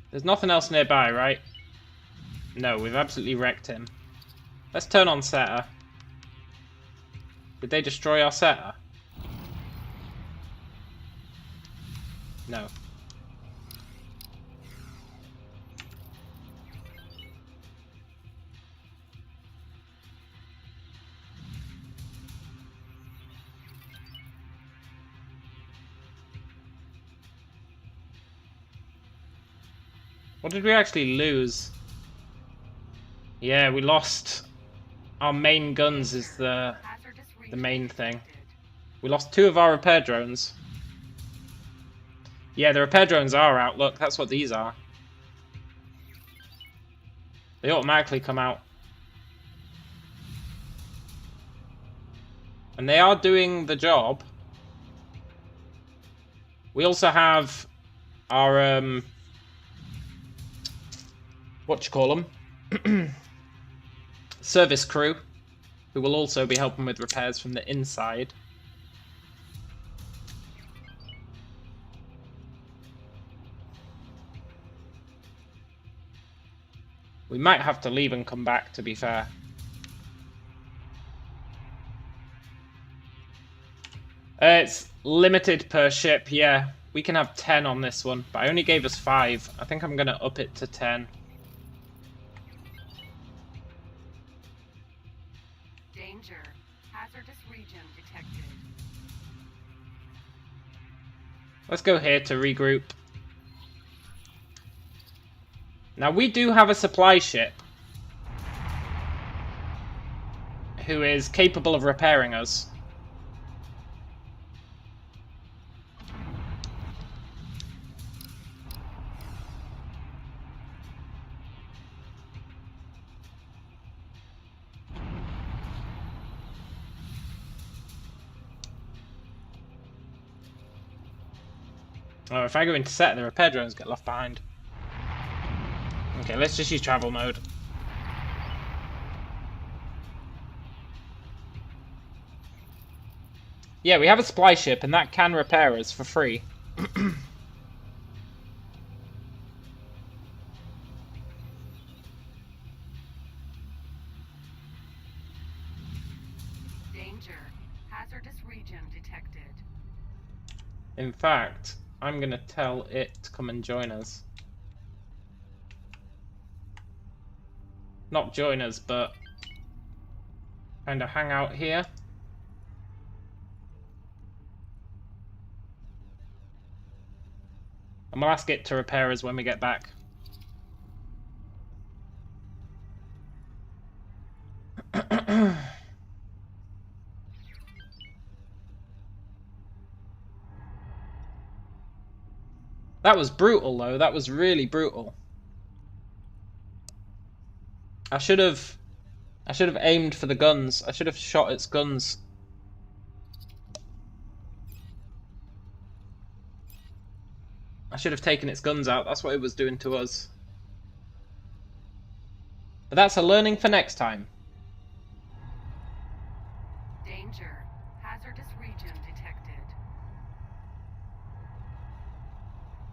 There's nothing else nearby, right? No, we've absolutely wrecked him. Let's turn on setter. Did they destroy our setter? No. What did we actually lose? Yeah, we lost our main guns is the main thing. We lost 2 of our repair drones. Yeah, the repair drones are out. Look, that's what these are. They automatically come out. And they are doing the job. We also have our, service crew, who will also be helping with repairs from the inside. We might have to leave and come back, to be fair. It's limited per ship, yeah. We can have 10 on this one, but I only gave us 5. I think I'm going to up it to 10. Danger. Hazardous region detected. Let's go here to regroup. Now, we do have a supply ship who is capable of repairing us. Oh, if I go into set, the repair drones get left behind. Okay, let's just use travel mode. Yeah, we have a supply ship, and that can repair us for free. Danger. Hazardous region detected. In fact, I'm going to tell it to come and join us. Not join us, but kind of hang out here. And we'll ask it to repair us when we get back. That was brutal, though. That was really brutal. I should have aimed for the guns. I should have shot its guns. I should have taken its guns out. That's what it was doing to us. But that's a learning for next time. Danger. Hazardous region detected.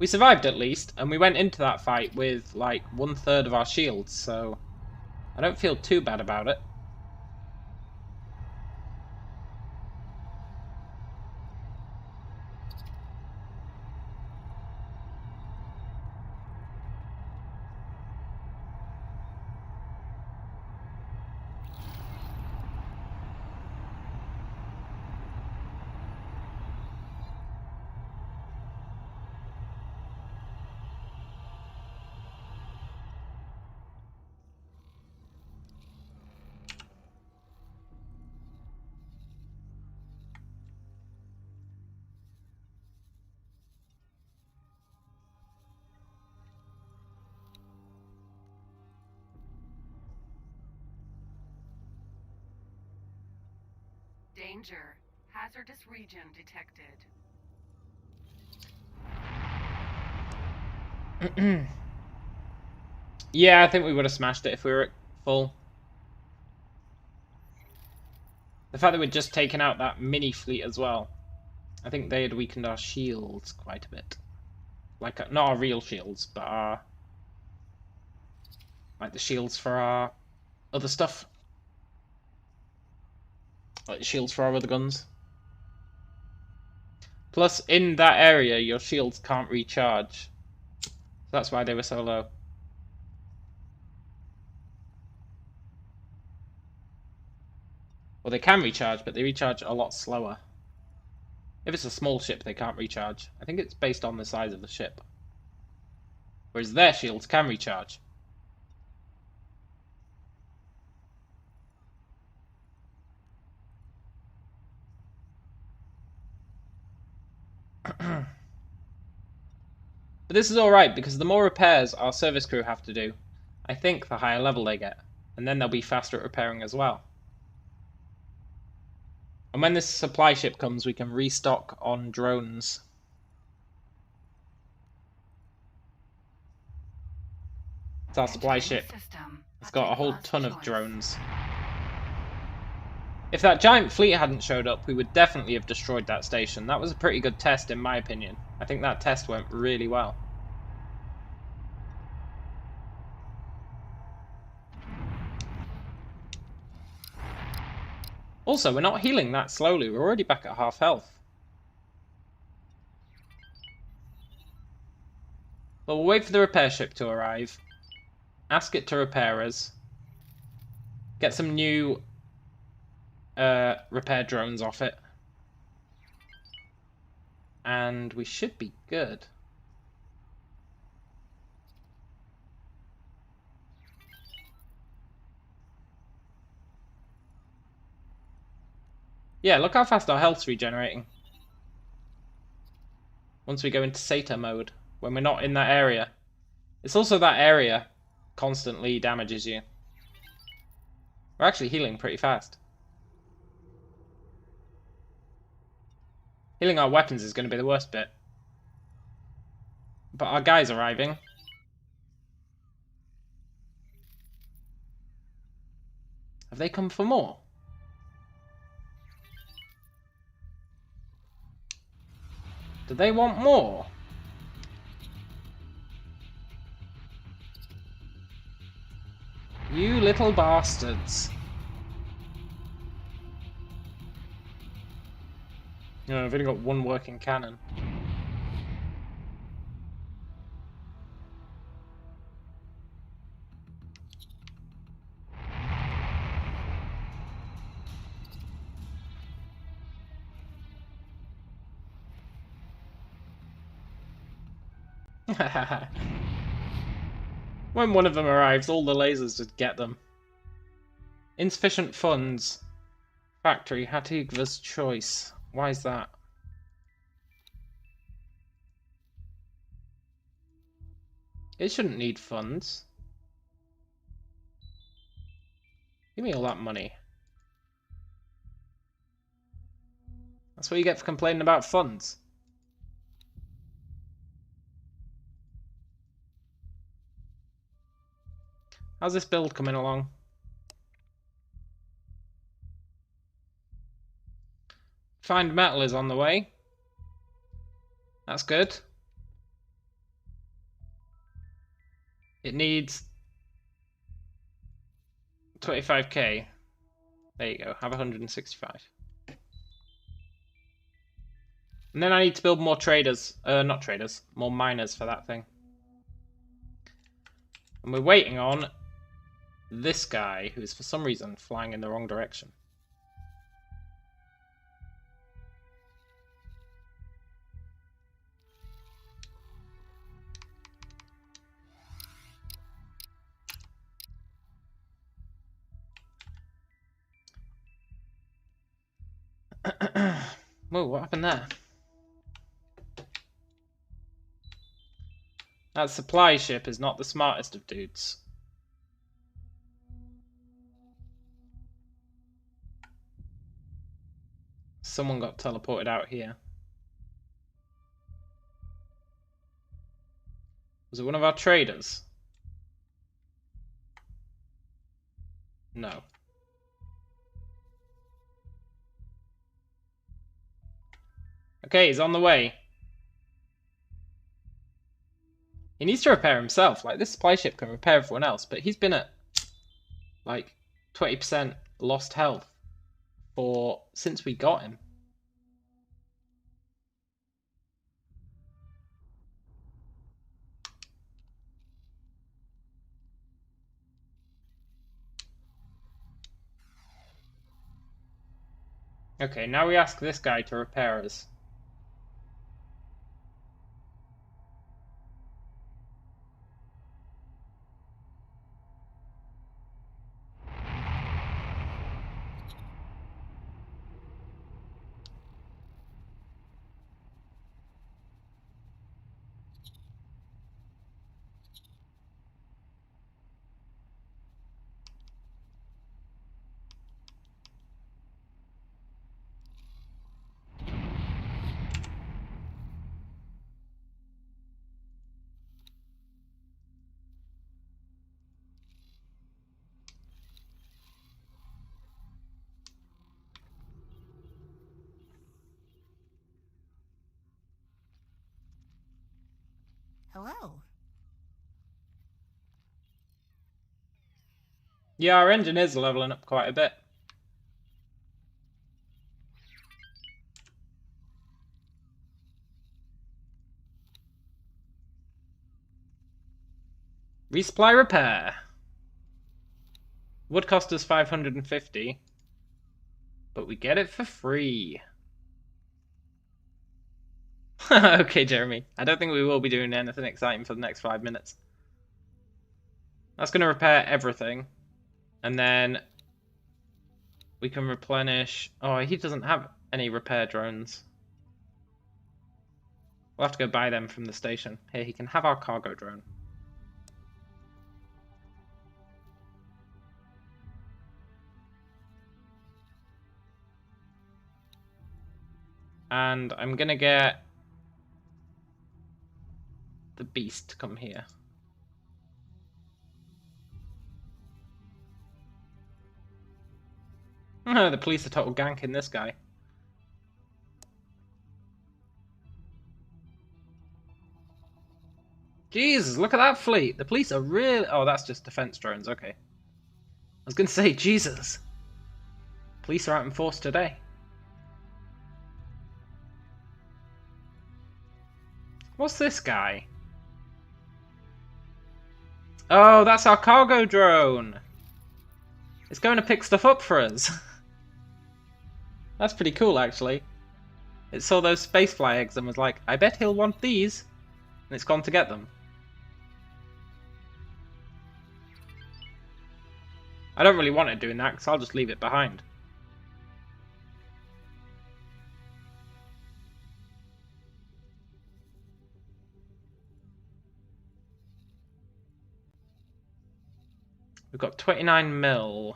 We survived at least, and we went into that fight with like 1/3 of our shields, so I don't feel too bad about it. Danger. Hazardous region detected. Yeah, I think we would have smashed it if we were at full. The fact that we'd just taken out that mini fleet as well, I think they had weakened our shields quite a bit. Like, not our real shields, but our... like the shields for our other stuff. Like shields for our other guns. Plus, in that area, your shields can't recharge. So that's why they were so low. Well, they can recharge, but they recharge a lot slower. If it's a small ship, they can't recharge. I think it's based on the size of the ship. Whereas their shields can recharge. But this is alright, because the more repairs our service crew have to do, I think the higher level they get. And then they'll be faster at repairing as well. And when this supply ship comes, we can restock on drones. It's our supply ship. It's got a whole ton of drones. If that giant fleet hadn't showed up, we would definitely have destroyed that station. That was a pretty good test, in my opinion. I think that test went really well. Also, we're not healing that slowly. We're already back at half health. But we'll wait for the repair ship to arrive. Ask it to repair us. Get some new repair drones off it. And we should be good. Yeah, look how fast our health's regenerating. Once we go into Sata mode, when we're not in that area. It's also that area constantly damages you. We're actually healing pretty fast. Healing our weapons is going to be the worst bit. But our guy's arriving. Have they come for more? Do they want more? You little bastards. No, I've only got one working cannon. When one of them arrives, all the lasers just get them. Insufficient funds. Factory, Hatigva's choice. Why is that? It shouldn't need funds. Give me all that money. That's what you get for complaining about funds. How's this build coming along? Find metal is on the way. That's good. It needs 25k. There you go, have 165. And then I need to build more traders. Not traders, more miners for that thing. And we're waiting on this guy, who is for some reason flying in the wrong direction. Whoa, what happened there? That supply ship is not the smartest of dudes. Someone got teleported out here. Was it one of our traders? No. Okay, he's on the way. He needs to repair himself. Like, this supply ship can repair everyone else, but he's been at, like, 20% lost health for since we got him. Okay, now we ask this guy to repair us. Hello. Yeah, our engine is leveling up quite a bit. Resupply repair. Would cost us 550, but we get it for free. Okay, Jeremy. I don't think we will be doing anything exciting for the next 5 minutes. That's going to repair everything. And then we can replenish... Oh, he doesn't have any repair drones. We'll have to go buy them from the station. Here, he can have our cargo drone. And I'm going to get the beast to come here. The police are total ganking this guy. Jesus, look at that fleet. The police are really... Oh, that's just defense drones. Okay. I was going to say, Jesus. Police are out in force today. What's this guy? Oh, that's our cargo drone. It's going to pick stuff up for us. That's pretty cool, actually. It saw those spacefly eggs and was like, I bet he'll want these. And it's gone to get them. I don't really want it doing that, because I'll just leave it behind. We've got 29 mil.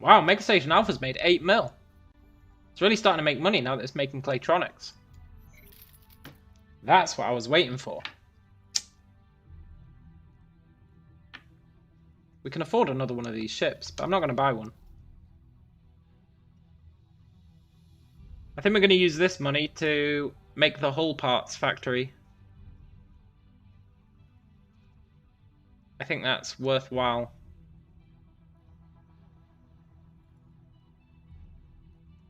Wow, Megastation Alpha's made 8 mil. It's really starting to make money now that it's making Claytronics. That's what I was waiting for. We can afford another one of these ships, but I'm not going to buy one. I think we're going to use this money to make the hull parts factory. I think that's worthwhile.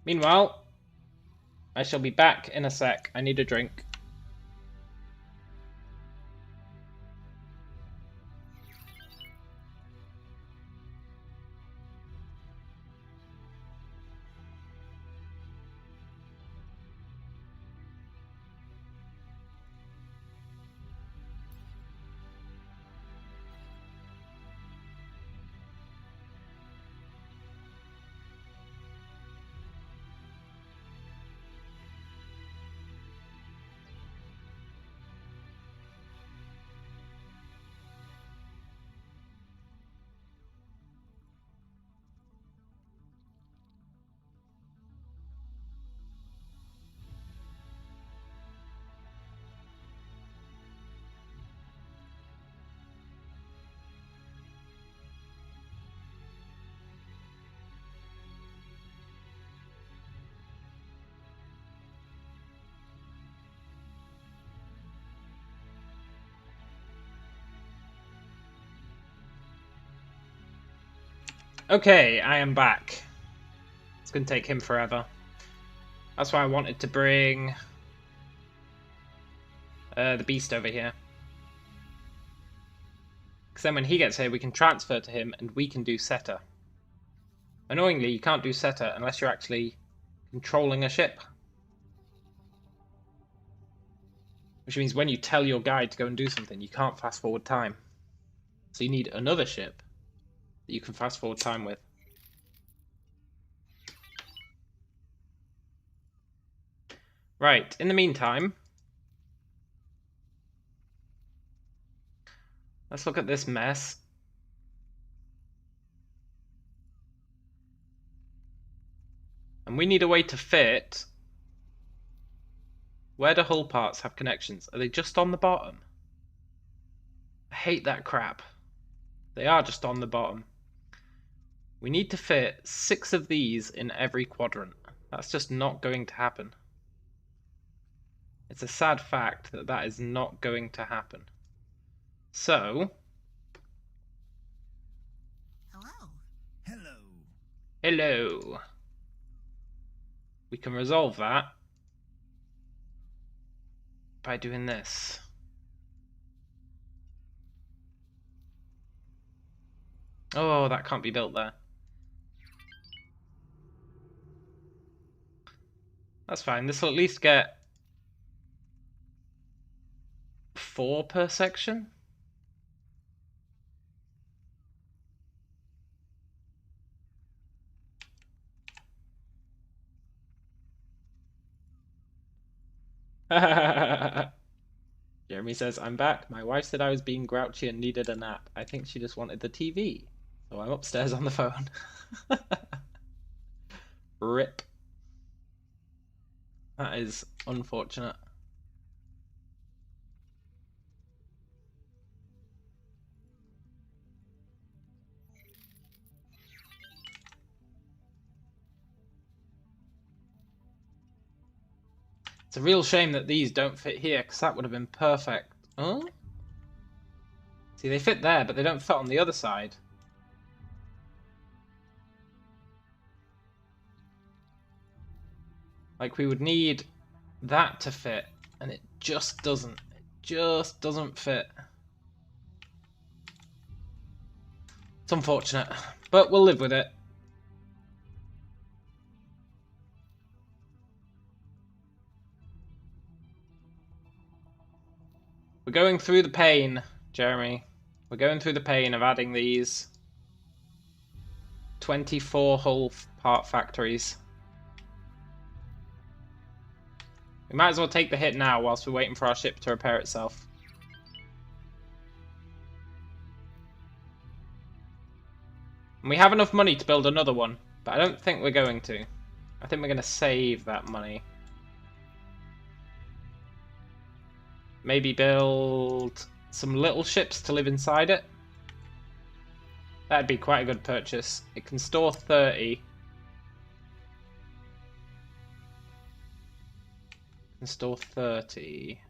Meanwhile, I shall be back in a sec. I need a drink. Okay, I am back. It's going to take him forever. That's why I wanted to bring the beast over here. Because then when he gets here, we can transfer to him and we can do setter. Annoyingly, you can't do setter unless you're actually controlling a ship. Which means when you tell your guide to go and do something, you can't fast forward time. So you need another ship that you can fast forward time with. Right, in the meantime, let's look at this mess. And we need a way to fit. Where do hull parts have connections? Are they just on the bottom? I hate that crap. They are just on the bottom. We need to fit 6 of these in every quadrant. That's just not going to happen. It's a sad fact that that is not going to happen. So... Hello. Hello. Hello. We can resolve that by doing this. Oh, that can't be built there. That's fine. This will at least get 4 per section. Jeremy says, I'm back. My wife said I was being grouchy and needed a nap. I think she just wanted the TV. So I'm upstairs on the phone. Rip. That is unfortunate. It's a real shame that these don't fit here, because that would have been perfect. Oh? See, they fit there, but they don't fit on the other side. Like, we would need that to fit, and it just doesn't. It just doesn't fit. It's unfortunate, but we'll live with it. We're going through the pain, Jeremy. We're going through the pain of adding these 24 hull part factories. We might as well take the hit now whilst we're waiting for our ship to repair itself. And we have enough money to build another one, but I don't think we're going to. I think we're going to save that money. Maybe build some little ships to live inside it. That'd be quite a good purchase. It can store 30. It can store 30.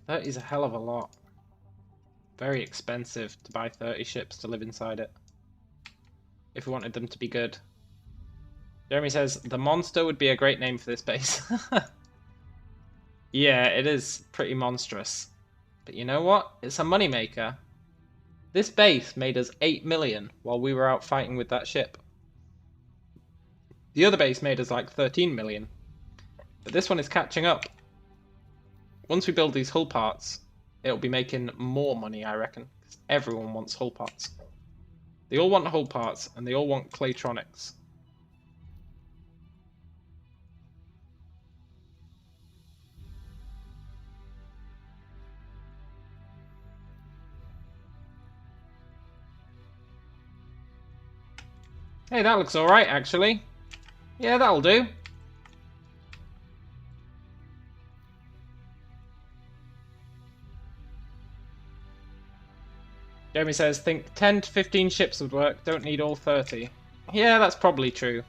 That is a hell of a lot. Very expensive to buy 30 ships to live inside it. If we wanted them to be good. Jeremy says, the monster would be a great name for this base. Yeah, it is pretty monstrous. But you know what? It's a moneymaker. This base made us 8 million while we were out fighting with that ship. The other base made us like 13 million. But this one is catching up. Once we build these hull parts, it'll be making more money, I reckon. 'Cause everyone wants hull parts. They all want hull parts, and they all want Claytronics. Hey, that looks alright, actually. Yeah, that'll do. Jeremy says, think 10 to 15 ships would work, don't need all 30. Yeah, that's probably true.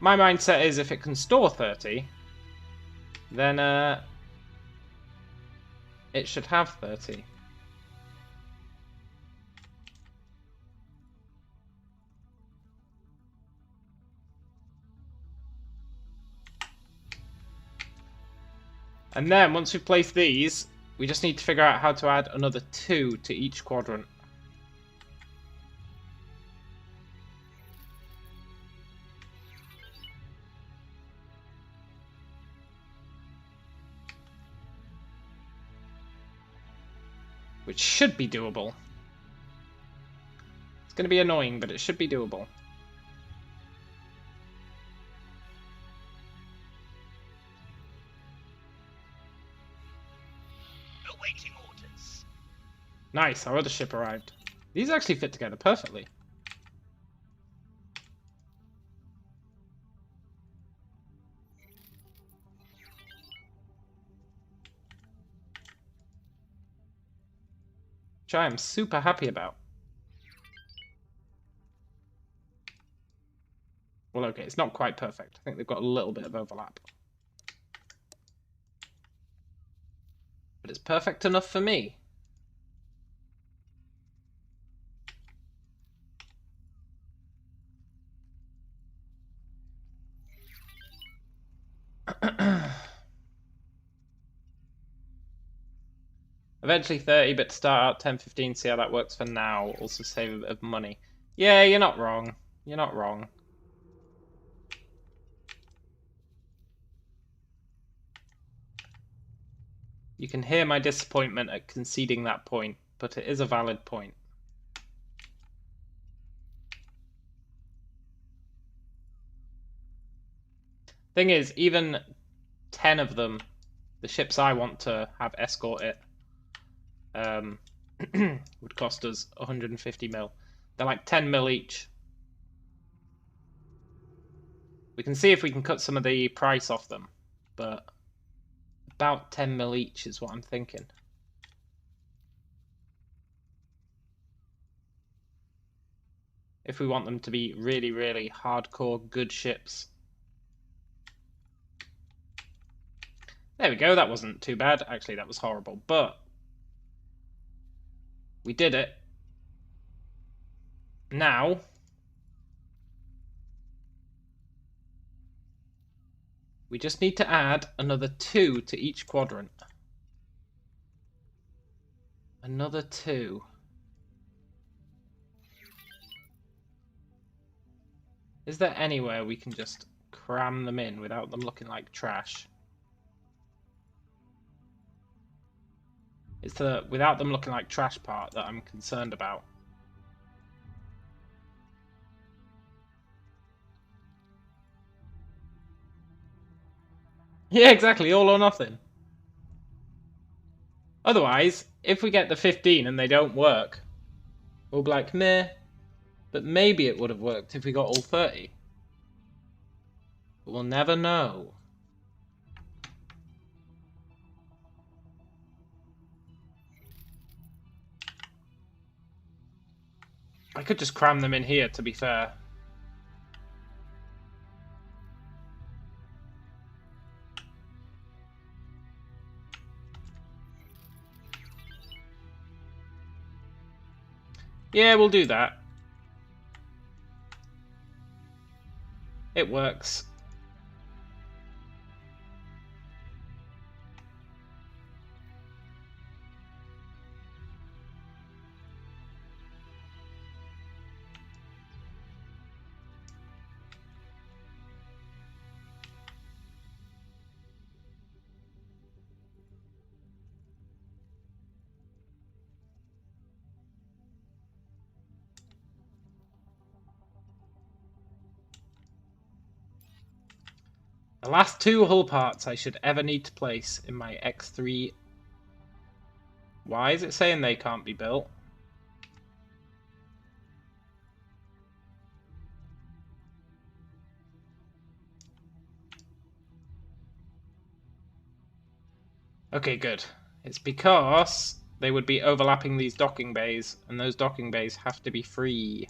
My mindset is if it can store 30, then It should have 30. And then, once we've placed these, we just need to figure out how to add another 2 to each quadrant. Which should be doable. It's going to be annoying, but it should be doable. Awaiting orders. Nice, our other ship arrived. These actually fit together perfectly. Which I am super happy about. Well, okay, it's not quite perfect. I think they've got a little bit of overlap. But it's perfect enough for me. Eventually 30, but to start out 10, 15, see how that works for now. Also save a bit of money. Yeah, you're not wrong. You're not wrong. You can hear my disappointment at conceding that point, but it is a valid point. Thing is, even 10 of them, the ships I want to have escort it, would cost us 150 mil. They're like 10 mil each. We can see if we can cut some of the price off them, but about 10 mil each is what I'm thinking. If we want them to be really, really hardcore good ships. There we go, that wasn't too bad. Actually, that was horrible, but we did it. Now, we just need to add another 2 to each quadrant. Another 2. Is there anywhere we can just cram them in without them looking like trash? It's the without them looking like trash part that I'm concerned about. Yeah, exactly, all or nothing. Otherwise, if we get the 15 and they don't work, we'll be like, meh. But maybe it would have worked if we got all 30. But we'll never know. I could just cram them in here, to be fair. Yeah, we'll do that. It works. The last 2 hull parts I should ever need to place in my X3. Why is it saying they can't be built? Okay, good. It's because they would be overlapping these docking bays, and those docking bays have to be free.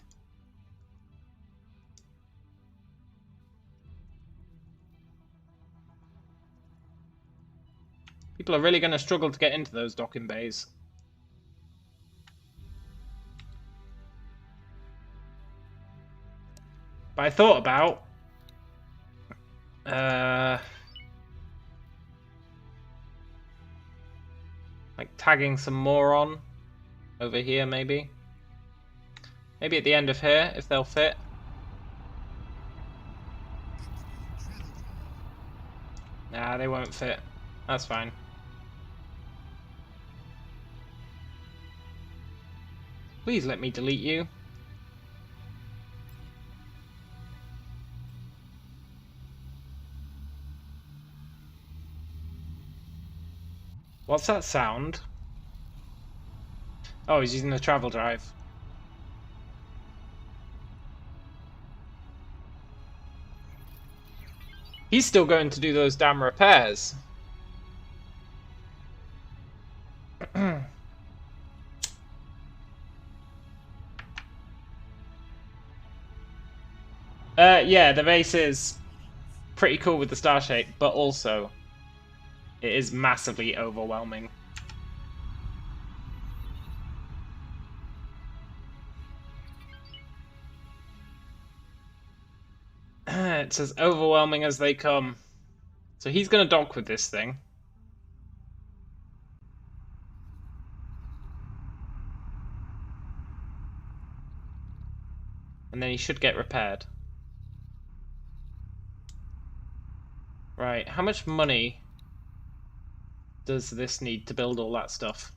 People are really going to struggle to get into those docking bays. But I thought about like tagging some more on over here, maybe. Maybe at the end of here, if they'll fit. Nah, they won't fit. That's fine. Please let me delete you. What's that sound? Oh, he's using the travel drive. He's still going to do those damn repairs. Yeah, the base is pretty cool with the star shape, but also it is massively overwhelming. It's as overwhelming as they come. So he's going to dock with this thing. And then he should get repaired. Right, how much money does this need to build all that stuff?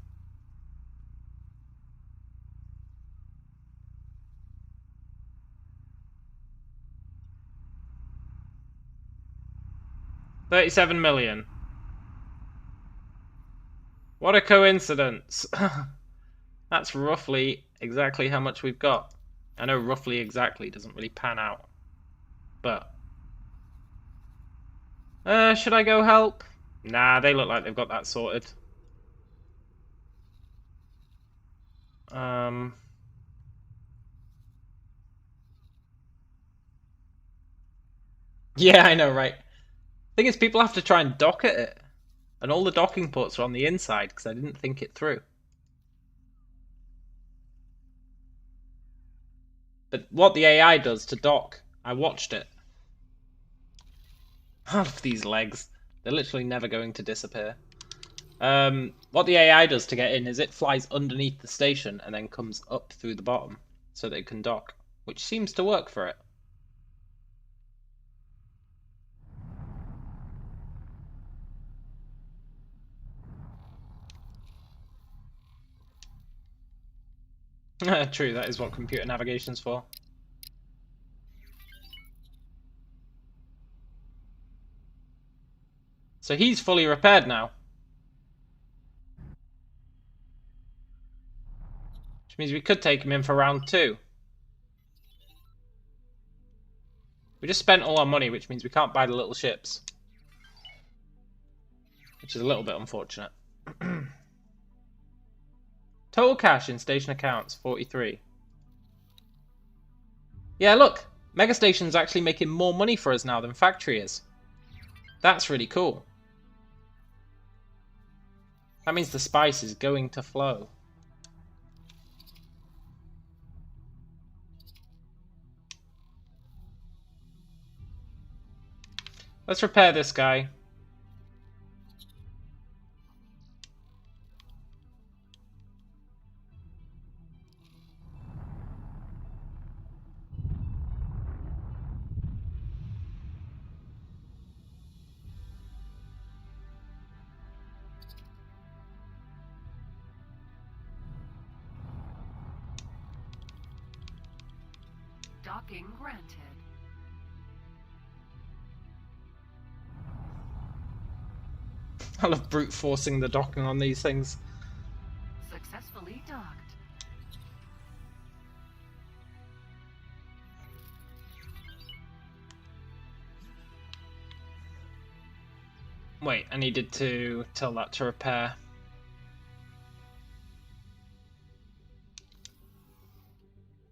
$37 million. What a coincidence. That's roughly exactly how much we've got. I know roughly exactly doesn't really pan out. But should I go help? Nah, they look like they've got that sorted. Yeah, I know, right? Thing is, people have to try and dock at it. And all the docking ports are on the inside because I didn't think it through. But what the AI does to dock, I watched it. I love these legs. They're literally never going to disappear. What the AI does to get in is it flies underneath the station and then comes up through the bottom so that it can dock, which seems to work for it. True, that is what computer navigation's for. So he's fully repaired now. Which means we could take him in for round 2. We just spent all our money, which means we can't buy the little ships. Which is a little bit unfortunate. Total cash in station accounts, 43. Yeah, look! Megastation's actually making more money for us now than Factory is. That's really cool. That means the spice is going to flow. Let's repair this guy. Docking granted. I love brute forcing the docking on these things. Successfully docked. Wait, I needed to tell that to repair.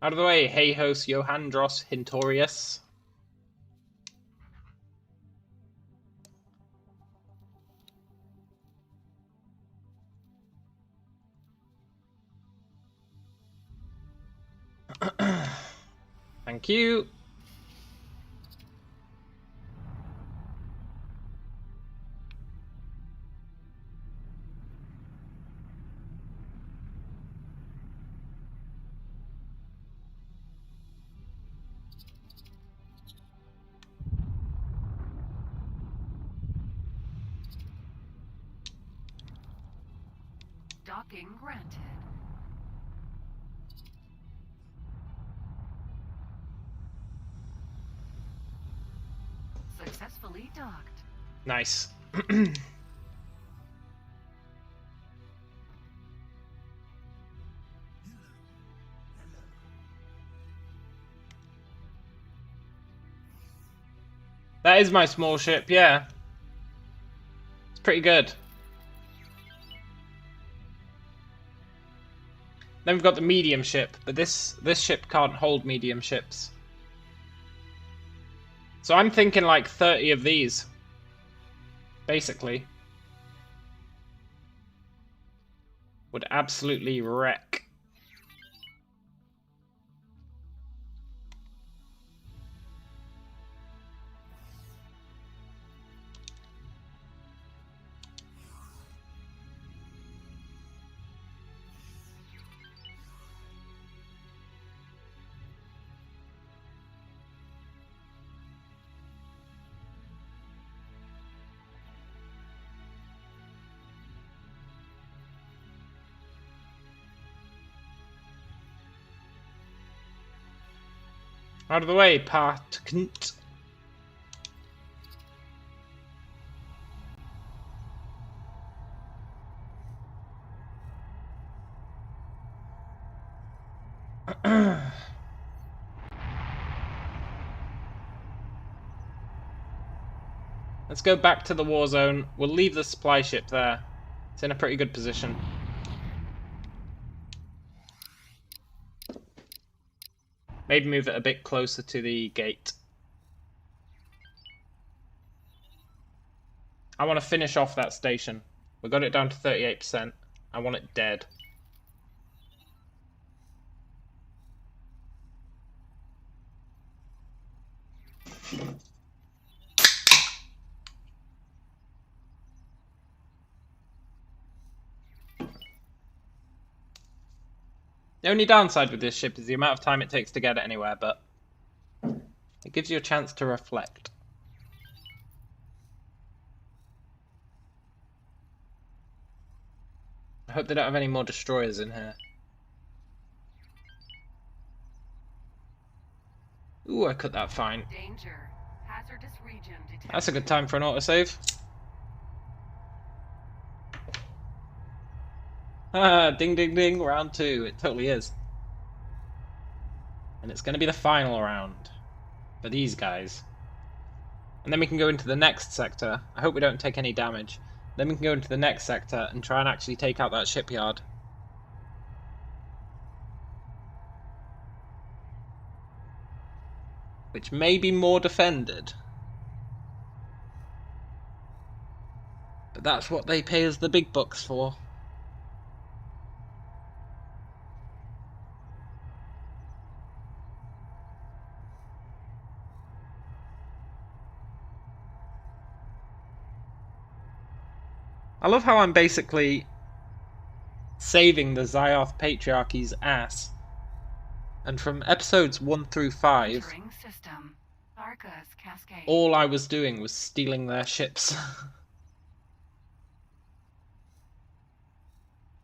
Out of the way, Hejos Johandros Hintorius. Thank you. Docking granted. Successfully docked. Nice. That is my small ship, yeah. It's pretty good. Then we've got the medium ship, but this ship can't hold medium ships. So I'm thinking like 30 of these, basically. Would absolutely wreck. Out of the way, particant. Let's go back to the war zone. We'll leave the supply ship there. It's in a pretty good position. Maybe move it a bit closer to the gate. I want to finish off that station. We got it down to 38%. I want it dead. The only downside with this ship is the amount of time it takes to get it anywhere, but it gives you a chance to reflect. I hope they don't have any more destroyers in here. Ooh, I cut that fine. Danger. Hazardous region detected. That's a good time for an autosave. Ah, ding ding ding, round 2. It totally is. And it's going to be the final round for these guys. And then we can go into the next sector. I hope we don't take any damage. Then we can go into the next sector and try and actually take out that shipyard. Which may be more defended. But that's what they pay us the big bucks for. I love how I'm basically saving the Xioth Patriarchy's ass. And from episodes 1 through 5, Entering system. Arca's cascade. all I was doing was stealing their ships.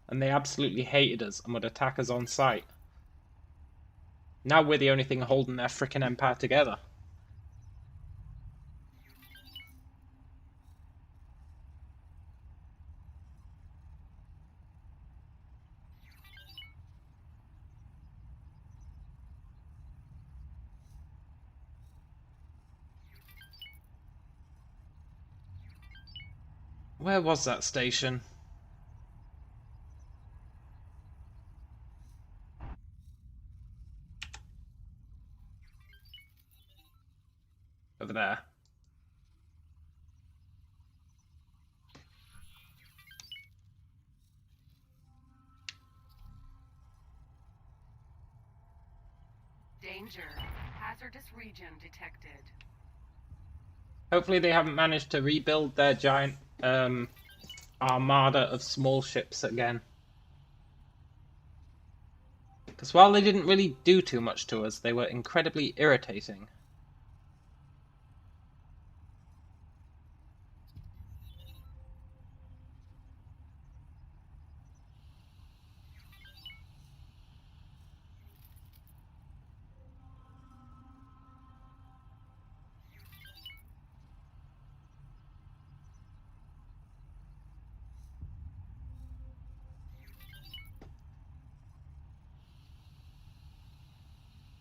And they absolutely hated us and would attack us on sight. Now we're the only thing holding their frickin' empire together. Where was that station? Over there. Danger. Hazardous region detected. Hopefully they haven't managed to rebuild their giant armada of small ships again. Because while they didn't really do too much to us, they were incredibly irritating.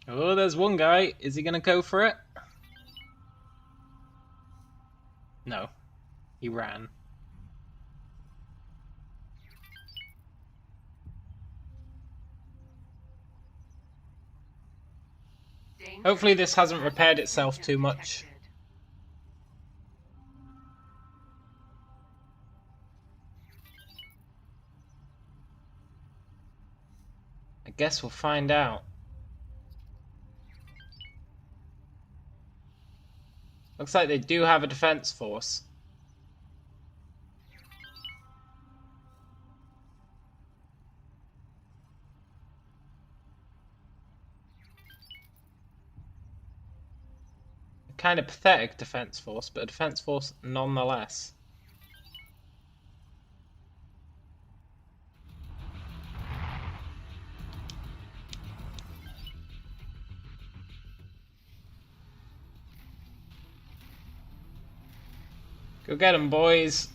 Oh, there's one guy. Is he gonna go for it? No. He ran. Danger. Hopefully this hasn't repaired itself too much. Detected. I guess we'll find out. Looks like they do have a defense force. A kind of pathetic defense force, but a defense force nonetheless. Go get 'em, boys.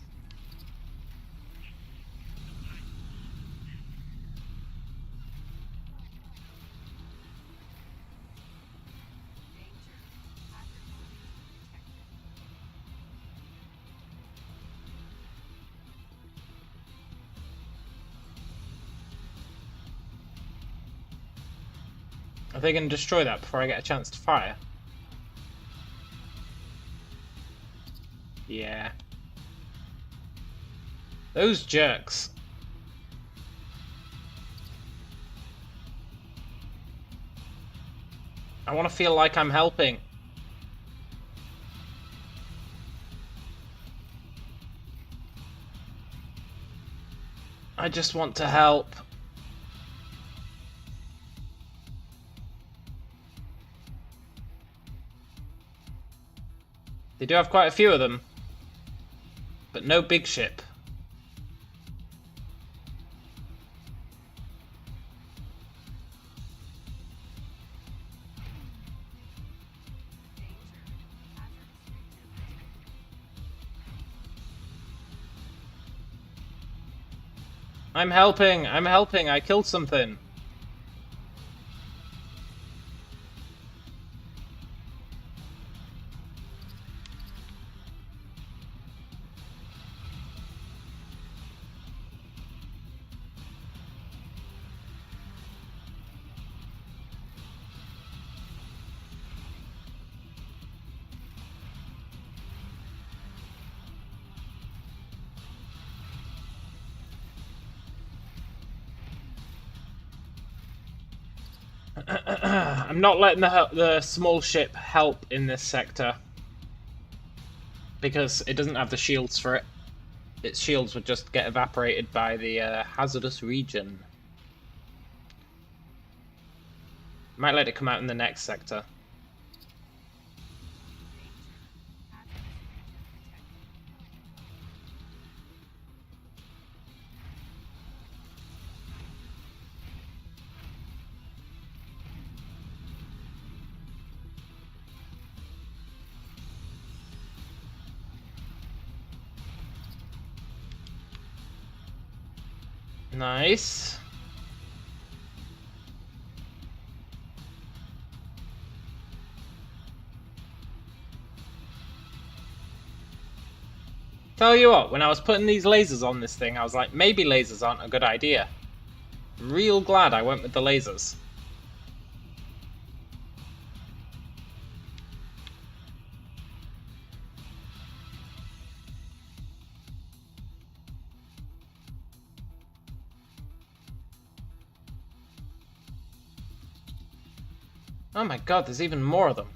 Are they going to destroy that before I get a chance to fire? Yeah. Those jerks. I want to feel like I'm helping. I just want to help. They do have quite a few of them, but no big ship. I'm helping, I killed something. I'm not letting the small ship help in this sector because it doesn't have the shields for it. Its shields would just get evaporated by the hazardous region. Might let it come out in the next sector. Nice. Tell you what, when I was putting these lasers on this thing, I was like, maybe lasers aren't a good idea. Real glad I went with the lasers. Oh my god, there's even more of them.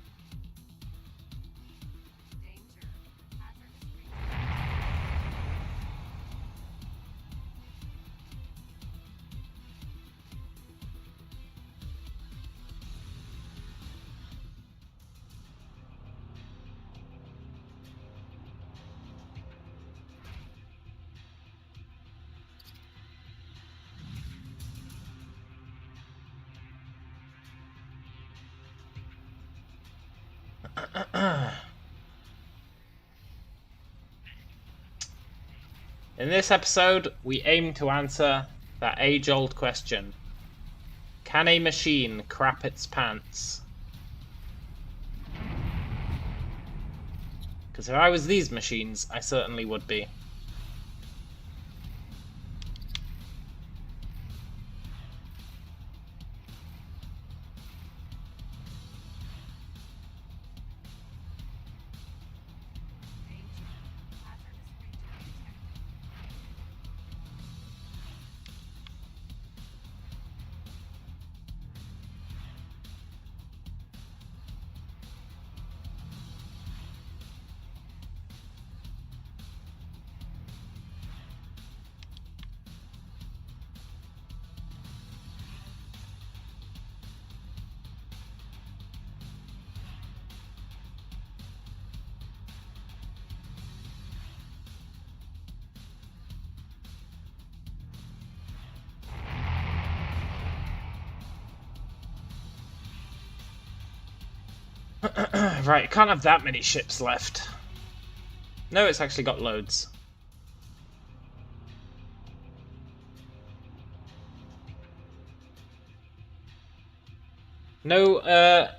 Danger. Hazardous region. In this episode, we aim to answer that age-old question. Can a machine crap its pants? Because if I was these machines, I certainly would be. Right, it can't have that many ships left. No, it's actually got loads. No,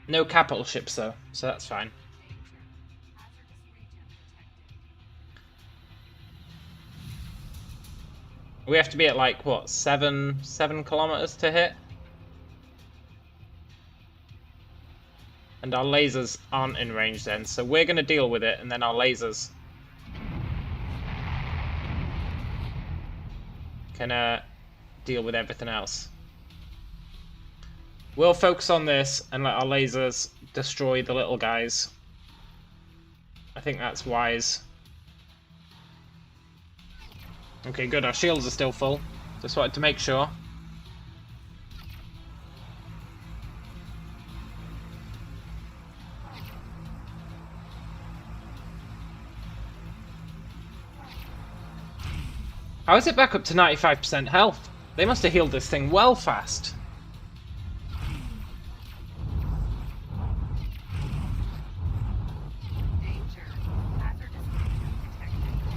no capital ships though, so that's fine. We have to be at like, what, 7 kilometers to hit? And our lasers aren't in range then, so we're going to deal with it, and then our lasers can deal with everything else. We'll focus on this and let our lasers destroy the little guys. I think that's wise. Okay, good, our shields are still full. Just wanted to make sure. How is it back up to 95% health? They must have healed this thing well fast. Danger. Hazardous region detected.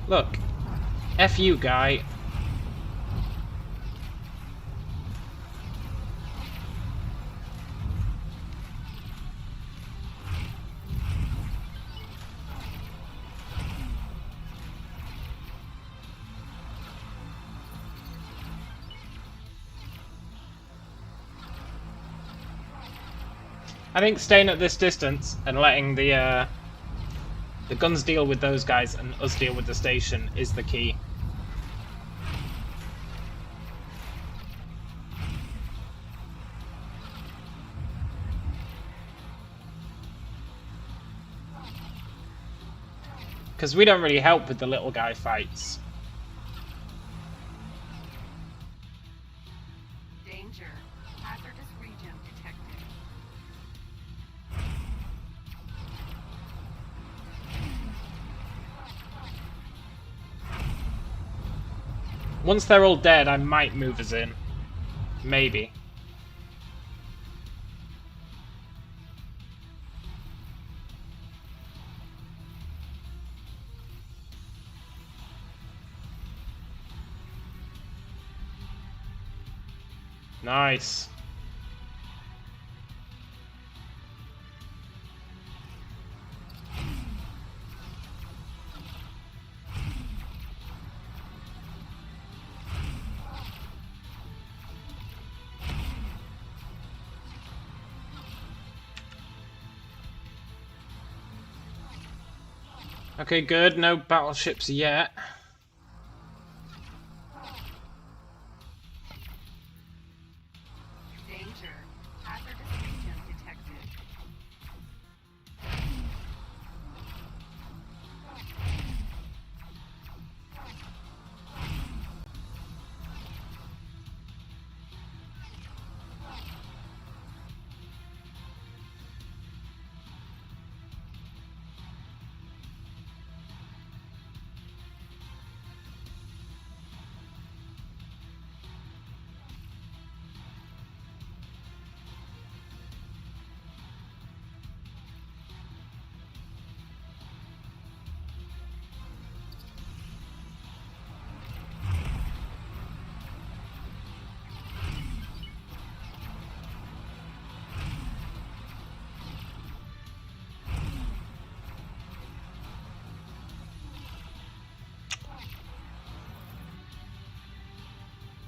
Look. F you, guy. I think staying at this distance and letting the guns deal with those guys and us deal with the station is the key. Because we don't really help with the little guy fights. Danger. Hazardous region detected. Once they're all dead, I might move us in. Maybe. Nice. Okay, good. No battleships yet. Danger. Hazardous region detected.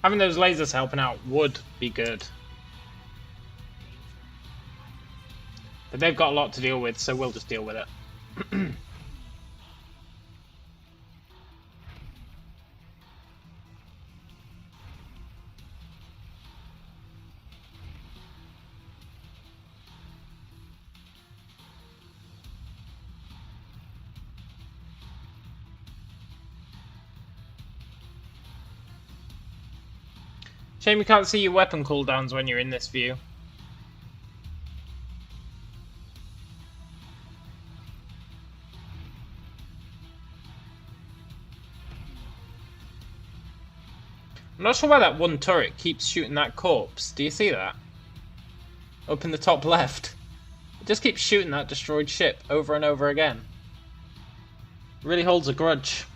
Having those lasers helping out would be good. But they've got a lot to deal with, so we'll just deal with it. Shame you can't see your weapon cooldowns when you're in this view. I'm not sure why that one turret keeps shooting that corpse. Do you see that? Up in the top left. It just keeps shooting that destroyed ship over and over again. It really holds a grudge.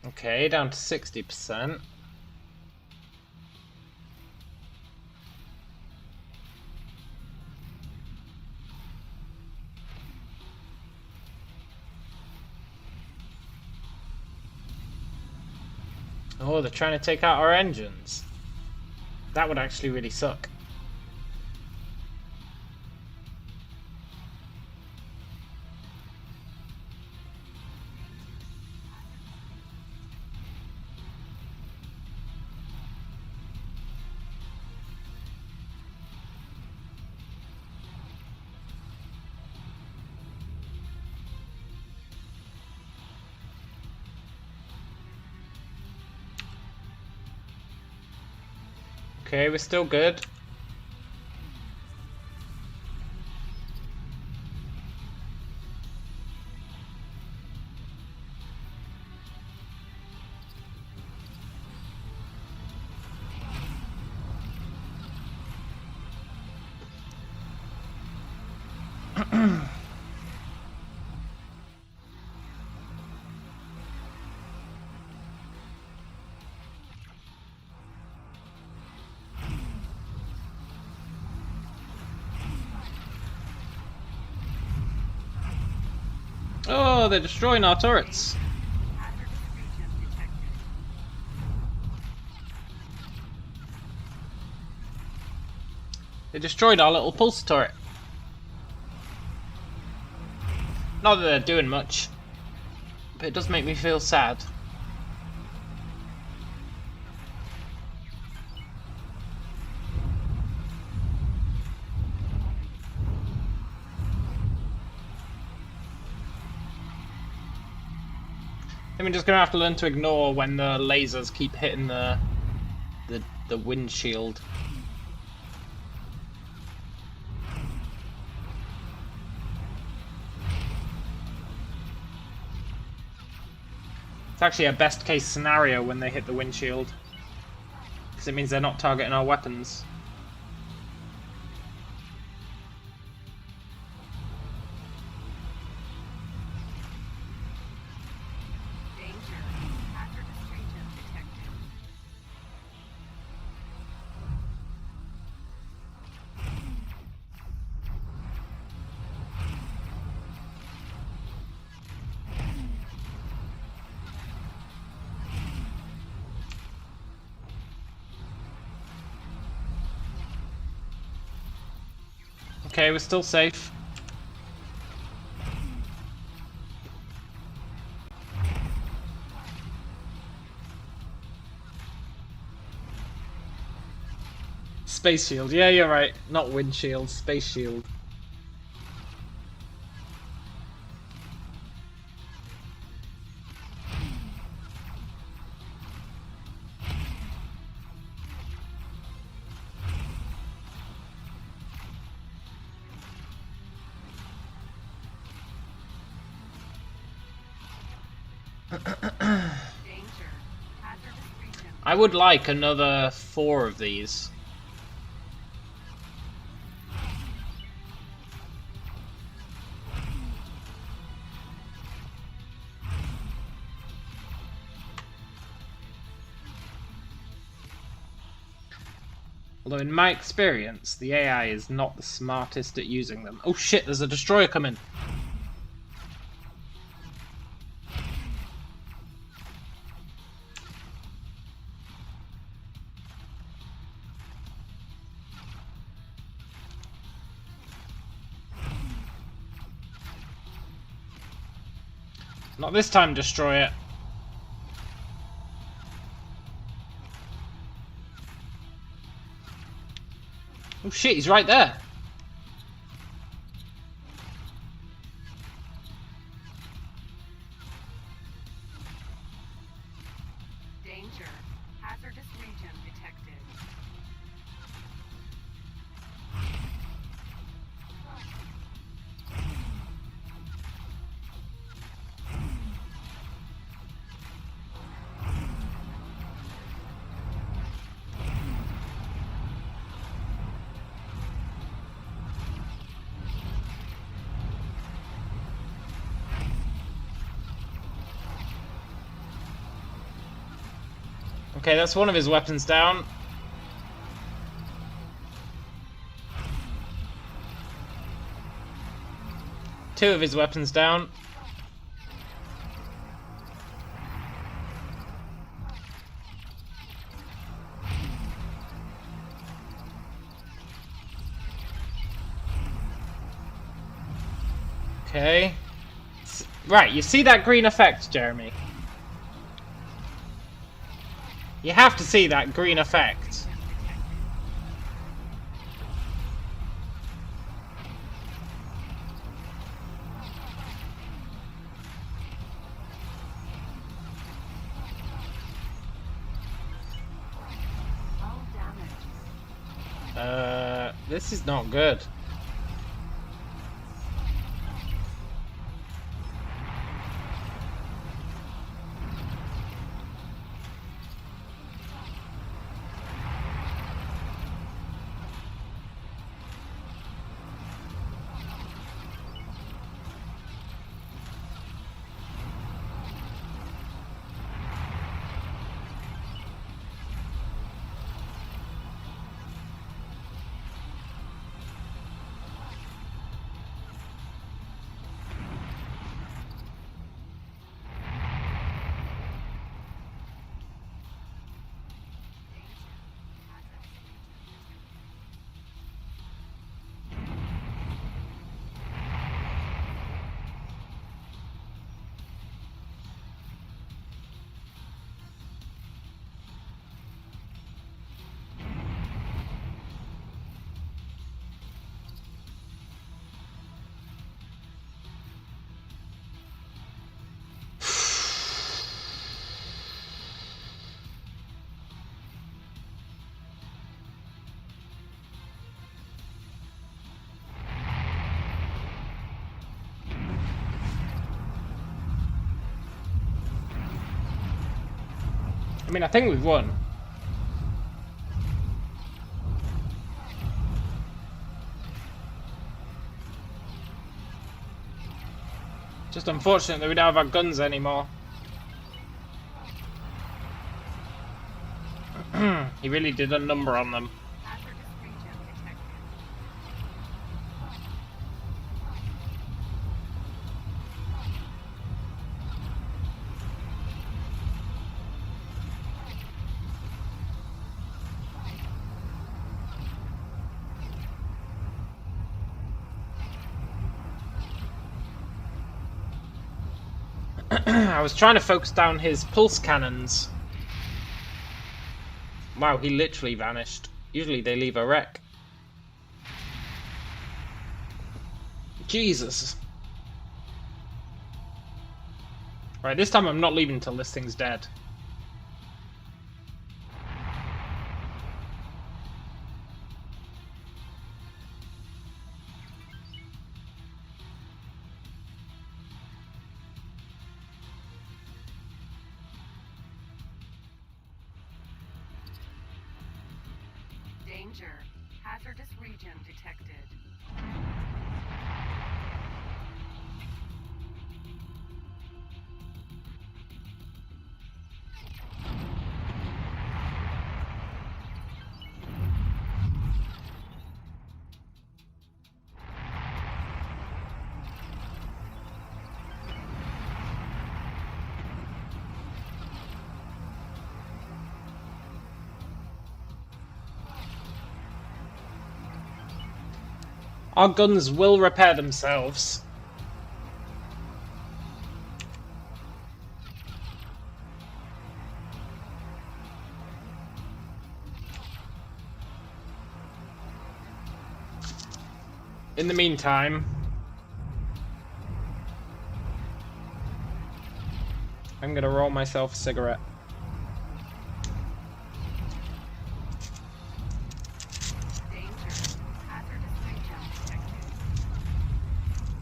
Okay, down to 60%. Oh, they're trying to take out our engines. That would actually really suck. Okay, we're still good. Oh, they're destroying our turrets. Hazardous region detected. They destroyed our little pulse turret. Not that they're doing much, but it does make me feel sad. I mean, just gonna have to learn to ignore when the lasers keep hitting the windshield. It's actually a best case scenario when they hit the windshield. Because it means they're not targeting our weapons. Danger. Hazardous region detected. Okay, we're still safe. Space shield. Yeah, you're right. Not windshield, space shield. Danger. Hazardous region. I would like another 4 of these. Although in my experience, the AI is not the smartest at using them. Oh shit, there's a destroyer coming! Not this time, destroyer. Oh shit, he's right there. Danger. Hazardous region detected. Okay, that's one of his weapons down. Two of his weapons down. Okay. Right, you see that green effect, Jeremy? You have to see that green effect. All damage. This is not good. I mean, I think we've won. Just unfortunate that we don't have our guns anymore. He really did a number on them. Hazardous region detected. I was trying to focus down his pulse cannons. Wow, he literally vanished. Usually they leave a wreck. Jesus. Right, this time I'm not leaving till this thing's dead. Danger. Hazardous region detected. Our guns will repair themselves. In the meantime, I'm gonna roll myself a cigarette.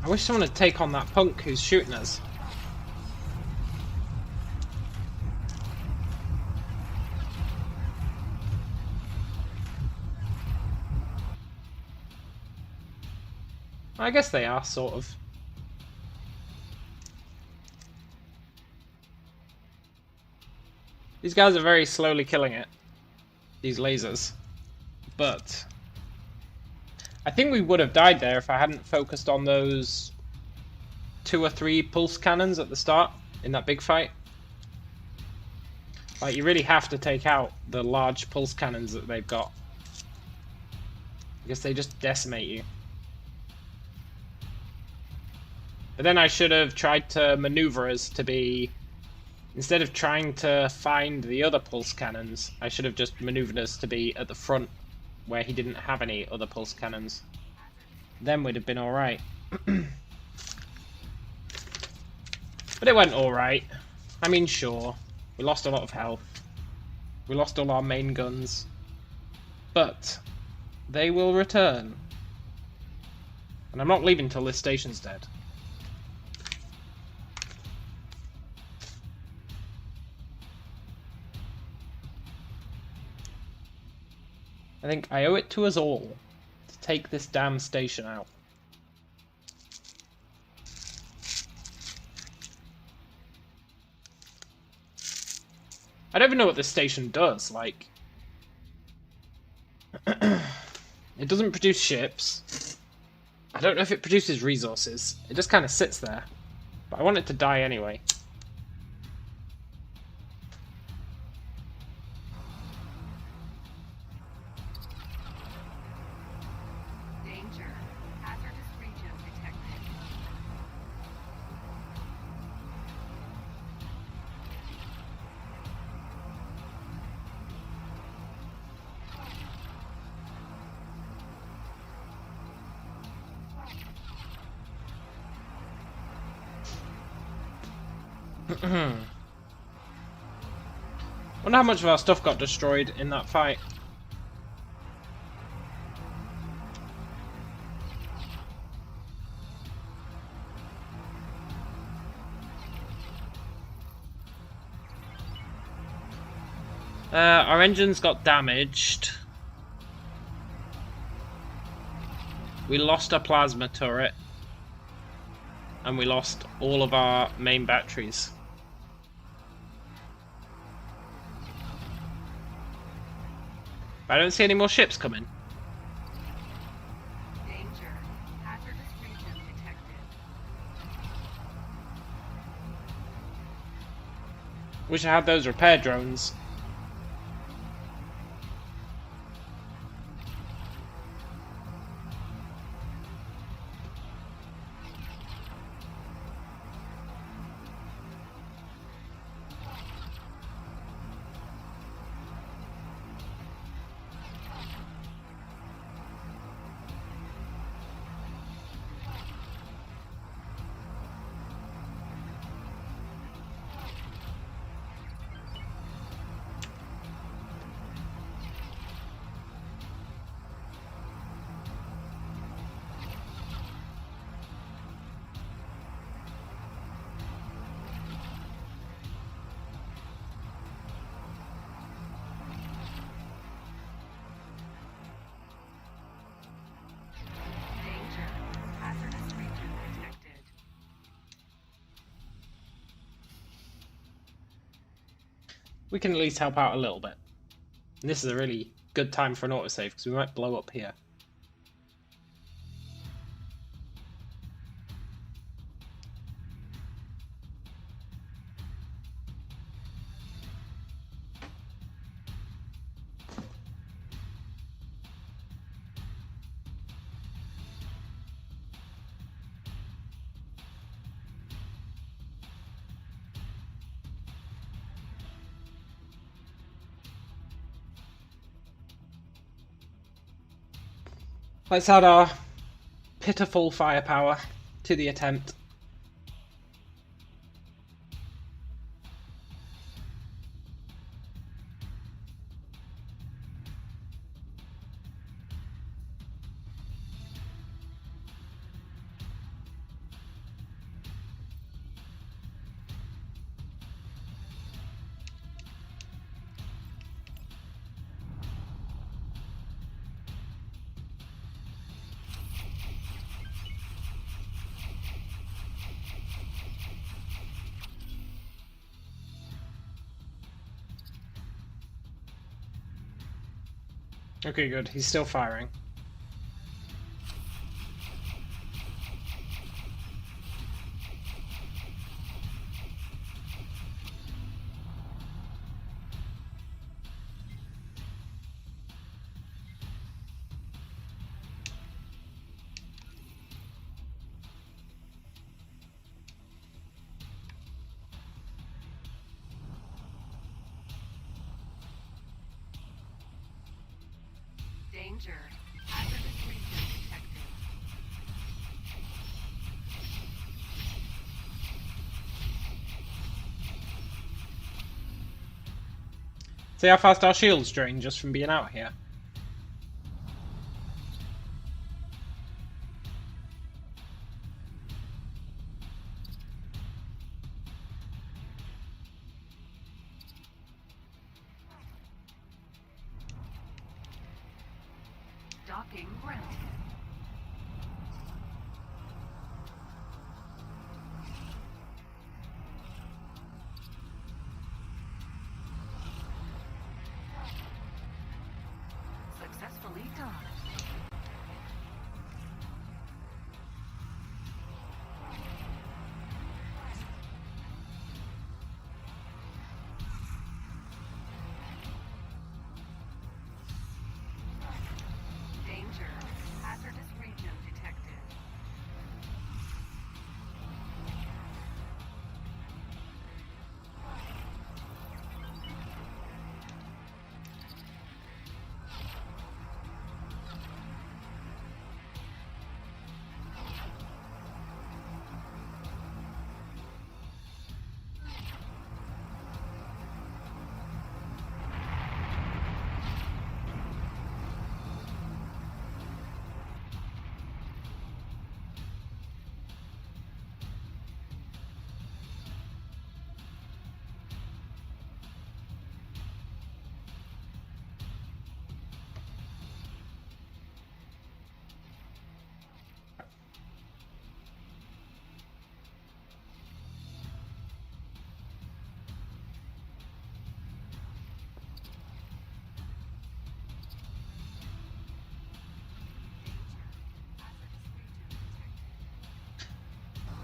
I wish someone would take on that punk who's shooting us. I guess they are, sort of. These guys are very slowly killing it. These lasers. But I think we would have died there if I hadn't focused on those 2 or 3 pulse cannons at the start in that big fight. Like, you really have to take out the large pulse cannons that they've got, because they just decimate you. But then I should have tried to maneuver us to be, instead of trying to find the other pulse cannons, I should have just maneuvered us to be at the front where he didn't have any other pulse cannons. Then we'd have been alright. But it went alright. I mean, sure, we lost a lot of health. We lost all our main guns. But they will return. And I'm not leaving till this station's dead. I think I owe it to us all to take this damn station out. I don't even know what this station does, like... It doesn't produce ships. I don't know if it produces resources. It just kind of sits there. But I want it to die anyway. Danger. Hazardous region detected. Wonder how much of our stuff got destroyed in that fight. Our engines got damaged. We lost a plasma turret. and we lost all of our main batteries. But I don't see any more ships coming. Danger. Hazardous region detected. Wish I had those repair drones. Danger. Hazardous region detected. We can at least help out a little bit. And this is a really good time for an autosave because we might blow up here. Let's add our pitiful firepower to the attempt. Okay, good. He's still firing. Danger. Hazardous region detected. See how fast our shields drain just from being out here. Docking granted. Successfully docked. Danger. Hazardous region detected.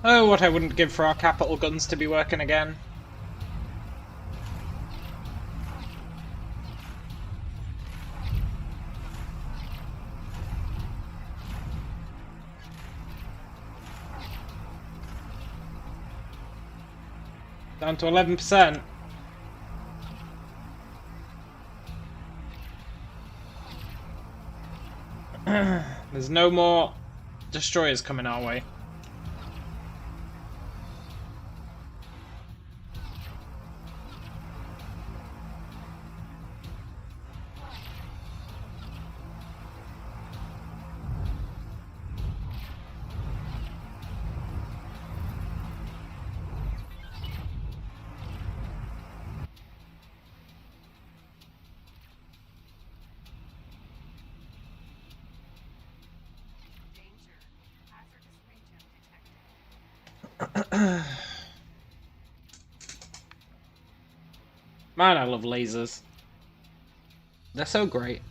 Oh, what I wouldn't give for our capital guns to be working again. Down to 11%. There's no more destroyers coming our way. Danger. Hazardous region detected. Man, I love lasers. They're so great.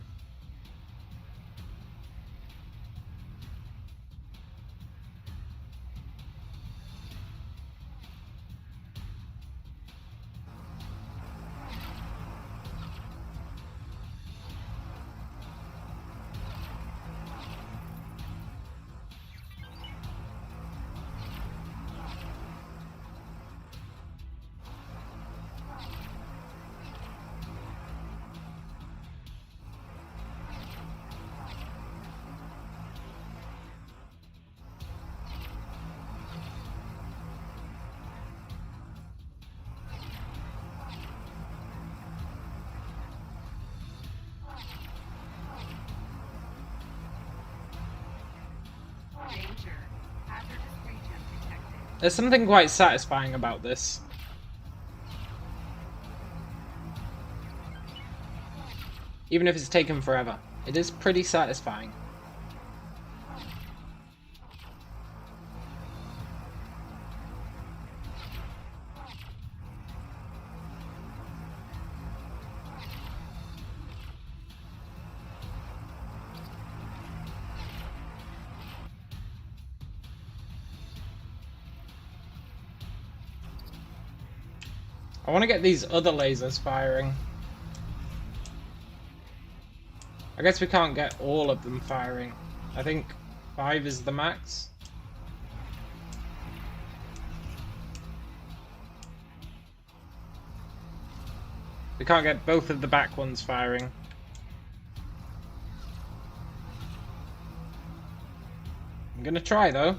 Danger. Hazardous region detected. There's something quite satisfying about this. Even if it's taken forever. It is pretty satisfying. I want to get these other lasers firing. I guess we can't get all of them firing. I think 5 is the max. We can't get both of the back ones firing. I'm gonna try though.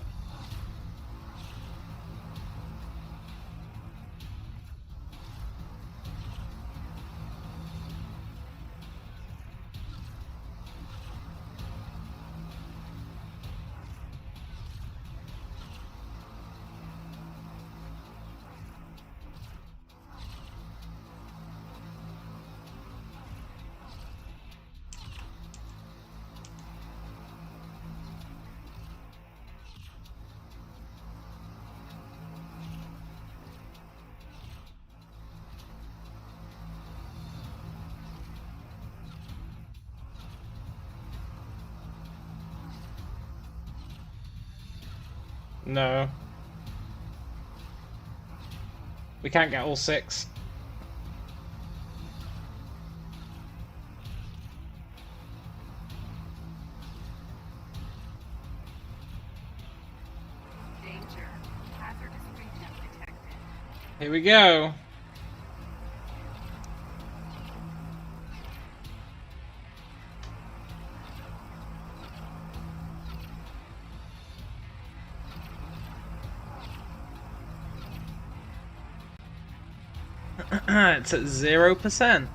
No. We can't get all 6. Danger. Hazardous region detected. Here we go. It's at 0%.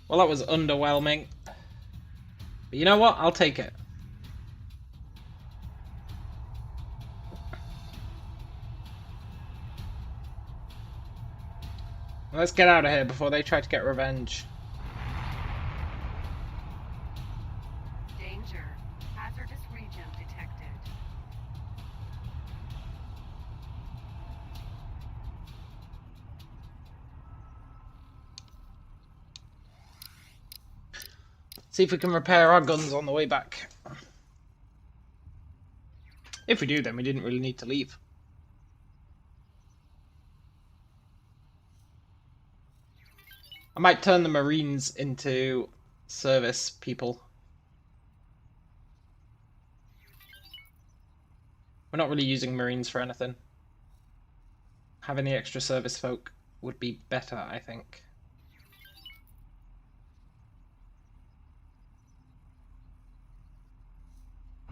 Well, that was underwhelming. But you know what? I'll take it. Let's get out of here before they try to get revenge. Danger. See if we can repair our guns on the way back. If we do, then we didn't really need to leave. I might turn the Marines into service people. We're not really using Marines for anything. Having the extra service folk would be better, I think.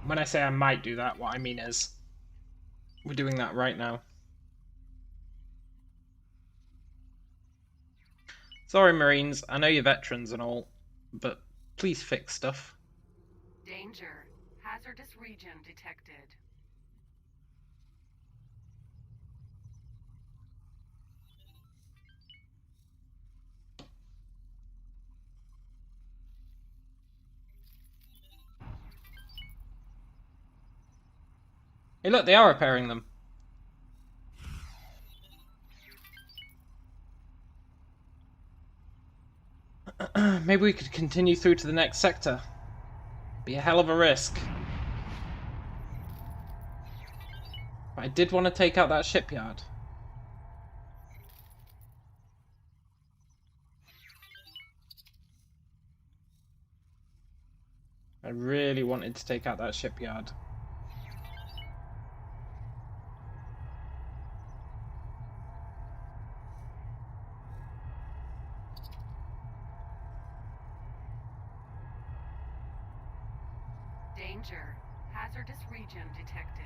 When I say I might do that, what I mean is we're doing that right now. Sorry, Marines, I know you're veterans and all, but please fix stuff. Danger. Hazardous region detected. Hey look, they are repairing them. Maybe we could continue through to the next sector. Be a hell of a risk. But I did want to take out that shipyard. I really wanted to take out that shipyard. Danger. Hazardous region detected.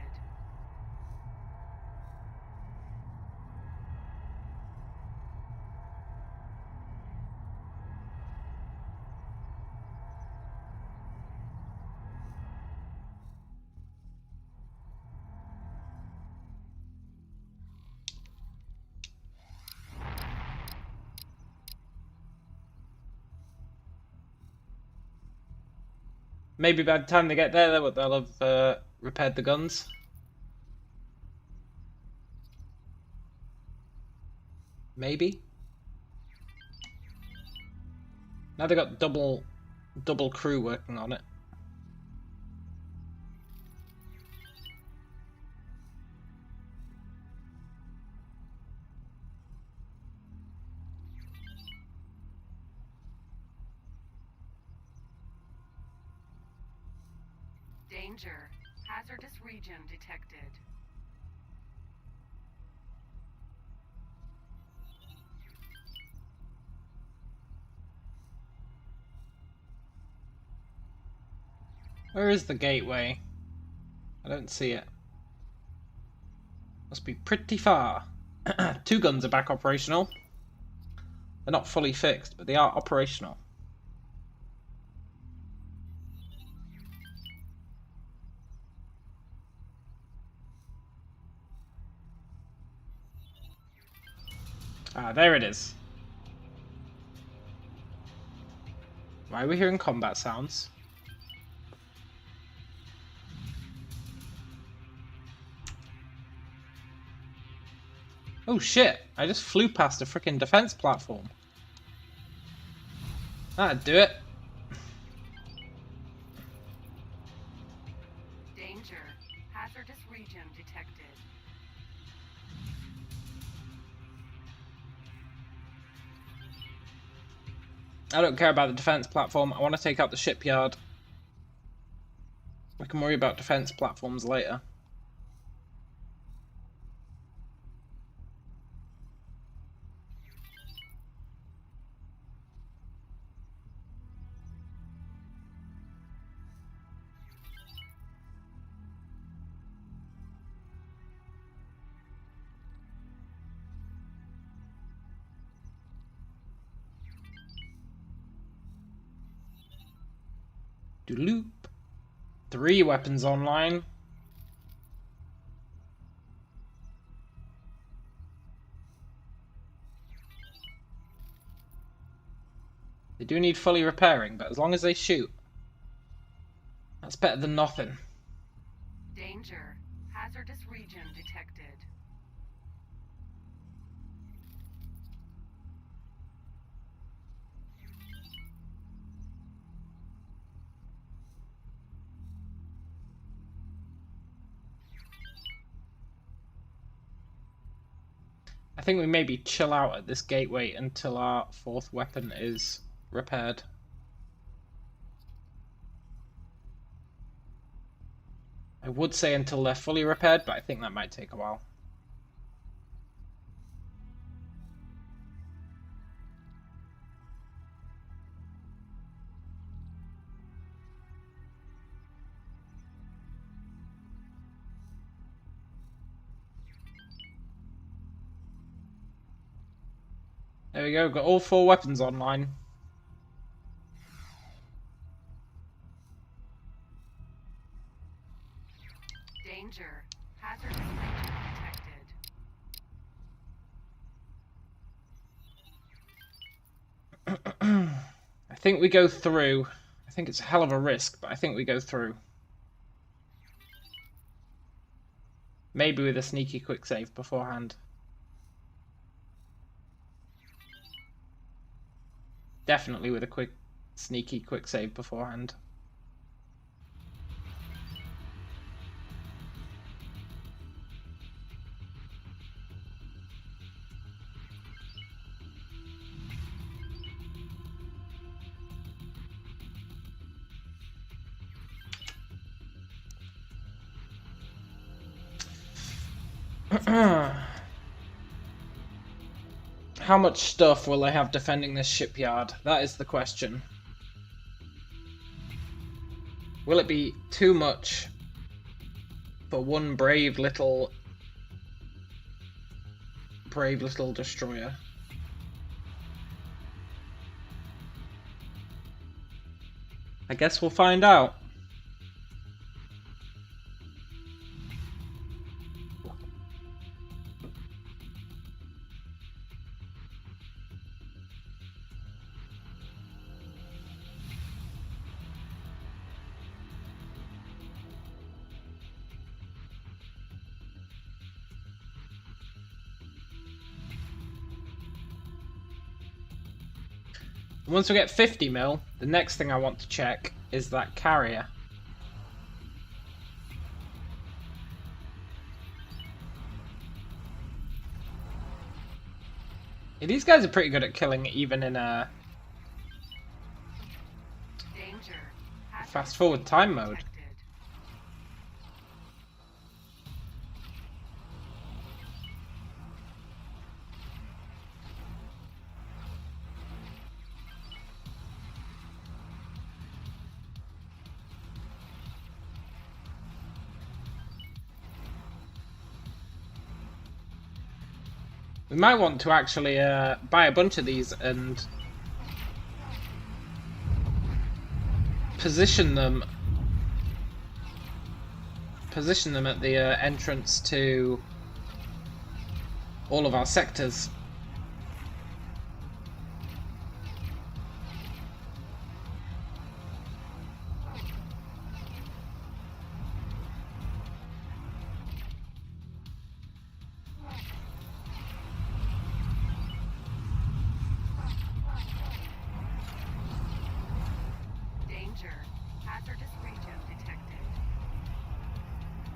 Maybe by the time they get there, they'll have repaired the guns. Maybe. Now they got double crew working on it. Danger. Hazardous region detected. Where is the gateway? I don't see it. Must be pretty far. 2 guns are back operational. They're not fully fixed, but they are operational. Ah, there it is. Why are we hearing combat sounds? Oh shit, I just flew past a freaking defense platform. That'd do it. Danger. Hazardous region detected. I don't care about the defense platform, I want to take out the shipyard. We can worry about defense platforms later. Loop. 3 weapons online. They do need fully repairing, but as long as they shoot, that's better than nothing. Danger. Hazardous region detected. I think we maybe chill out at this gateway until our 4th weapon is repaired. I would say until they're fully repaired, but I think that might take a while. There we go, got all 4 weapons online. Danger. Hazardous region detected. I think we go through. I think it's a hell of a risk, but I think we go through. Maybe with a sneaky quick save beforehand. Definitely with a sneaky quick save beforehand. How much stuff will they have defending this shipyard? That is the question. Will it be too much for one brave little destroyer? I guess we'll find out. Once we get 50 mil, the next thing I want to check is that carrier. Yeah, these guys are pretty good at killing even in a fast forward time mode. We might want to actually buy a bunch of these and position them at the entrance to all of our sectors.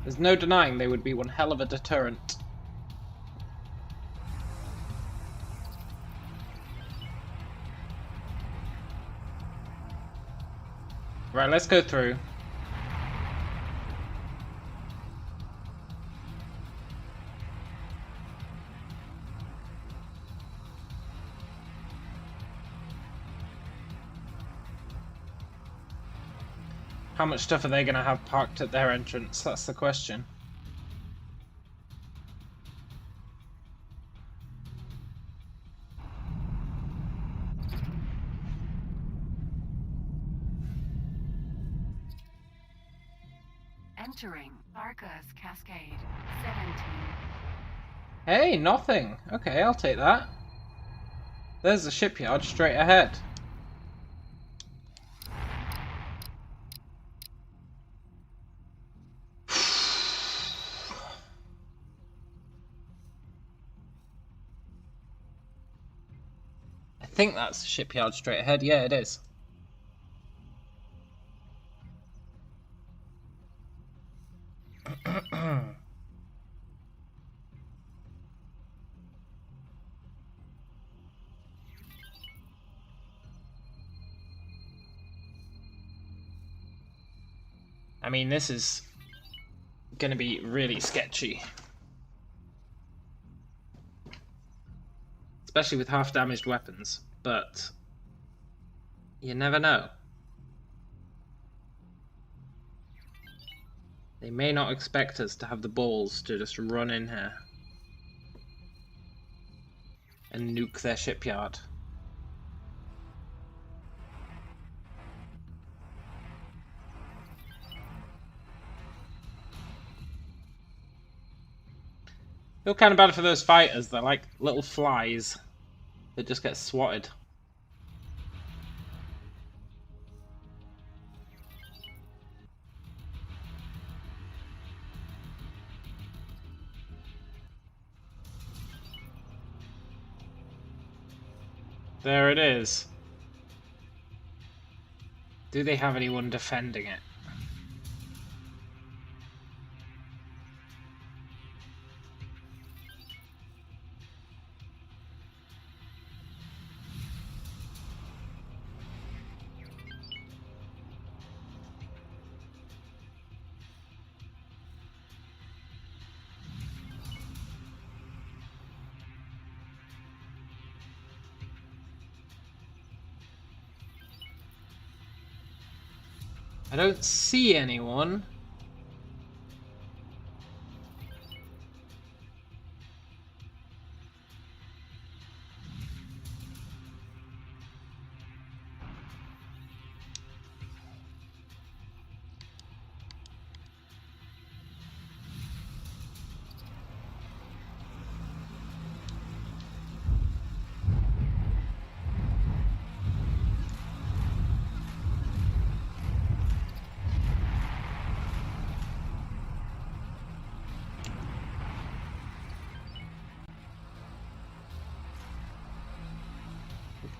There's no denying they would be one hell of a deterrent. Right, let's go through. How much stuff are they going to have parked at their entrance? That's the question. Entering Arca's Cascade 17. Hey, nothing. Okay, I'll take that. There's the shipyard straight ahead. I think that's the shipyard straight ahead. Yeah, it is. I mean, this is gonna be really sketchy. Especially with half-damaged weapons, but you never know. They may not expect us to have the balls to just run in here and nuke their shipyard. Feel kind of bad for those fighters. They're like little flies that just get swatted. There it is. Do they have anyone defending it? I don't see anyone.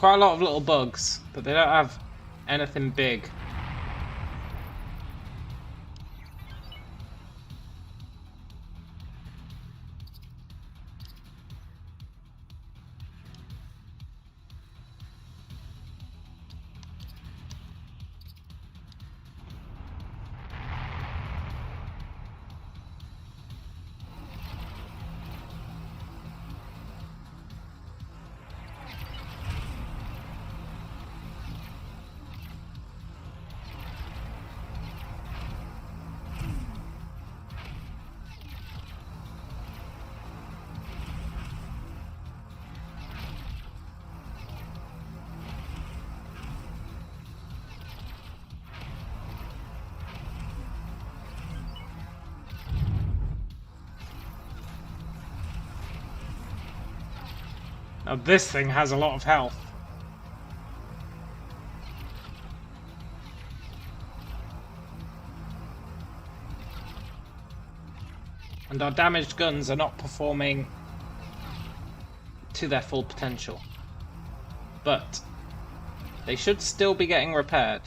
Quite a lot of little bugs, but they don't have anything big. Now this thing has a lot of health. And our damaged guns are not performing to their full potential. But they should still be getting repaired.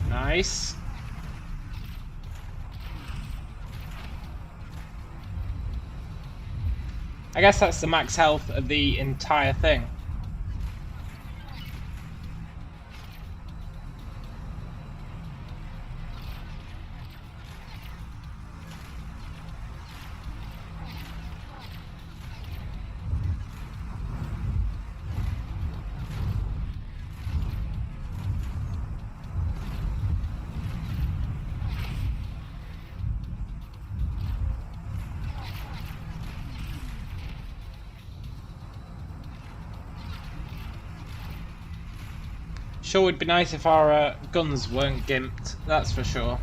Nice. I guess that's the max health of the entire thing. Sure would be nice if our guns weren't gimped, that's for sure.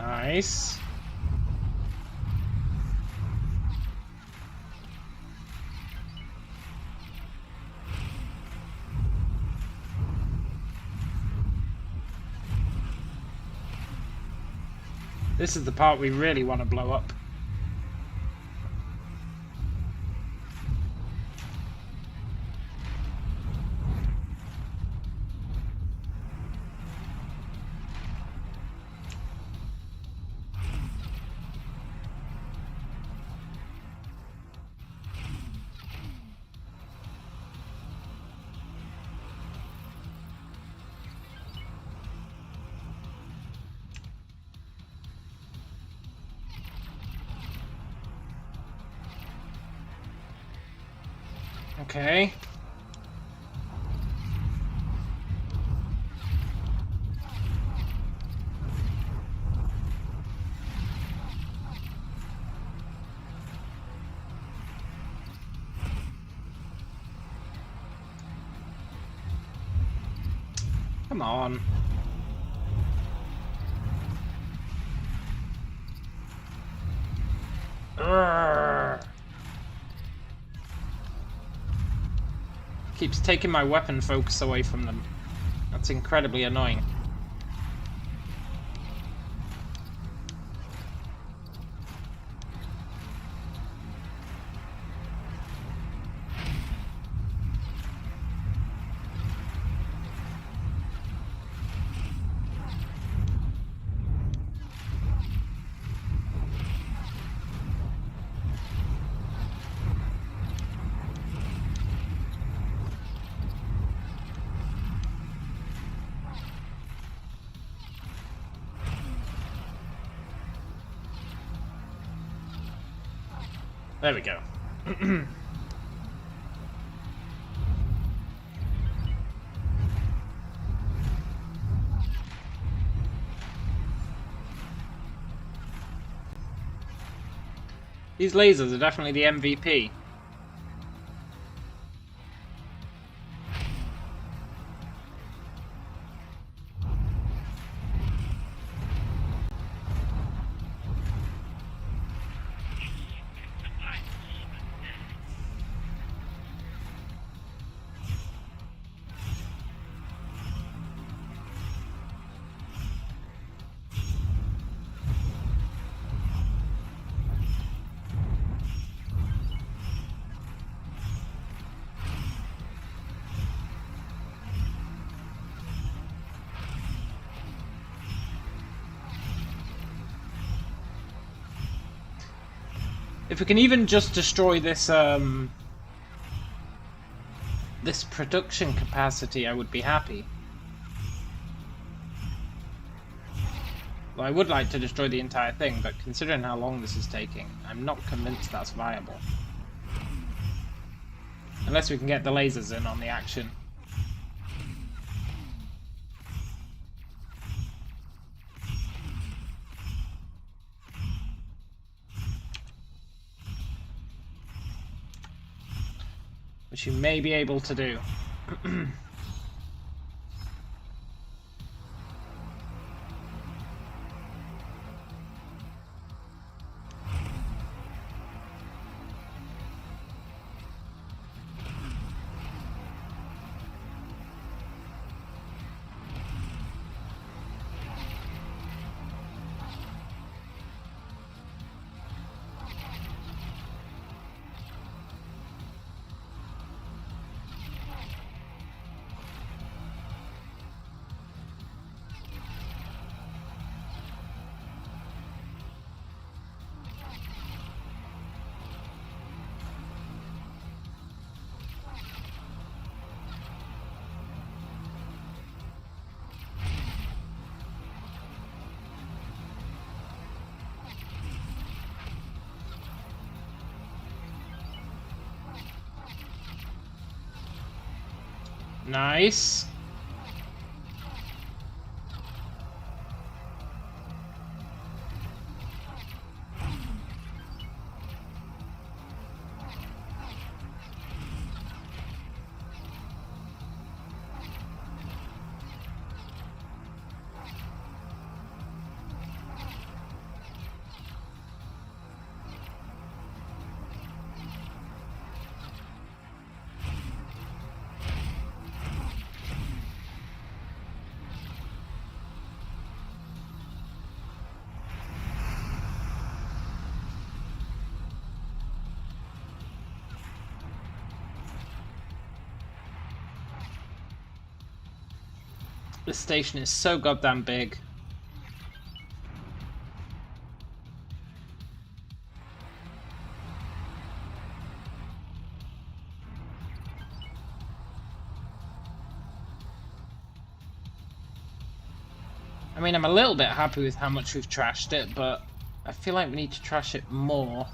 Nice. This is the part we really want to blow up. Okay. Come on. Urgh. Keeps taking my weapon focus away from them. That's incredibly annoying. There we go. These lasers are definitely the MVP. If we can even just destroy this this production capacity, I would be happy. Well, I would like to destroy the entire thing, but considering how long this is taking, I'm not convinced that's viable. Unless we can get the lasers in on the action. Which you may be able to do. Nice. This station is so goddamn big. I mean, I'm a little bit happy with how much we've trashed it, but I feel like we need to trash it more.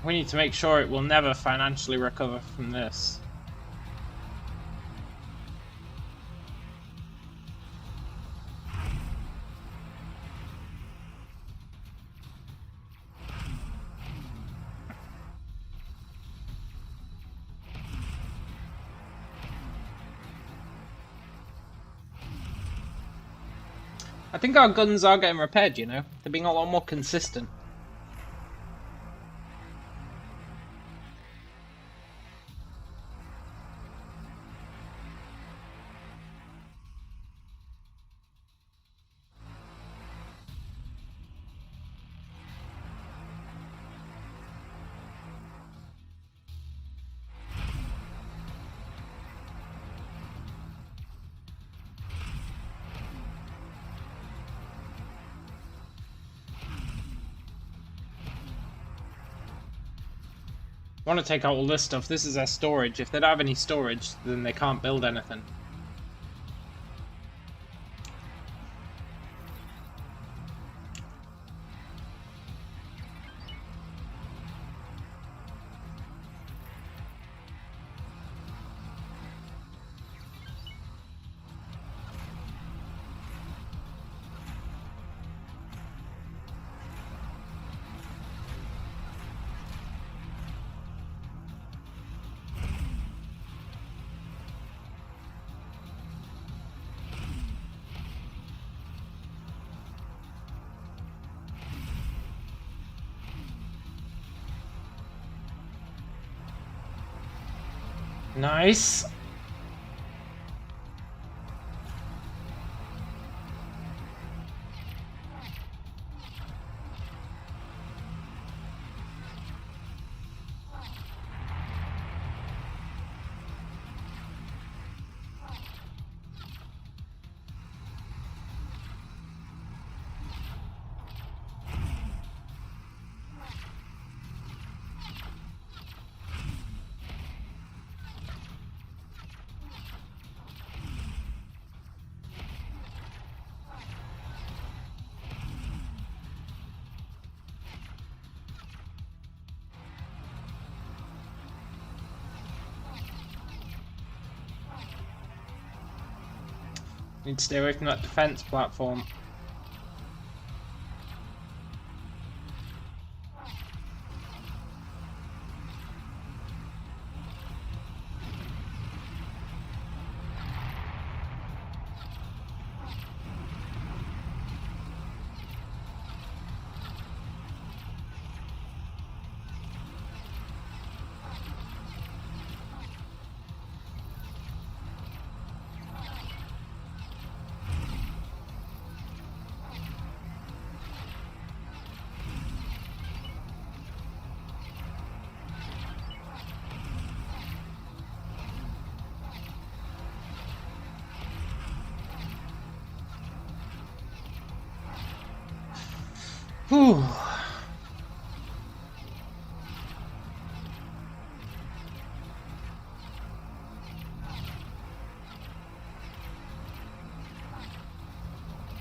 We need to make sure it will never financially recover from this. I think our guns are getting repaired, you know? They're being a lot more consistent. I want to take out all this stuff. This is their storage. If they don't have any storage, then they can't build anything. Nice. Need to stay away from that defense platform. Whew.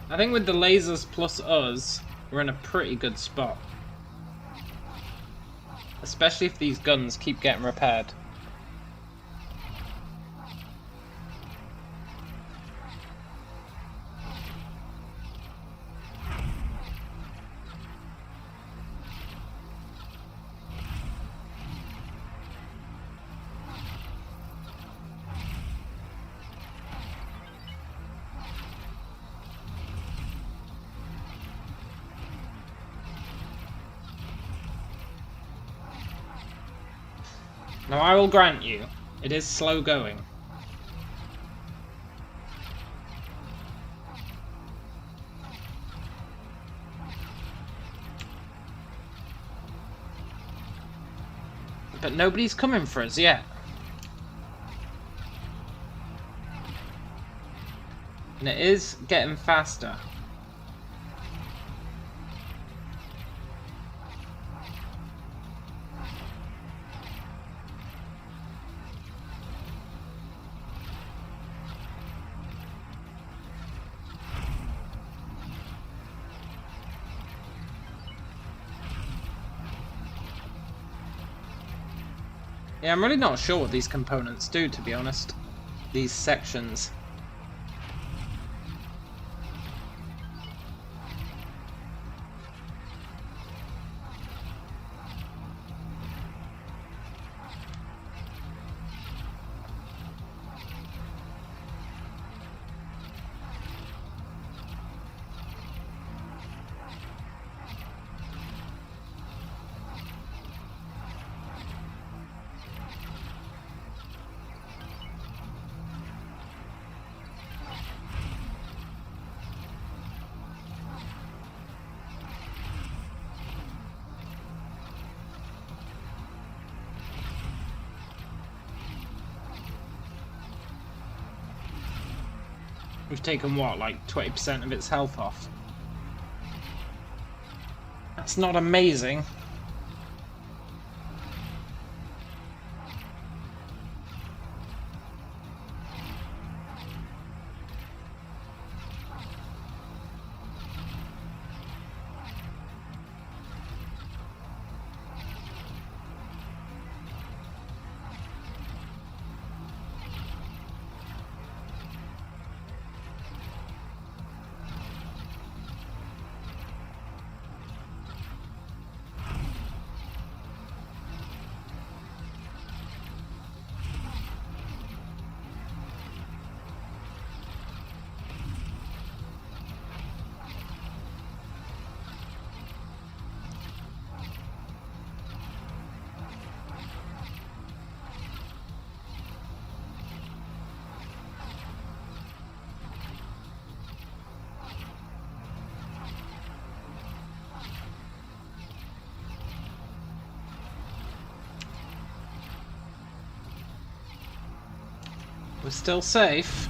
I think with the lasers plus us, we're in a pretty good spot. Especially if these guns keep getting repaired. Now I will grant you, it is slow going. But nobody's coming for us yet. And it is getting faster. Yeah, I'm really not sure what these components do, to be honest. These sections. We've taken what, like 20% of its health off? That's not amazing. We're still safe.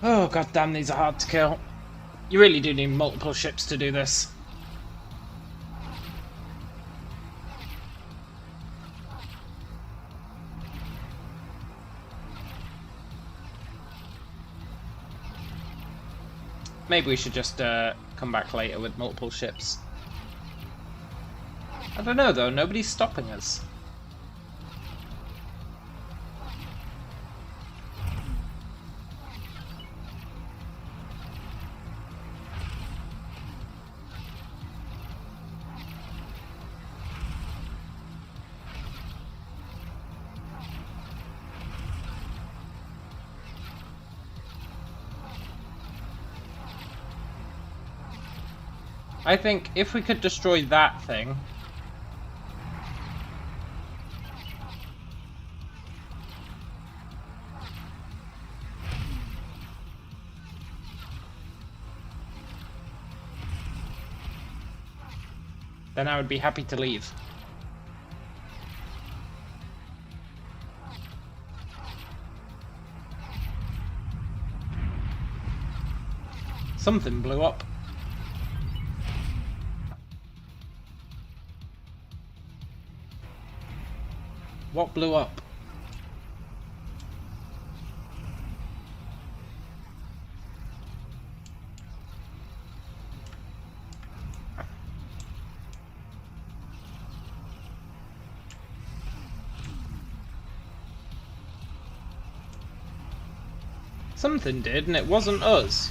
Oh goddamn, these are hard to kill. You really do need multiple ships to do this. Maybe we should just come back later with multiple ships. I don't know though, nobody's stopping us. I think if we could destroy that thing... then I would be happy to leave. Something blew up. What blew up? Something did, and it wasn't us.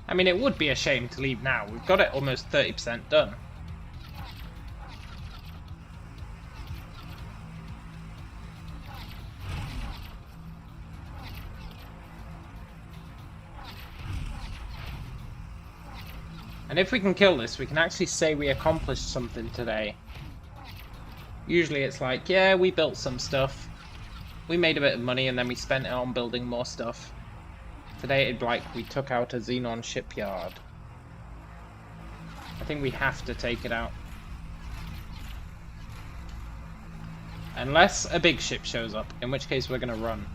I mean, it would be a shame to leave now. We've got it almost 30% done. And if we can kill this, we can actually say we accomplished something today. Usually it's like, yeah, we built some stuff. We made a bit of money and then we spent it on building more stuff. Today it'd be like we took out a Xenon shipyard. I think we have to take it out. Unless a big ship shows up, in which case we're gonna run.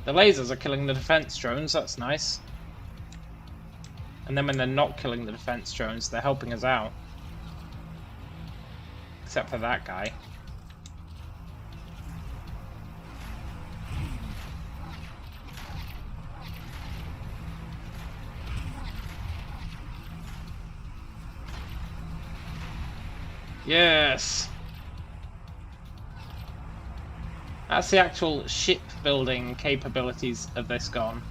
The lasers are killing the defense drones, that's nice. And then when they're not killing the defense drones, they're helping us out. Except for that guy. Yes! That's the actual shipbuilding capabilities of this gone.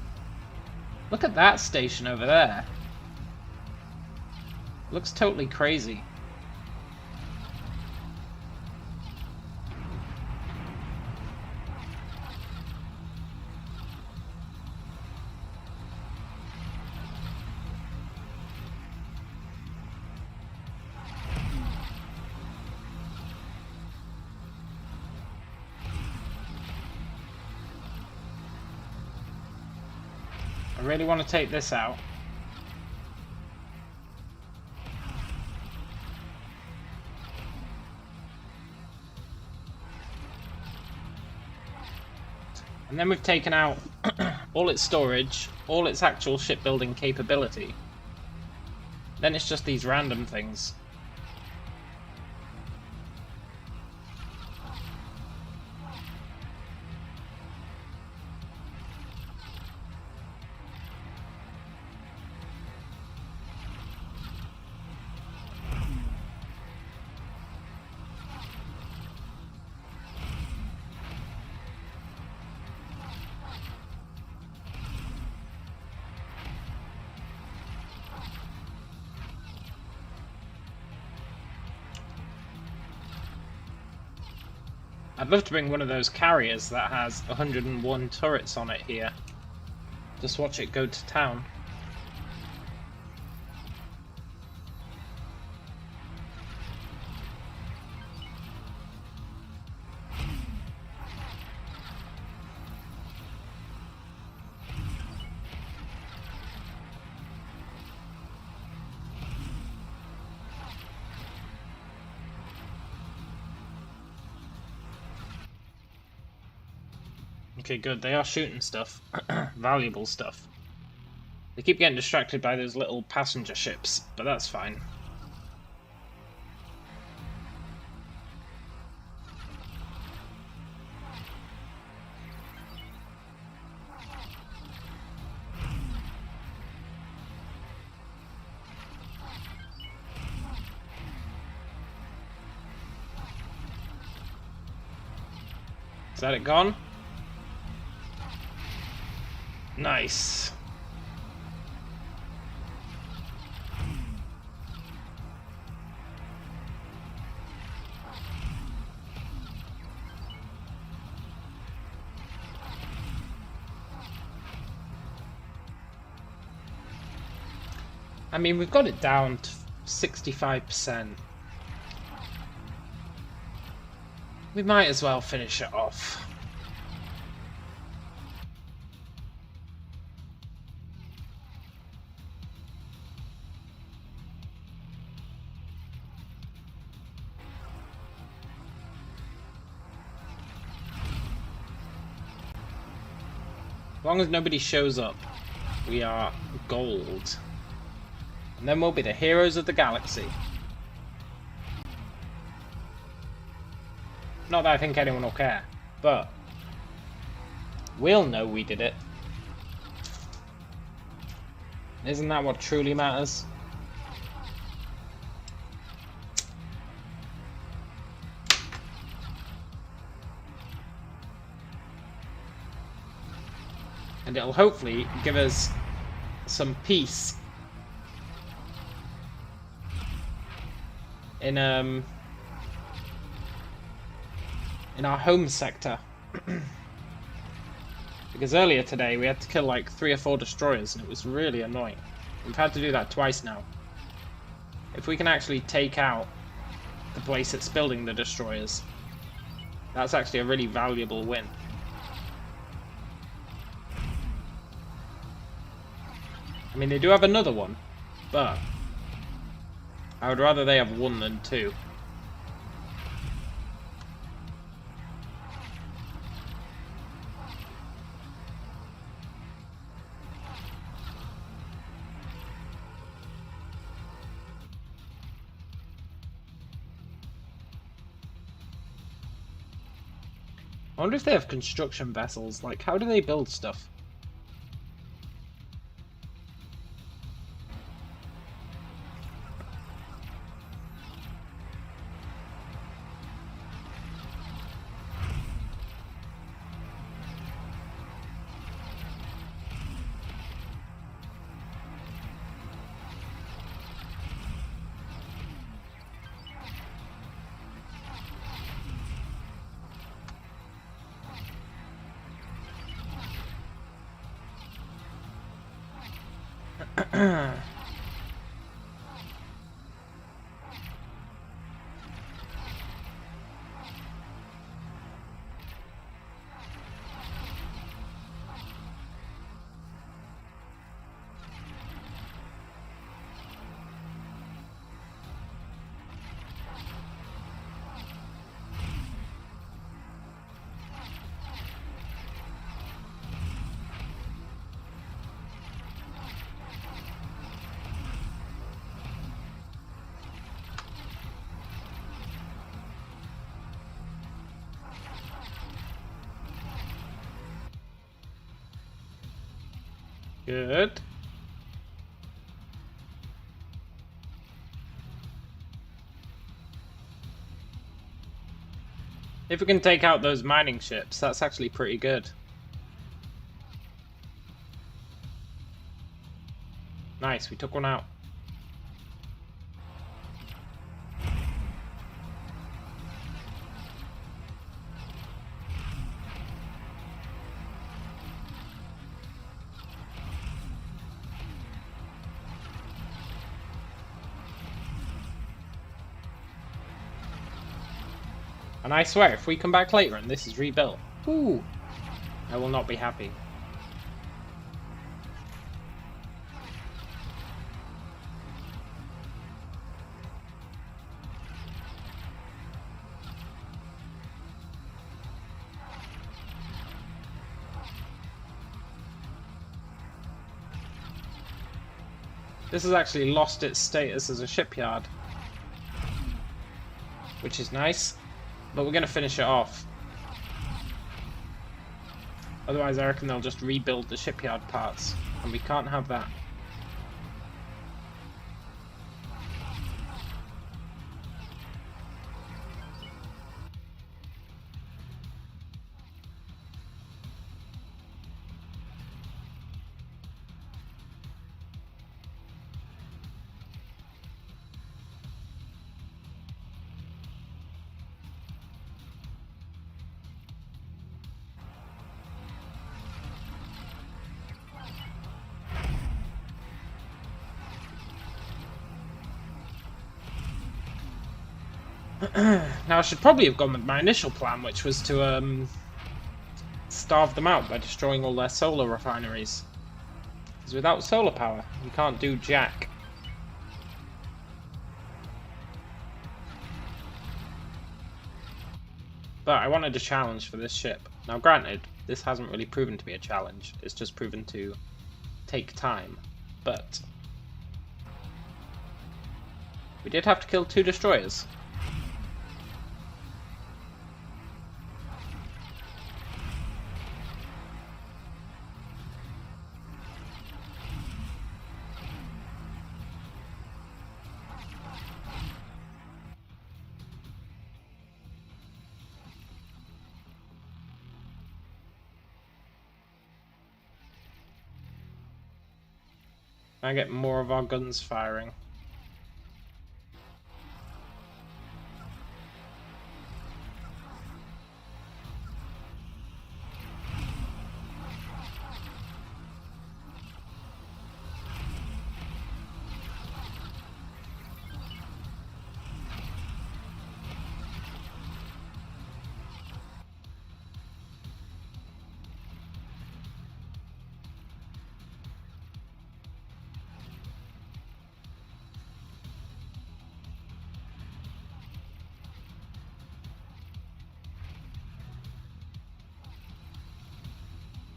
Look at that station over there. Looks totally crazy. I really want to take this out. And then we've taken out all its storage, all its actual shipbuilding capability. Then it's just these random things. I'd love to bring one of those carriers that has 101 turrets on it here. Just watch it go to town. Okay, good. They are shooting stuff. Valuable stuff. They keep getting distracted by those little passenger ships, but that's fine. Is that it gone? Nice. I mean, we've got it down to 65%. We might as well finish it off. long as nobody shows up, we are gold. And then we'll be the heroes of the galaxy. Not that I think anyone will care, but we'll know we did it. Isn't that what truly matters? And it'll hopefully give us some peace in our home sector. Because earlier today we had to kill like 3 or 4 destroyers and it was really annoying. We've had to do that twice now. If we can actually take out the place that's building the destroyers, that's actually a really valuable win. I mean, they do have another one, but I would rather they have 1 than 2. I wonder if they have construction vessels. Like, how do they build stuff? Good. If we can take out those mining ships, that's actually pretty good. Nice, we took one out. And I swear, if we come back later and this is rebuilt, ooh, I will not be happy. This has actually lost its status as a shipyard, which is nice. But we're going to finish it off. Otherwise, I reckon they'll just rebuild the shipyard parts. And we can't have that. Now I should probably have gone with my initial plan, which was to starve them out by destroying all their solar refineries. Because without solar power, you can't do jack. But I wanted a challenge for this ship. Now granted, this hasn't really proven to be a challenge. It's just proven to take time. But we did have to kill 2 destroyers. I get more of our guns firing.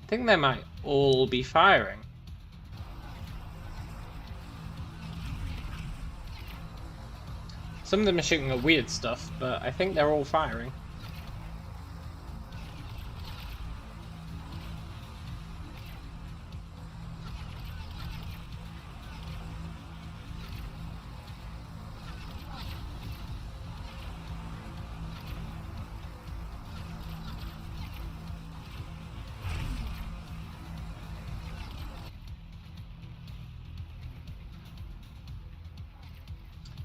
I think they might all be firing. Some of them are shooting at weird stuff, but I think they're all firing.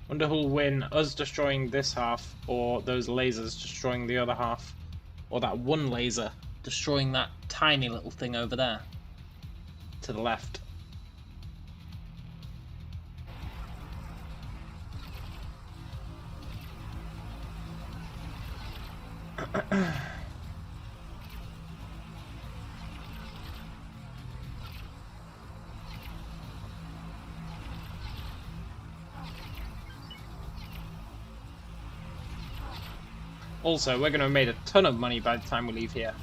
Wonder who'll win, us destroying this half, or those lasers destroying the other half. Or that one laser destroying that tiny little thing over there. To the left. Also, we're going to have made a ton of money by the time we leave here.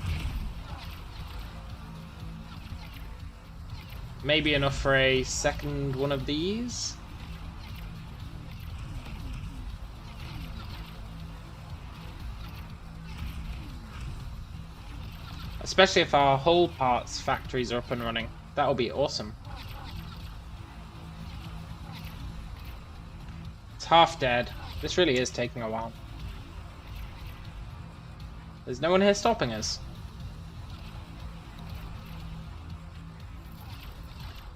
Maybe enough for a second one of these? Especially if our hull parts factories are up and running. That'll be awesome. It's half dead. This really is taking a while. There's no one here stopping us.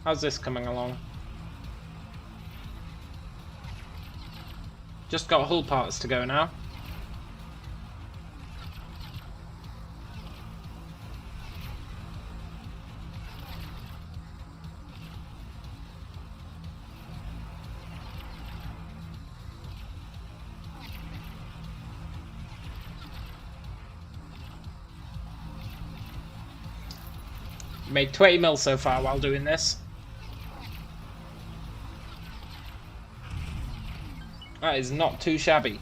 How's this coming along? Just got hull parts to go now. Made 20 mil so far while doing this. That is not too shabby.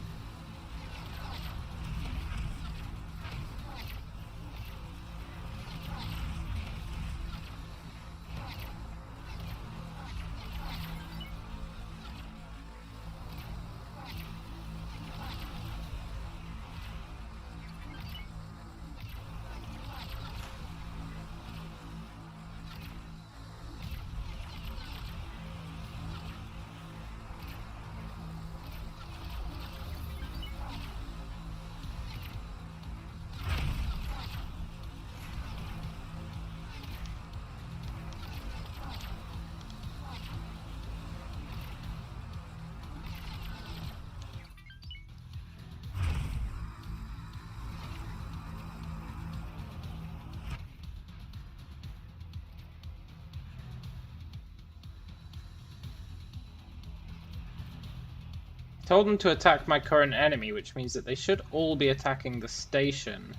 Told them to attack my current enemy, which means that they should all be attacking the station.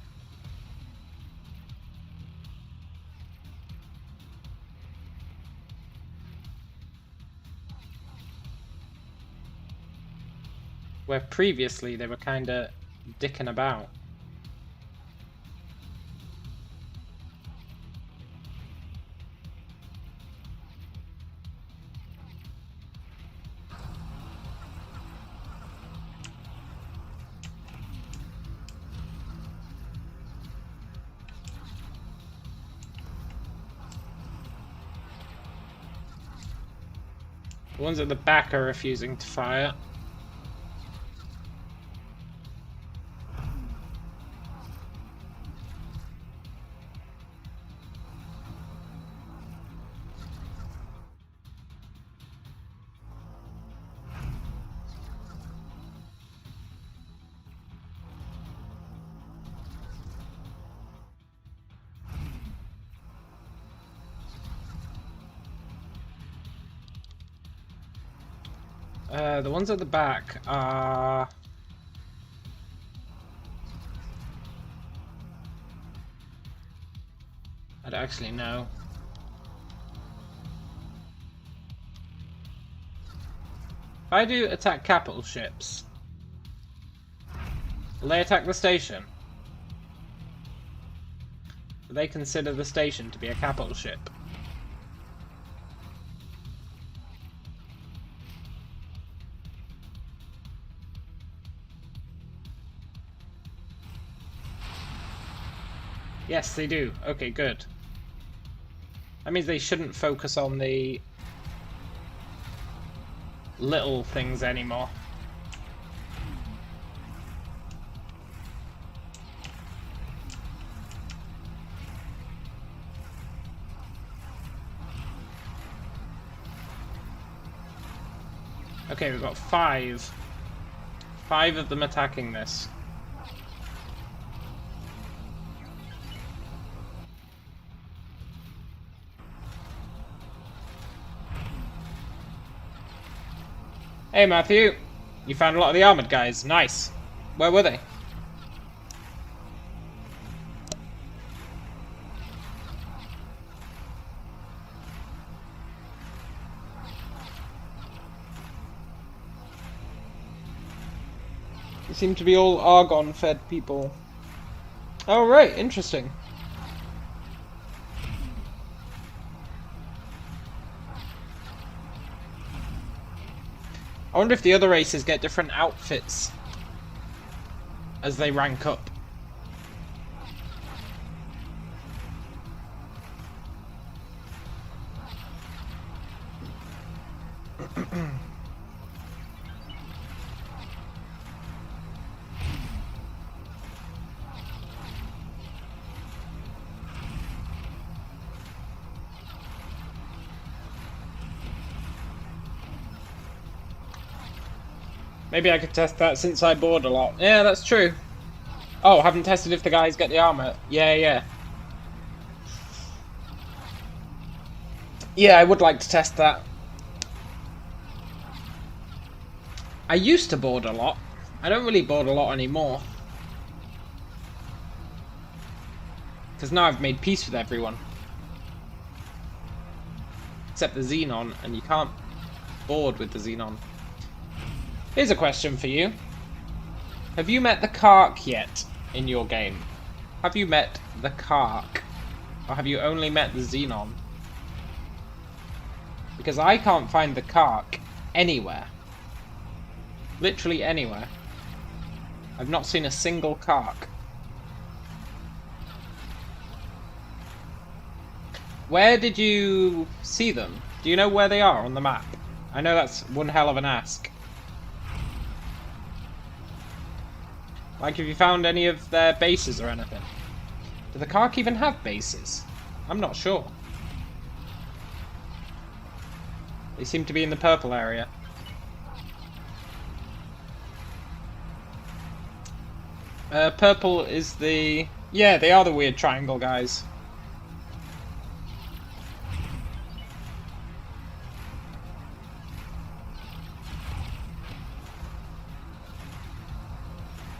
Where previously they were kinda dicking about. The ones at the back are refusing to fire. The ones at the back are... I don't actually know. If I do attack capital ships, will they attack the station? Do they consider the station to be a capital ship? Yes, they do. Okay, good. That means they shouldn't focus on the little things anymore. Okay, we've got 5. 5 of them attacking this. Hey Matthew, you found a lot of the armored guys. Nice. Where were they? They seem to be all Argon-fed people. Oh right, interesting. I wonder if the other races get different outfits as they rank up. Maybe I could test that since I board a lot. Yeah, that's true. Oh, haven't tested if the guys get the armor. Yeah. Yeah, I would like to test that. I used to board a lot. I don't really board a lot anymore. Because now I've made peace with everyone. Except the Xenon, and you can't board with the Xenon. Here's a question for you. Have you met the Kark yet in your game? Have you met the Kark? Or have you only met the Xenon? Because I can't find the Kark anywhere. Literally anywhere. I've not seen a single Kark. Where did you see them? Do you know where they are on the map? I know that's one hell of an ask. Like, have you found any of their bases or anything? Do the Kark even have bases? I'm not sure. They seem to be in the purple area. Purple is the... Yeah, they are the weird triangle guys.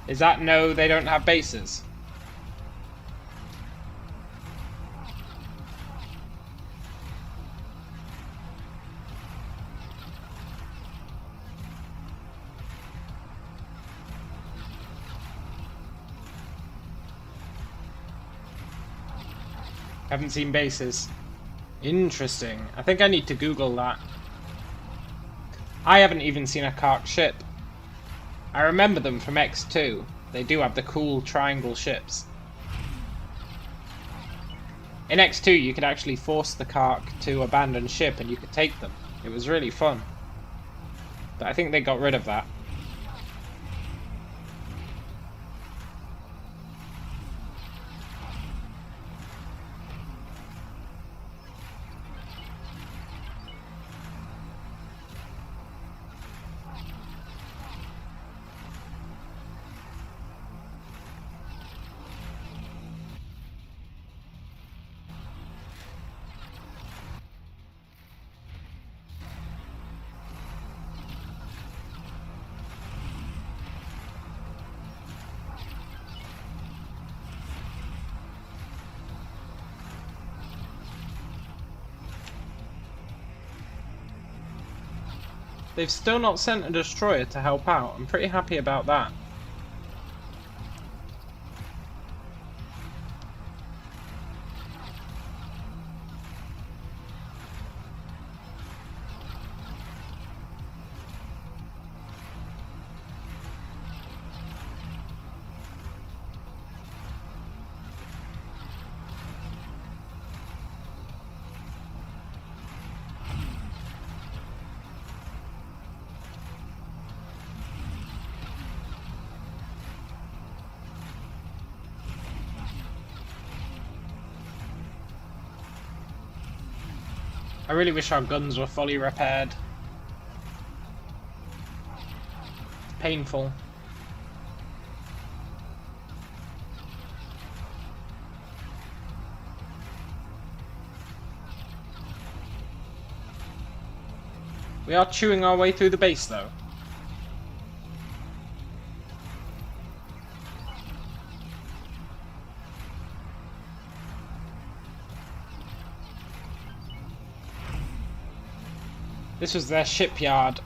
Is that no, they don't have bases? Haven't seen bases. Interesting. I think I need to Google that. I haven't even seen a Kark ship. I remember them from X2. They do have the cool triangle ships. In X2 you could actually force the Kark to abandon ship and you could take them. It was really fun. But I think they got rid of that. They've still not sent a destroyer to help out. I'm pretty happy about that. I really wish our guns were fully repaired. It's painful. We are chewing our way through the base though. This was their shipyard.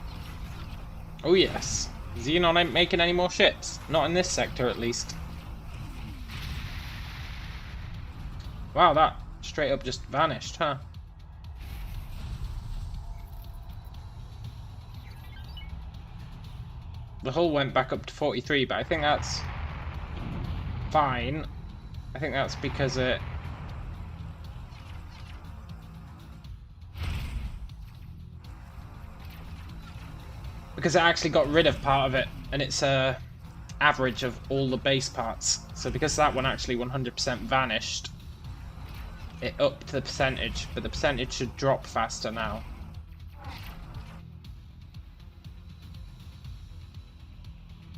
Oh yes. Xenon ain't making any more ships. Not in this sector at least. Wow, that straight up just vanished, huh? The hull went back up to 43, but I think that's fine. I think that's because it... because it actually got rid of part of it, and it's a average of all the base parts. So because that one actually 100% vanished, it upped the percentage, but the percentage should drop faster now.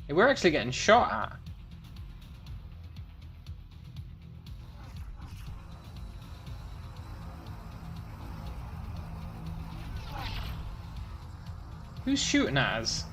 Hey, we're actually getting shot at. Who's shooting at us?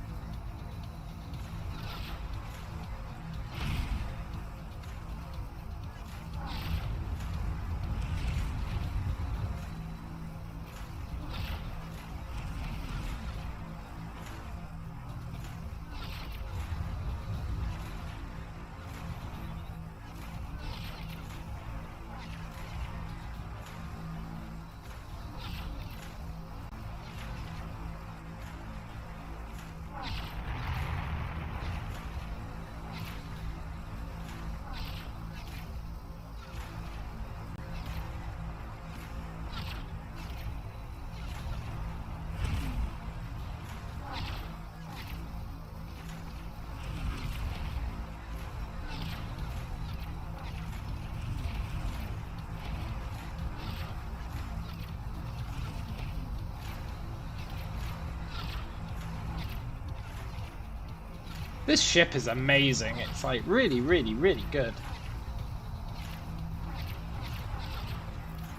This ship is amazing. It's like really, really, really good.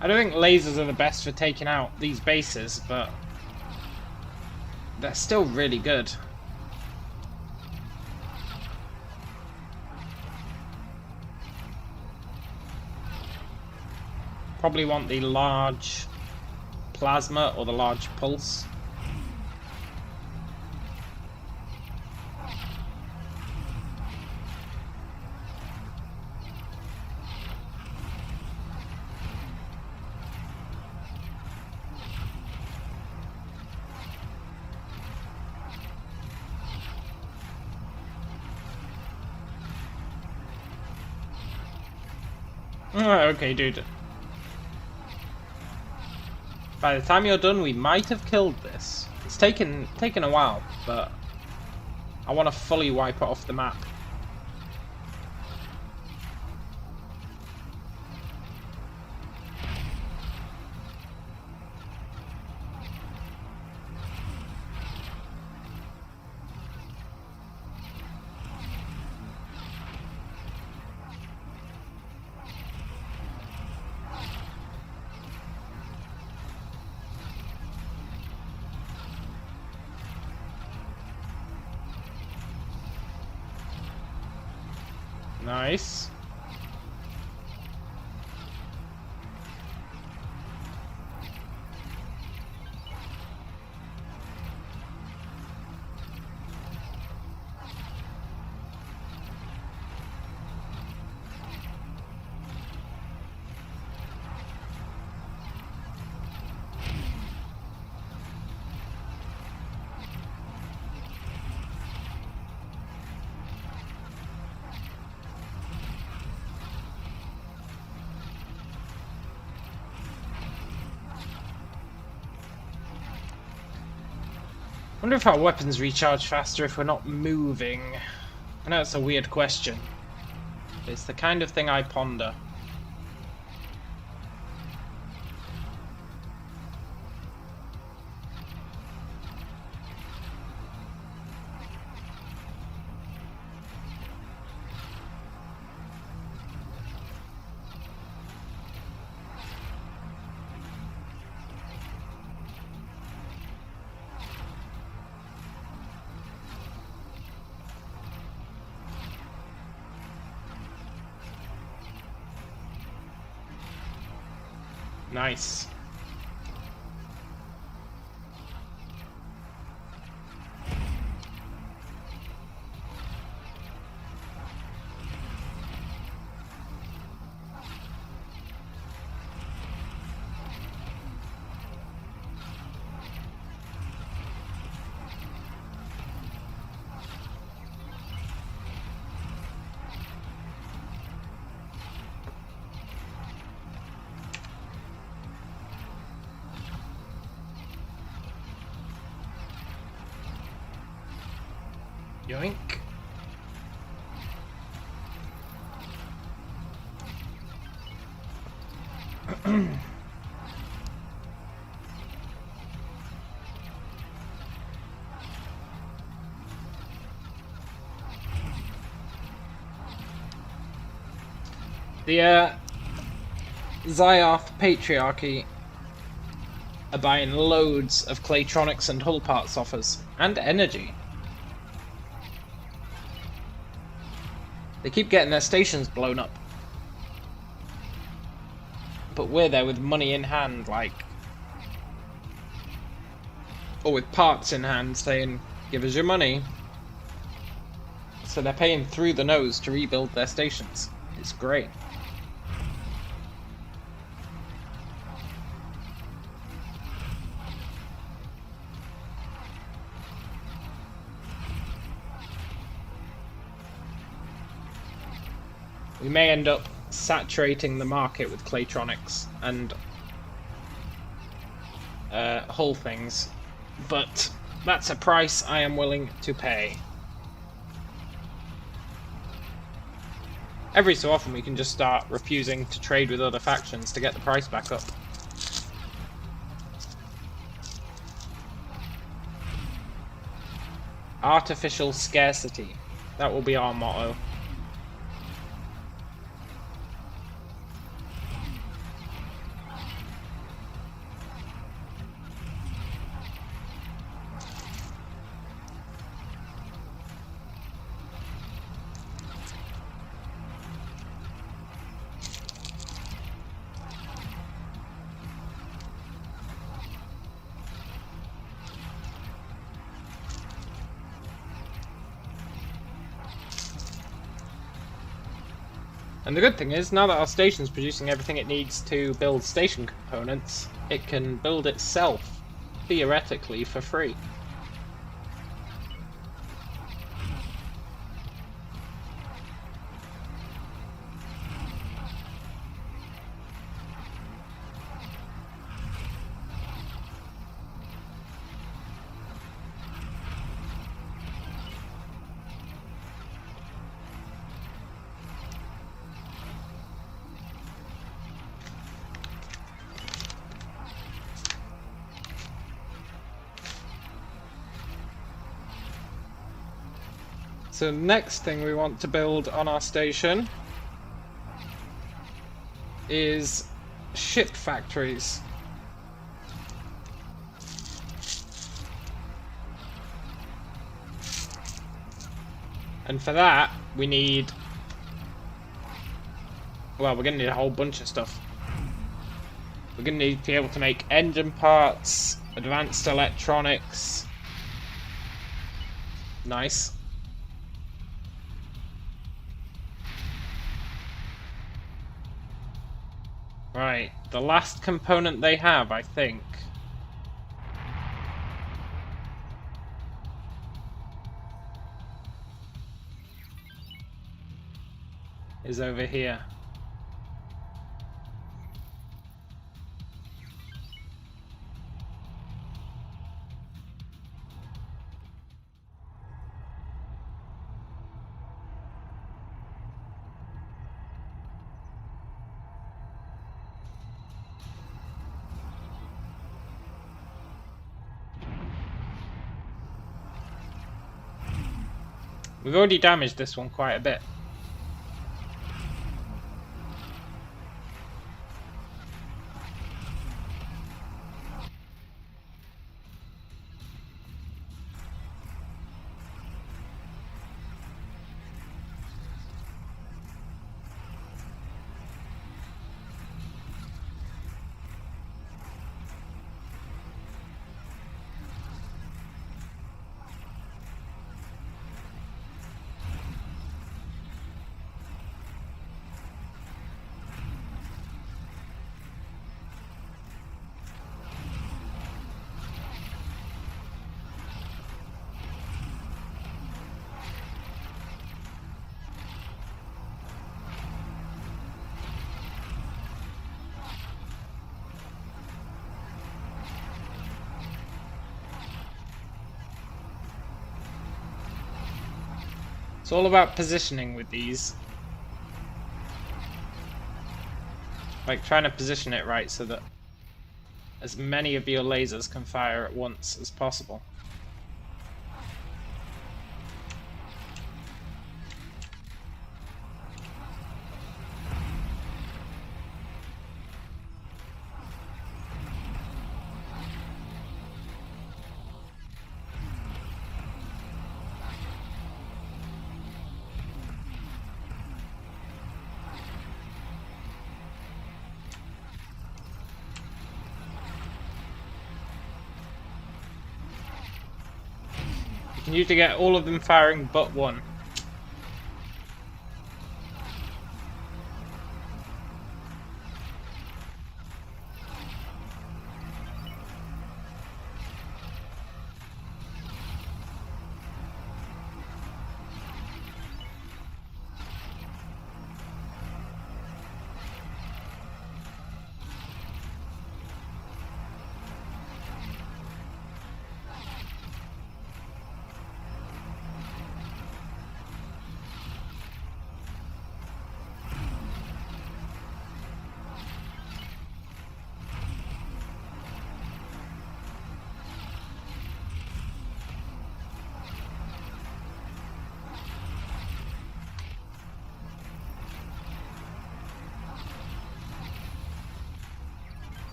I don't think lasers are the best for taking out these bases, but they're still really good. Probably want the large plasma or the large pulse. Okay, dude. By the time you're done, we might have killed this. It's taken a while, but I want to fully wipe it off the map. Nice. I wonder if our weapons recharge faster if we're not moving. I know it's a weird question. It's the kind of thing I ponder. Nice. Yoink. The Zioth Patriarchy are buying loads of Claytronics and hull parts off us, and energy. They keep getting their stations blown up. But we're there with money in hand, like... or with parts in hand, saying, give us your money. So they're paying through the nose to rebuild their stations. It's great. We may end up saturating the market with Claytronics and hull things, but that's a price I am willing to pay. Every so often we can just start refusing to trade with other factions to get the price back up. Artificial scarcity. That will be our motto. And the good thing is, now that our station's producing everything it needs to build station components, it can build itself, theoretically, for free. So next thing we want to build on our station is ship factories. And for that, we need... well, we're going to need a whole bunch of stuff. We're going to need to be able to make engine parts, advanced electronics. Nice. Right, the last component they have, I think, is over here. We've already damaged this one quite a bit. It's all about positioning with these. Like trying to position it right so that as many of your lasers can fire at once as possible. You need to get all of them firing but one.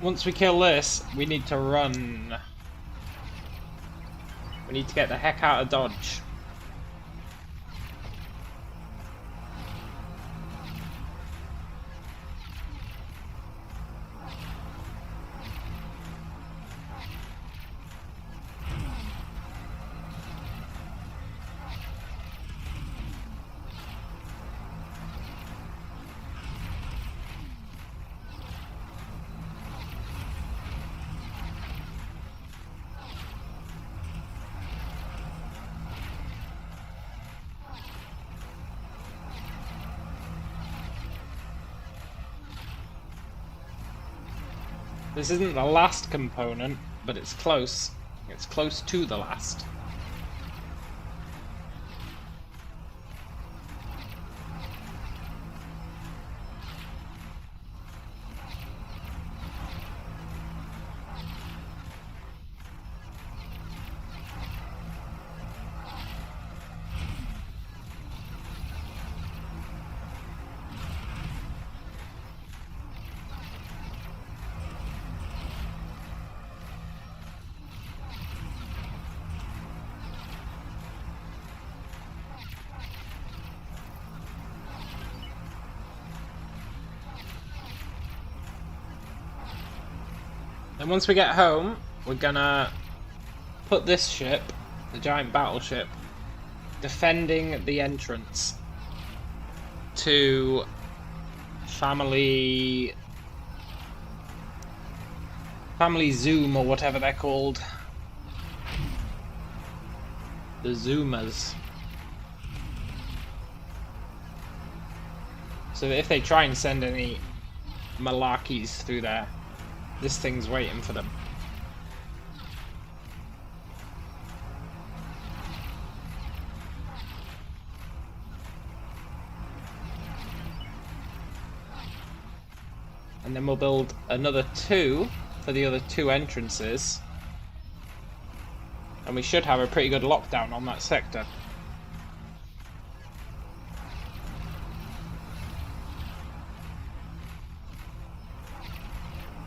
Once we kill this, we need to run. We need to get the heck out of Dodge. This isn't the last component, but it's close. It's close to the last. And once we get home, we're gonna put this ship, the giant battleship, defending the entrance to Family Zoom, or whatever they're called. The Zoomers. So that if they try and send any malarkeys through there, this thing's waiting for them. And then we'll build another 2 for the other 2 entrances. And we should have a pretty good lockdown on that sector.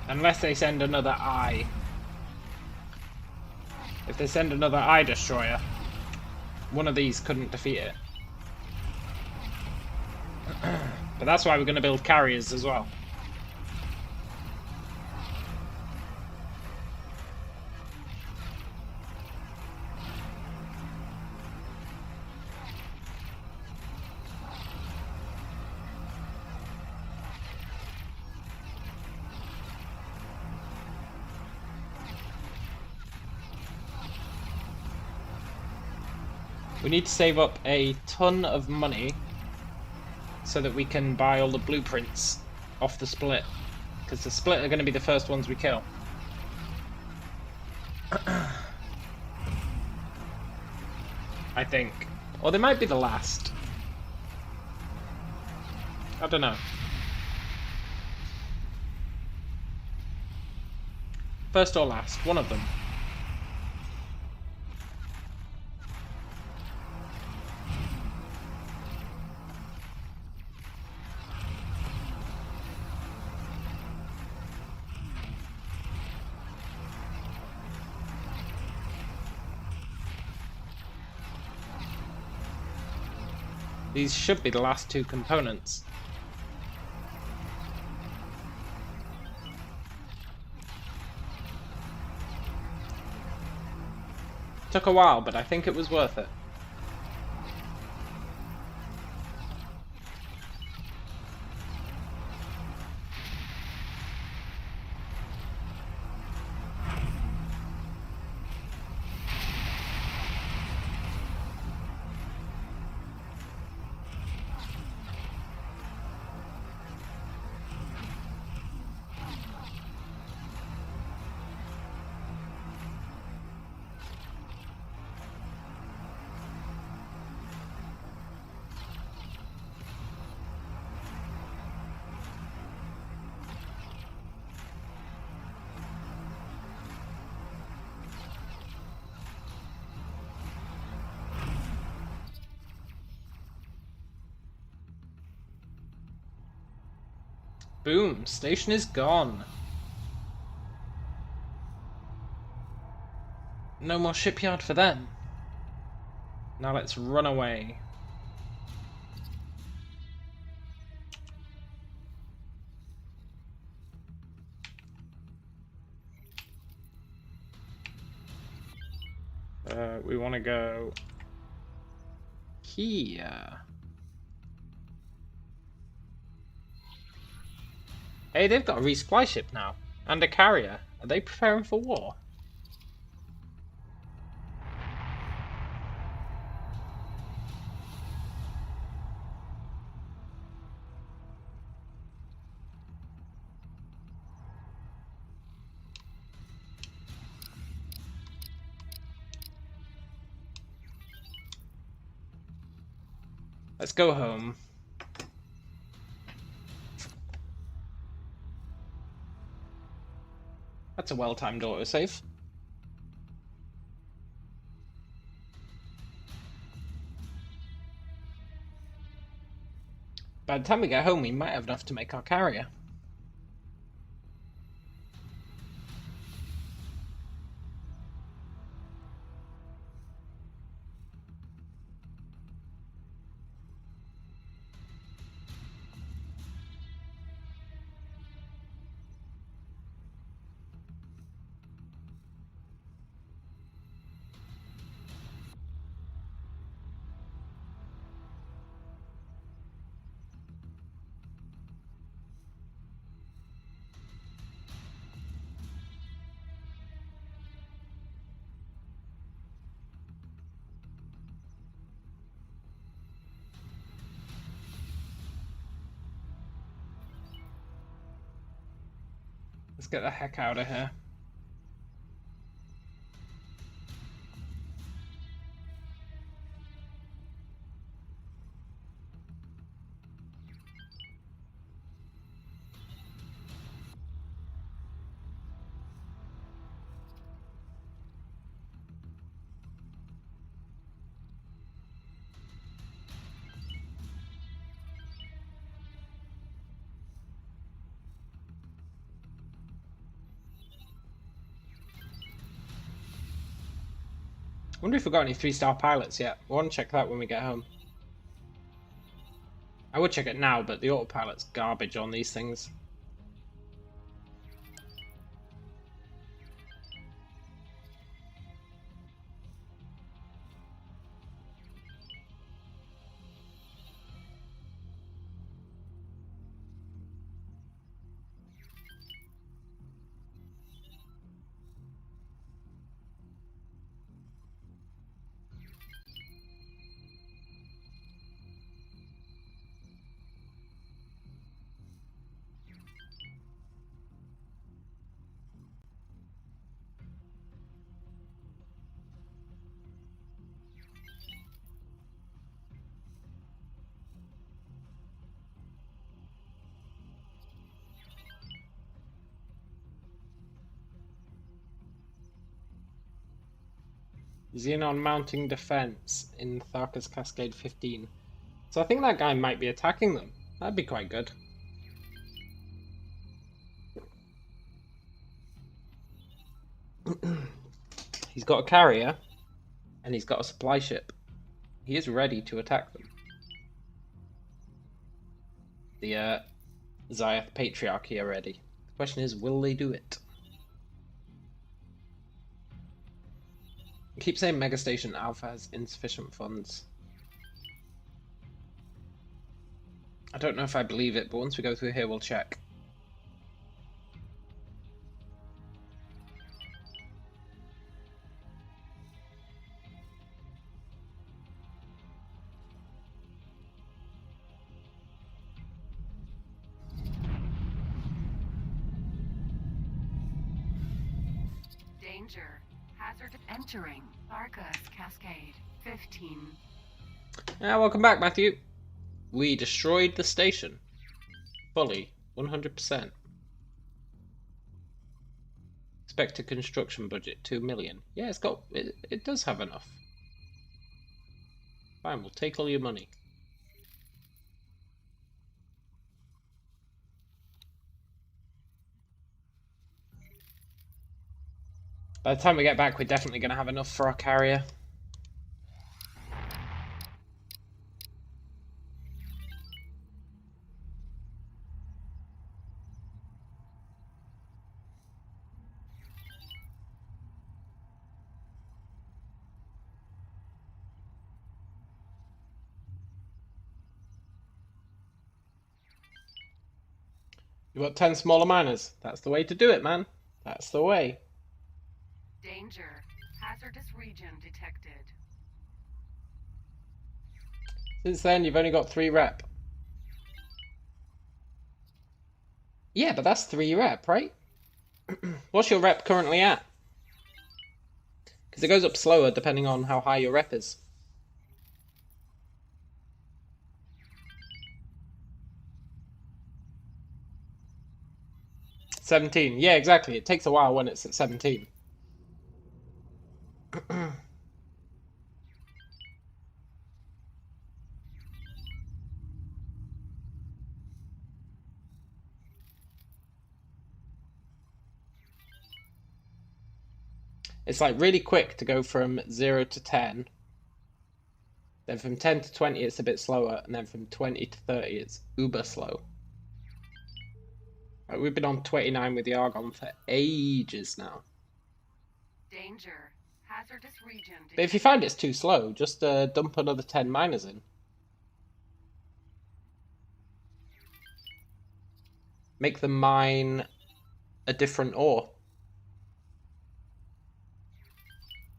Unless they send another eye. If they send another eye destroyer, one of these couldn't defeat it. But that's why we're going to build carriers as well. We need to save up a ton of money so that we can buy all the blueprints off the split, because the split are going to be the first ones we kill. I think. Or they might be the last. I don't know. First or last, one of them. These should be the last 2 components. Took a while, but I think it was worth it. Boom, station is gone. No more shipyard for them. Now let's run away. We want to go here. Hey, they've got a resupply ship now, and a carrier. Are they preparing for war? Let's go home. That's a well-timed autosave. By the time we get home, we might have enough to make our carrier. Let's get the heck out of here. I wonder if we've got any 3-star pilots yet. I want to check that when we get home. I would check it now, but the autopilot's garbage on these things. Xenon mounting defense in Tharka's Cascade 15. So I think that guy might be attacking them. That'd be quite good. He's got a carrier and he's got a supply ship. He is ready to attack them. The Zioth Patriarchy are ready. The question is, will they do it? I keep saying Megastation Alpha has insufficient funds. I don't know if I believe it, but once we go through here, we'll check. Danger. Hazard entering. Tharka's Cascade 15. Welcome back, Matthew. We destroyed the station. Fully. 100%. Expected construction budget 2 million. Yeah, it does have enough. Fine, we'll take all your money. By the time we get back, we're definitely going to have enough for our carrier. You want 10 smaller miners? That's the way to do it, man. That's the way. Danger. Hazardous region detected. Since then, you've only got 3 rep. Yeah, but that's 3 rep, right? What's your rep currently at? Because it goes up slower depending on how high your rep is. $17. Yeah, exactly. It takes a while when it's at 17. It's like really quick to go from 0 to 10. Then from 10 to 20 it's a bit slower, and then from 20 to 30 it's uber slow. Right, we've been on 29 with the Argon for ages now. Danger. Hazardous region detected. But if you find it's too slow, just dump another 10 miners in. Make them mine a different ore.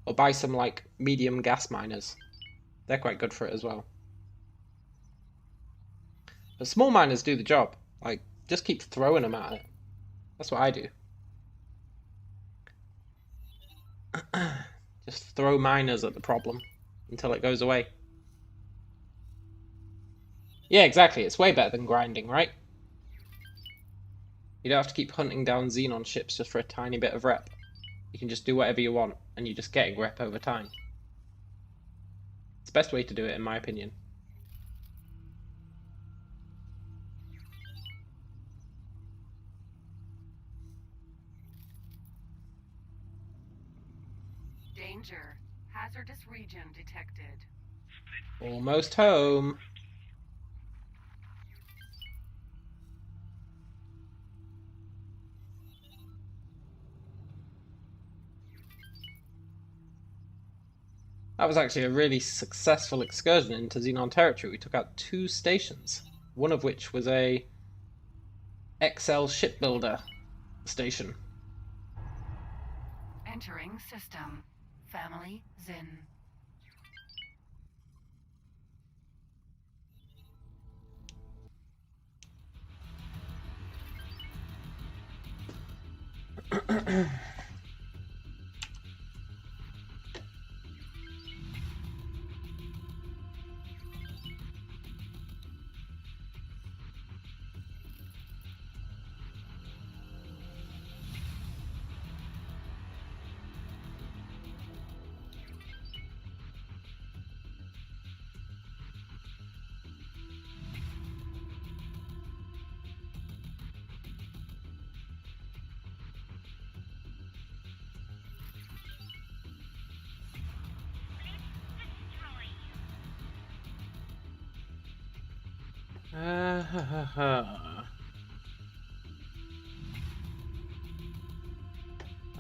Or buy some like medium gas miners. They're quite good for it as well. But small miners do the job. Like, just keep throwing them at it. That's what I do. Just throw miners at the problem until it goes away. Yeah, exactly. It's way better than grinding, right? You don't have to keep hunting down Xenon ships just for a tiny bit of rep. You can just do whatever you want, and you're just getting rep over time. It's the best way to do it, in my opinion. Danger. Hazardous region detected. Almost home. That was actually a really successful excursion into Xenon territory. We took out 2 stations, one of which was a XL shipbuilder station. Entering system. Family Zin.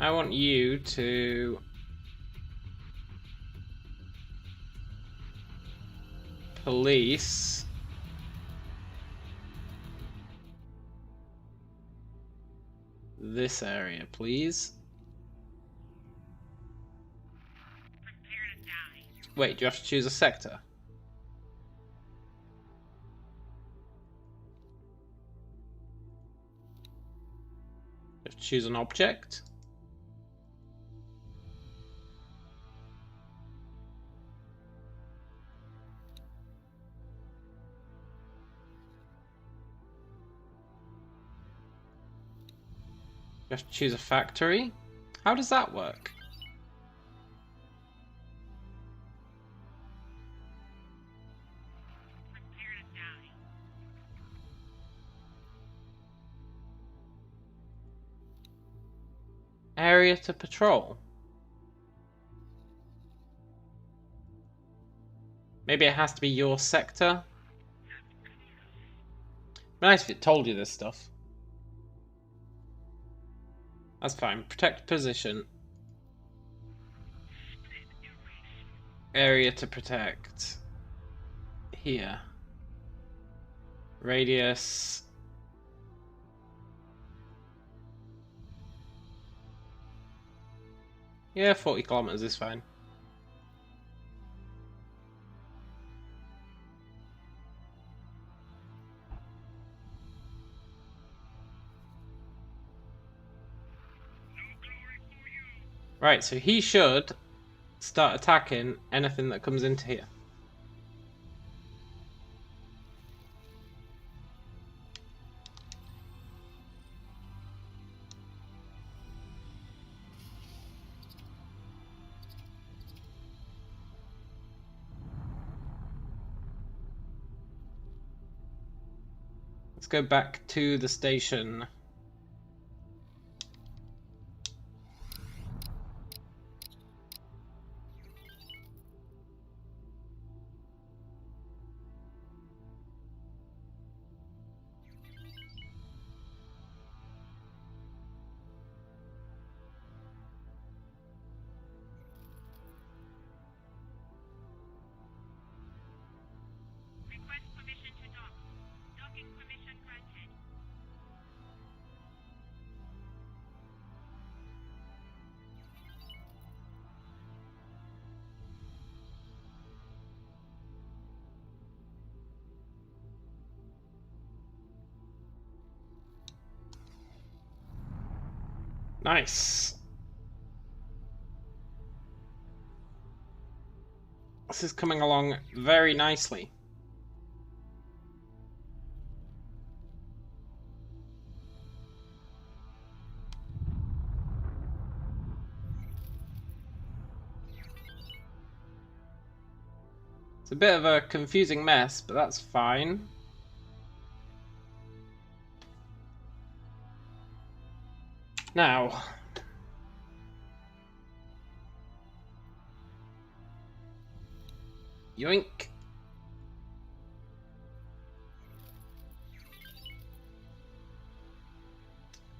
I want you to police this area, please. Prepare to die. Wait, do you have to choose a sector? You have to choose an object? You have to choose a factory? How does that work? Prepare to die. Area to patrol. Maybe it has to be your sector? It'd be nice if it told you this stuff. That's fine. Protect position. Area to protect. Here. Radius. Yeah, 40 kilometers is fine. Right, so he should start attacking anything that comes into here. Let's go back to the station. Request permission to dock. Docking permission granted. Nice. This is coming along very nicely. It's a bit of a confusing mess, but that's fine. Now, yoink.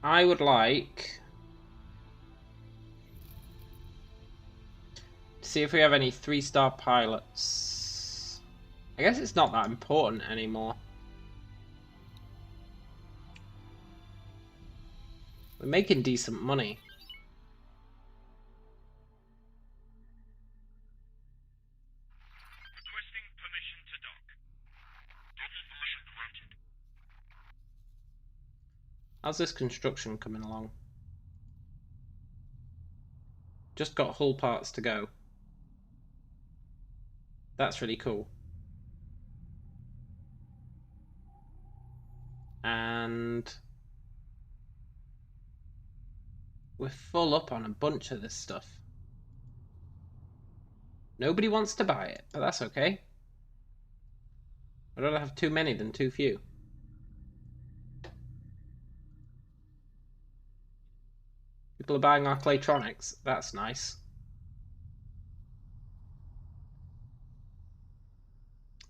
I would like to see if we have any 3-star pilots. I guess it's not that important anymore. We're making decent money. Requesting permission to dock. Docking permission granted. How's this construction coming along? Just got hull parts to go. That's really cool. And we're full up on a bunch of this stuff. Nobody wants to buy it, but that's okay. I'd rather have too many than too few. People are buying our Claytronics. That's nice.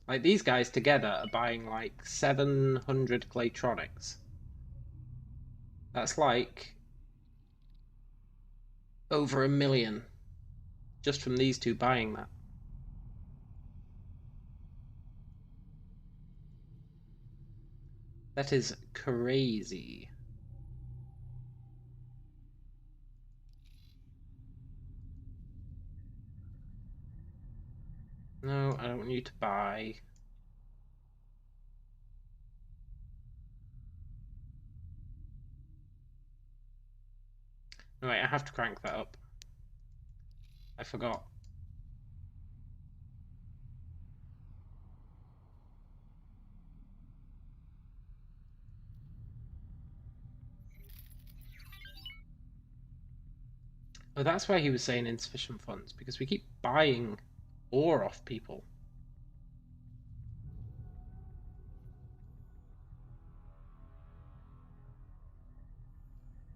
Like, these guys together are buying like 700 Claytronics. That's like over 1 million just from these two buying that. That is crazy. No, I don't want you to buy. No, wait, I have to crank that up. I forgot. Oh, that's why he was saying insufficient funds, because we keep buying ore off people.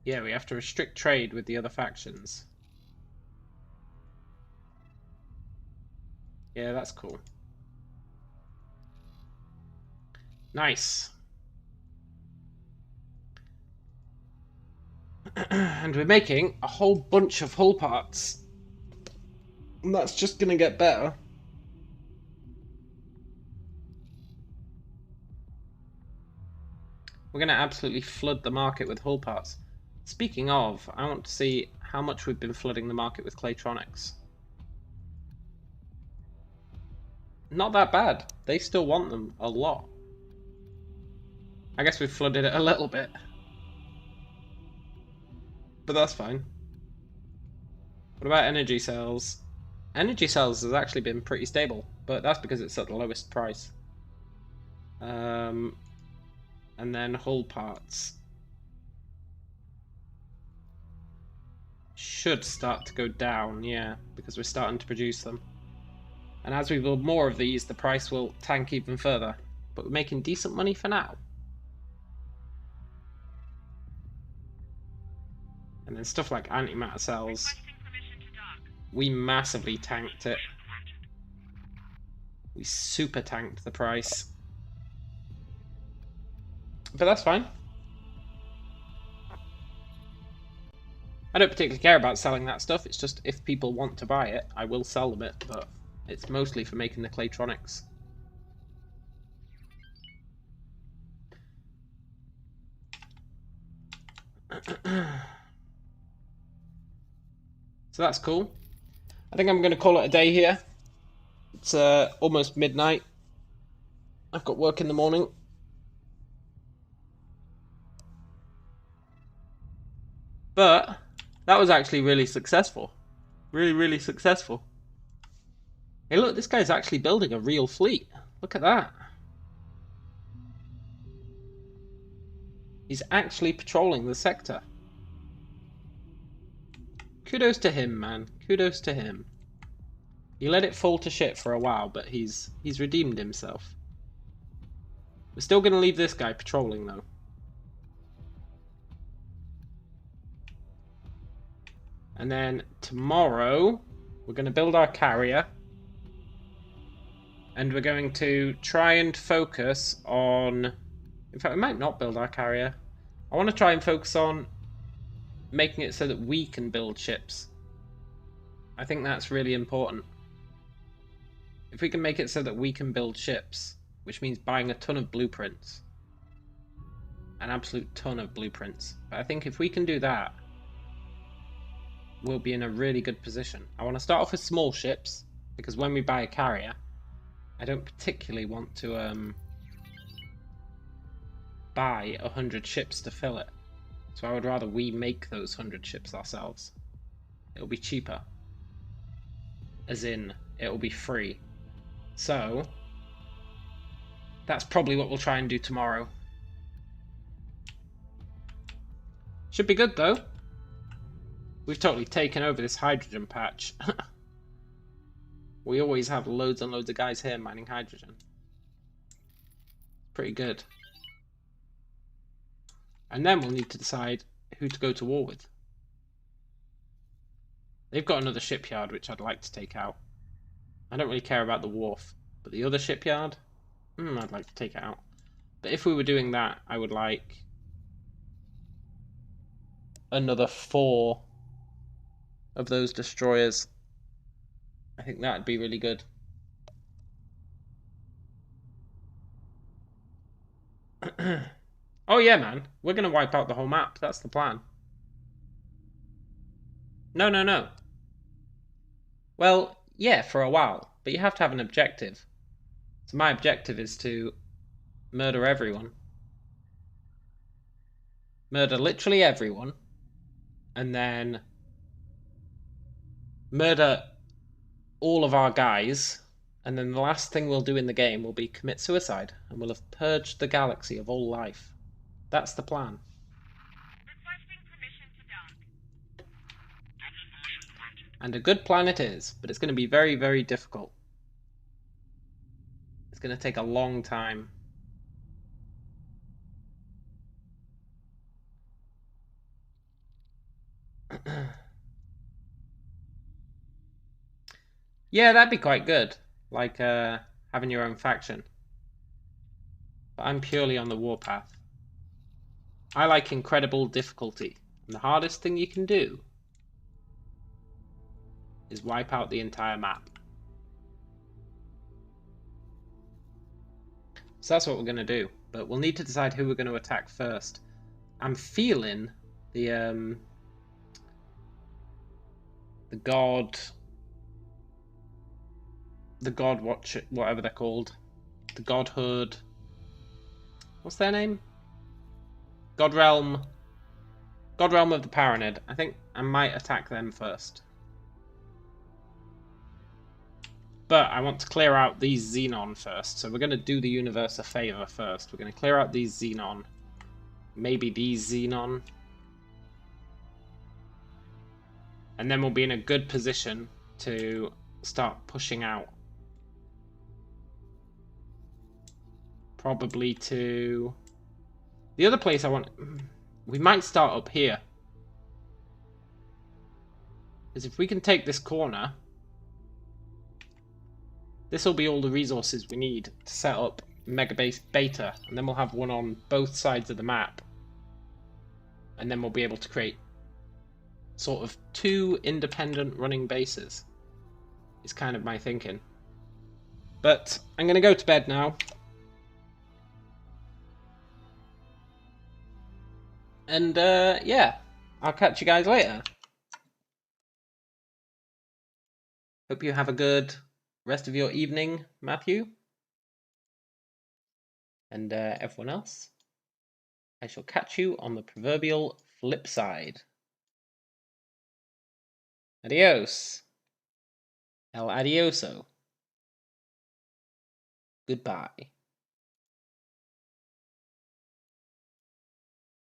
Yeah, we have to restrict trade with the other factions. Yeah, that's cool. Nice. And we're making a whole bunch of hull parts. And that's just gonna get better. We're gonna absolutely flood the market with hull parts. Speaking of, I want to see how much we've been flooding the market with Claytronics. Not that bad. They still want them a lot. I guess we've flooded it a little bit. But that's fine. What about energy cells? Energy cells has actually been pretty stable, but that's because it's at the lowest price. And then hull parts should start to go down, yeah, because we're starting to produce them. And as we build more of these, the price will tank even further. But we're making decent money for now. And then stuff like antimatter cells, Requesting permission to dock. we massively tanked it. Permission granted. We super tanked the price. But that's fine. I don't particularly care about selling that stuff. It's just if people want to buy it, I will sell them it. But it's mostly for making the Claytronics. So that's cool. I think I'm going to call it a day here. It's almost midnight. I've got work in the morning. But that was actually really successful. Really, really successful. Hey look, this guy's actually building a real fleet. Look at that. He's actually patrolling the sector. Kudos to him, man. Kudos to him. He let it fall to shit for a while, but he's redeemed himself. We're still going to leave this guy patrolling, though. And then tomorrow, we're going to build our carrier. And we're going to try and focus on... In fact, we might not build our carrier. I want to try and focus on making it so that we can build ships. I think that's really important. If we can make it so that we can build ships, which means buying a ton of blueprints. An absolute ton of blueprints. But I think if we can do that, we'll be in a really good position. I want to start off with small ships, because when we buy a carrier, I don't particularly want to buy 100 ships to fill it. So I would rather we make those 100 ships ourselves. It'll be cheaper. As in, it'll be free. So, that's probably what we'll try and do tomorrow. Should be good though. We've totally taken over this hydrogen patch. We always have loads and loads of guys here mining hydrogen. Pretty good. And then we'll need to decide who to go to war with. They've got another shipyard which I'd like to take out. I don't really care about the wharf, but the other shipyard, I'd like to take it out. But if we were doing that, I would like another 4 of those destroyers. I think that'd be really good. Oh yeah, man. We're going to wipe out the whole map. That's the plan. No. Well, yeah, for a while. But you have to have an objective. So my objective is to murder everyone. Murder literally everyone. And then murder all of our guys. And then the last thing we'll do in the game will be commit suicide. And we'll have purged the galaxy of all life. That's the plan. Requesting permission to dock. And a good plan it is, but it's going to be very, very difficult. It's going to take a long time. Yeah, that'd be quite good. Like having your own faction. But I'm purely on the warpath. I like incredible difficulty. And the hardest thing you can do is wipe out the entire map. So that's what we're going to do. But we'll need to decide who we're going to attack first. I'm feeling the god watch, whatever they're called. The godhood. What's their name? Godrealm of the Paranid. I think I might attack them first. But I want to clear out these Xenon first. So we're going to do the universe a favor first. We're going to clear out these Xenon. Maybe these Xenon. And then we'll be in a good position to start pushing out. Probably to... The other place I want... We might start up here. Because if we can take this corner... This will be all the resources we need to set up Megabase Beta. And then we'll have one on both sides of the map. And then we'll be able to create sort of 2 independent running bases. Is kind of my thinking. But I'm going to go to bed now. And yeah, I'll catch you guys later. Hope you have a good rest of your evening, Matthew. And everyone else. I shall catch you on the proverbial flip side. Adios. El adioso. Goodbye.